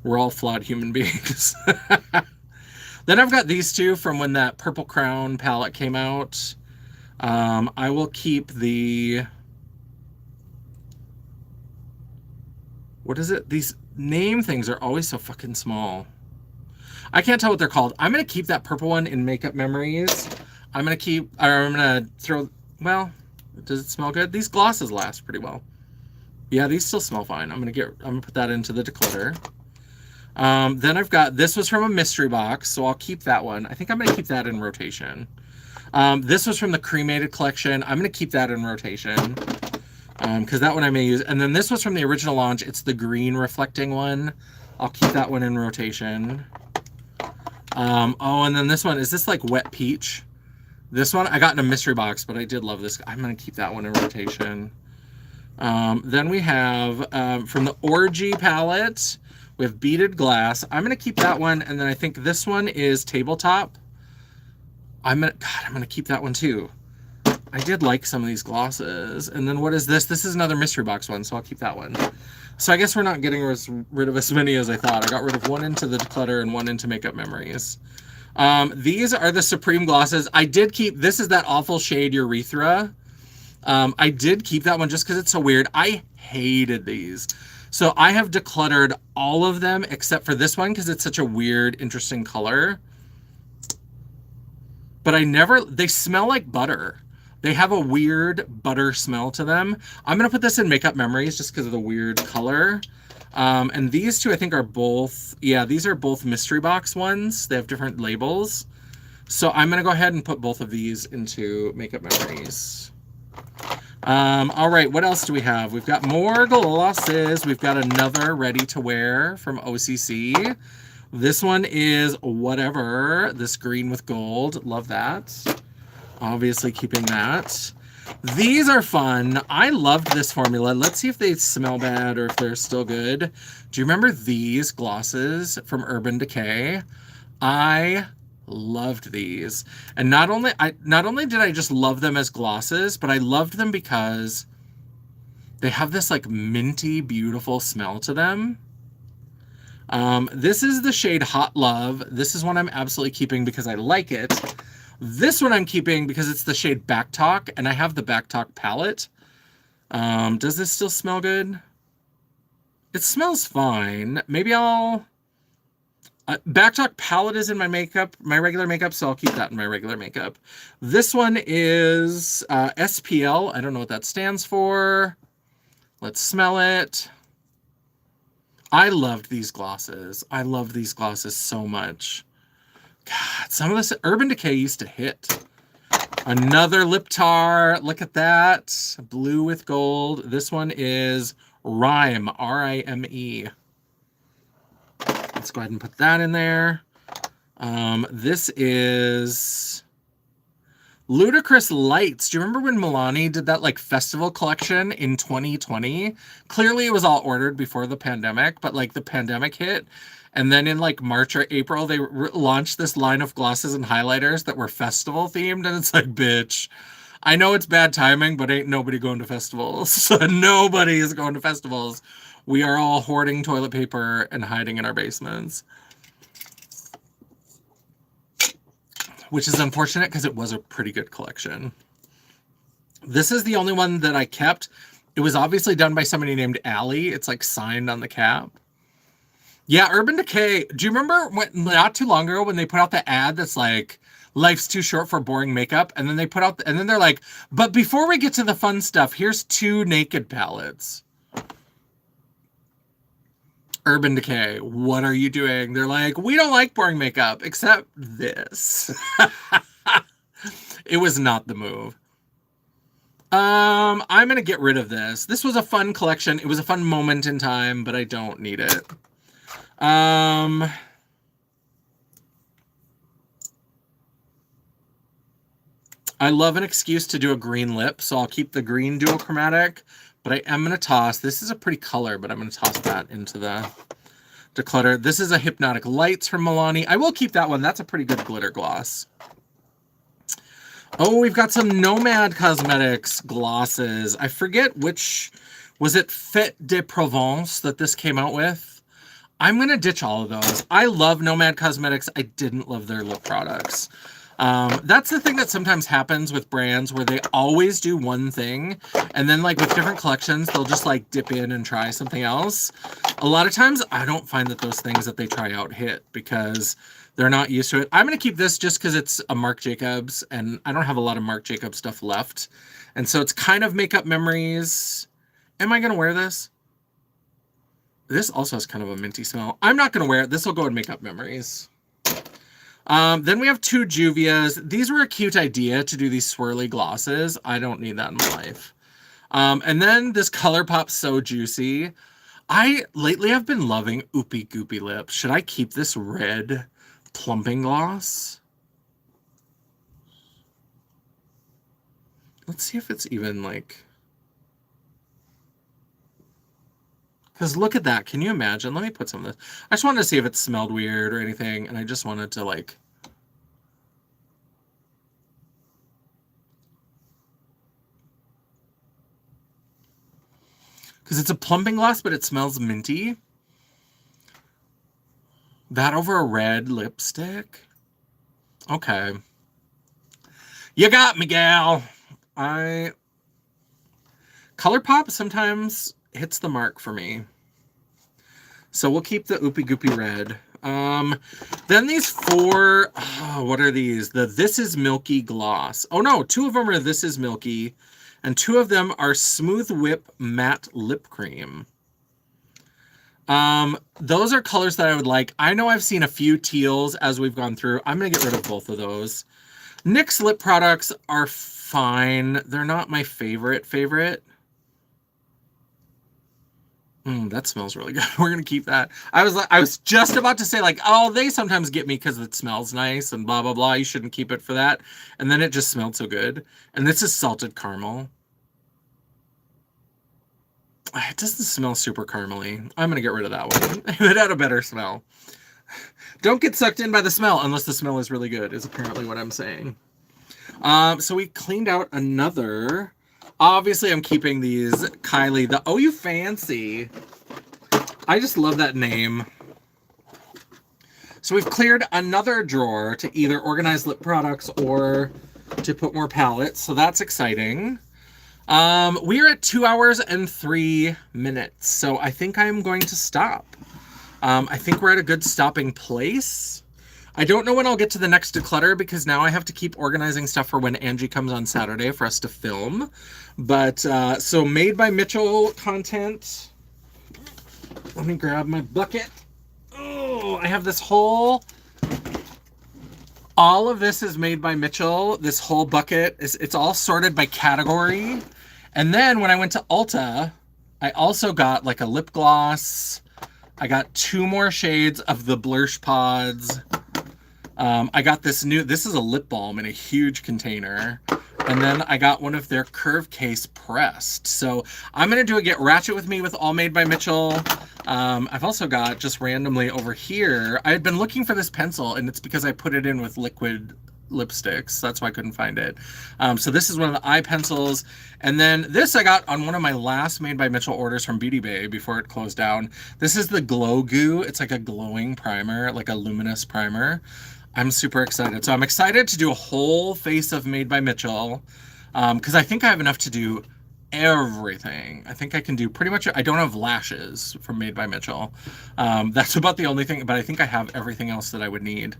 we're all flawed human beings. Then I've got these 2 from when that Purple Crown palette came out. I will keep the... What is it? These name things are always so fucking small. I can't tell what they're called. I'm going to keep that purple one in Makeup Memories. I'm going to throw, well, does it smell good? These glosses last pretty well. Yeah, these still smell fine. I'm going to put that into the declutter. Then I've got, this was from a mystery box, so I'll keep that one. I think I'm going to keep that in rotation. This was from the cremated collection. I'm going to keep that in rotation. Because that one I may use. And then this was from the original launch. It's the green reflecting one. I'll keep that one in rotation. Oh, and then this one, is this like Wet Peach? This one, I got in a mystery box, but I did love this. I'm going to keep that one in rotation. Then we have, from the Orgy palette, we have Beaded Glass. I'm going to keep that one. And then I think this one is Tabletop. I'm going to keep that one too. I did like some of these glosses. And then what is this? This is another mystery box one, so I'll keep that one. So I guess we're not getting rid of as many as I thought. I got rid of one into the declutter and one into Makeup Memories. These are the Supreme glosses. I did keep, this is that awful shade Urethra. I did keep that one just because it's so weird. I hated these. So I have decluttered all of them except for this one because it's such a weird, interesting color. But they smell like butter. They have a weird butter smell to them. I'm going to put this in Makeup Memories just because of the weird color. And these 2, I think, are both... Yeah, these are both mystery box ones. They have different labels. So I'm going to go ahead and put both of these into Makeup Memories. All right, what else do we have? We've got more glosses. We've got another Ready to Wear from OCC. This one is Whatever. This green with gold. Love that. Obviously keeping that. These are fun. I loved this formula. Let's see if they smell bad or if they're still good. Do you remember these glosses from Urban Decay? I loved these. And not only did I just love them as glosses, but I loved them because they have this like minty, beautiful smell to them. This is the shade Hot Love. This is one I'm absolutely keeping because I like it. This one I'm keeping because it's the shade Backtalk, and I have the Backtalk palette. Does this still smell good? It smells fine. Maybe I'll... Backtalk palette is in my makeup, my regular makeup, so I'll keep that in my regular makeup. This one is SPL. I don't know what that stands for. Let's smell it. I loved these glosses. I loved these glosses so much. God, some of this Urban Decay used to hit. Another lip tar. Look at that. Blue with gold. This one is Rime. R-I-M-E. Let's go ahead and put that in there. This is Ludicrous Lights. Do you remember when Milani did that like festival collection in 2020? Clearly it was all ordered before the pandemic, but like the pandemic hit. And then in like March or April, they launched this line of glosses and highlighters that were festival themed. And it's like, bitch, I know it's bad timing, but ain't nobody going to festivals. So nobody is going to festivals. We are all hoarding toilet paper and hiding in our basements. which is unfortunate because it was a pretty good collection. This is the only one that I kept. It was obviously done by somebody named Allie. It's like signed on the cap. Yeah, Urban Decay. Do you remember not too long ago when they put out the ad that's like, life's too short for boring makeup? And then they put out, and then they're like, but before we get to the fun stuff, here's 2 naked palettes. Urban Decay, what are you doing? They're like, we don't like boring makeup, except this. It was not the move. I'm going to get rid of this. This was a fun collection. It was a fun moment in time, but I don't need it. I love an excuse to do a green lip, so I'll keep the green duochromatic, but I am going to toss. This is a pretty color, but I'm going to toss that into the Declutter. This is a Hypnotic Lights from Milani. I will keep that one. That's a pretty good glitter gloss. Oh, we've got some Nomad Cosmetics glosses. I forget which, was it Fête de Provence that this came out with? I'm going to ditch all of those. I love Nomad Cosmetics. I didn't love their lip products. That's the thing that sometimes happens with brands where they always do one thing, and then like with different collections, they'll just like dip in and try something else. A lot of times I don't find that those things that they try out hit because they're not used to it. I'm going to keep this just because it's a Marc Jacobs, and I don't have a lot of Marc Jacobs stuff left. And so it's kind of makeup memories. Am I going to wear this? This also has kind of a minty smell. I'm not going to wear it. This will go in makeup memories. Then we have 2 Juvias. These were a cute idea to do these swirly glosses. I don't need that in my life. And then this ColourPop So Juicy. Lately I've been loving Oopy Goopy Lips. Should I keep this red plumping gloss? Let's see if it's even like... Because look at that. Can you imagine? Let me put some of this. I just wanted to see if it smelled weird or anything. And I just wanted to like... Because it's a plumping gloss, but it smells minty. That over a red lipstick? Okay. You got me, gal. ColourPop sometimes hits the mark for me. So we'll keep the Oopy Goopy red. Then these 4, what are these? The This Is Milky gloss. Oh no, 2 of them are This Is Milky, and 2 of them are Smooth Whip Matte Lip Cream. Those are colors that I would like. I know I've seen a few teals as we've gone through. I'm going to get rid of both of those. NYX lip products are fine. They're not my favorite. That smells really good. We're going to keep that. I was just about to say like, oh, they sometimes get me because it smells nice and blah, blah, blah. You shouldn't keep it for that. And then it just smelled so good. And this is Salted Caramel. It doesn't smell super caramely. I'm going to get rid of that one. It had a better smell. Don't get sucked in by the smell unless the smell is really good, is apparently what I'm saying. So we cleaned out another. Obviously, I'm keeping these. Kylie, the Oh You Fancy. I just love that name. So we've cleared another drawer to either organize lip products or to put more palettes. So that's exciting. We are at 2 hours and 3 minutes. So I think I'm going to stop. I think we're at a good stopping place. I don't know when I'll get to the next declutter because now I have to keep organizing stuff for when Angie comes on Saturday for us to film. But, so Made by Mitchell content. Let me grab my bucket. Oh, I have this whole... All of this is Made by Mitchell. This whole bucket, it's all sorted by category. And then when I went to Ulta, I also got like a lip gloss. I got 2 more shades of the Blursh Pods. I got this is a lip balm in a huge container. And then I got one of their Curve Case pressed. So I'm going to do a Get Ratchet With Me with all Made by Mitchell. I've also got just randomly over here, I had been looking for this pencil and it's because I put it in with liquid lipsticks. That's why I couldn't find it. So this is one of the eye pencils. And then this I got on one of my last Made by Mitchell orders from Beauty Bay before it closed down. This is the Glow Goo. It's like a glowing primer, like a luminous primer. I'm super excited. So I'm excited to do a whole face of Made by Mitchell, because I think I have enough to do everything. I think I can do pretty much. I don't have lashes from Made by Mitchell. That's about the only thing, but I think I have everything else that I would need.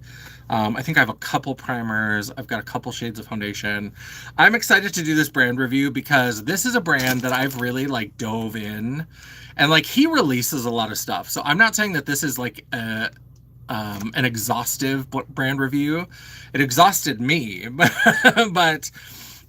I think I have a couple primers. I've got a couple shades of foundation. I'm excited to do this brand review because this is a brand that I've really like dove in, and like he releases a lot of stuff. So I'm not saying that this is like an exhaustive brand review. It exhausted me, but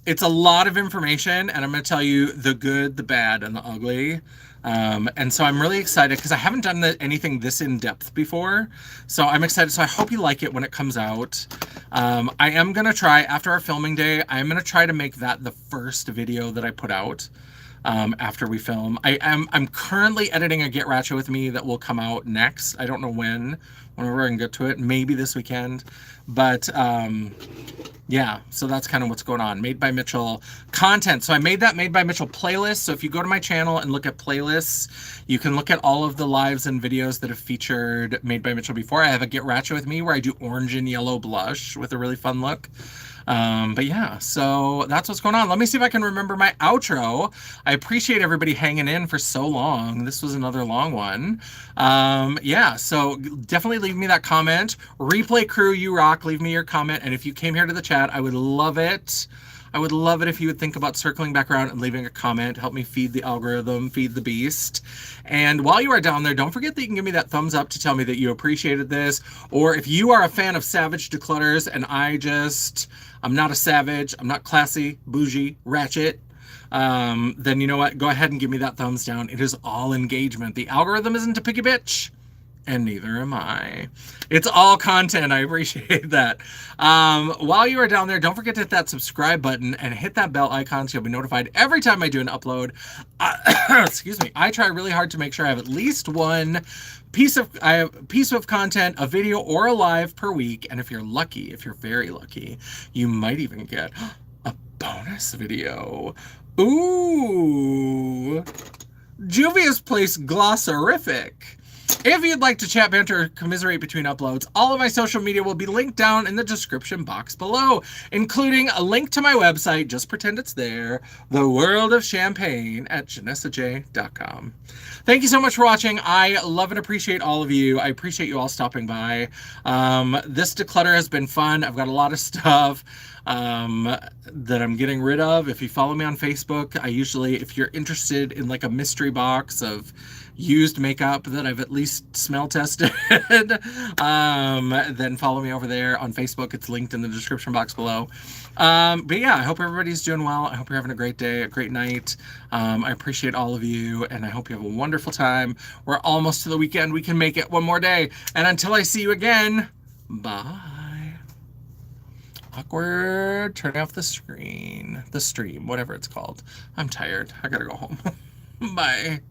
it's a lot of information, and I'm going to tell you the good, the bad, and the ugly. And so I'm really excited because I haven't done anything this in depth before. So I'm excited. So I hope you like it when it comes out. I am going to try, after our filming day, I'm going to try to make that the first video that I put out. After we film, I'm currently editing a Get Ratchet with Me that will come out next. I don't know whenever I can get to it, maybe this weekend, but yeah, so that's kind of what's going on. Made by Mitchell content. So I made that Made by Mitchell playlist. So if you go to my channel and look at playlists, you can look at all of the lives and videos that have featured Made by Mitchell before. I have a Get Ratchet with Me where I do orange and yellow blush with a really fun look. But yeah, so that's what's going on. Let me see if I can remember my outro. I appreciate everybody hanging in for so long. This was another long one. Yeah, so definitely leave me that comment. Replay crew, you rock. Leave me your comment. And if you came here to the chat, I would love it. I would love it if you would think about circling back around and leaving a comment. Help me feed the algorithm, feed the beast. And while you are down there, don't forget that you can give me that thumbs up to tell me that you appreciated this. Or if you are a fan of Savage Declutters and I'm not a savage, I'm not classy, bougie, ratchet, then you know what? Go ahead and give me that thumbs down. It is all engagement. The algorithm isn't a picky bitch, and neither am I. It's all content. I appreciate that. While you are down there, don't forget to hit that subscribe button and hit that bell icon so you'll be notified every time I do an upload. Excuse me. I try really hard to make sure I have at least one piece of content, a video or a live per week. And if you're lucky, if you're very lucky, you might even get a bonus video. Ooh, Juvia's Place Glossarific. If you'd like to chat, banter, or commiserate between uploads, all of my social media will be linked down in the description box below, including a link to my website, just pretend it's there, The World of Champagne at janessaj.com. Thank you so much for watching. I love and appreciate all of you. I appreciate you all stopping by. This declutter has been fun. I've got a lot of stuff that I'm getting rid of. If you follow me on Facebook, I usually, if you're interested in like a mystery box of used makeup that I've at least smell tested, then follow me over there on Facebook. It's linked in the description box below. But yeah, I hope everybody's doing well. I hope you're having a great day, a great night. I appreciate all of you, and I hope you have a wonderful time. We're almost to the weekend. We can make it one more day. And until I see you again, bye. Awkward. Turn off the screen. The stream, whatever it's called. I'm tired. I gotta go home. Bye.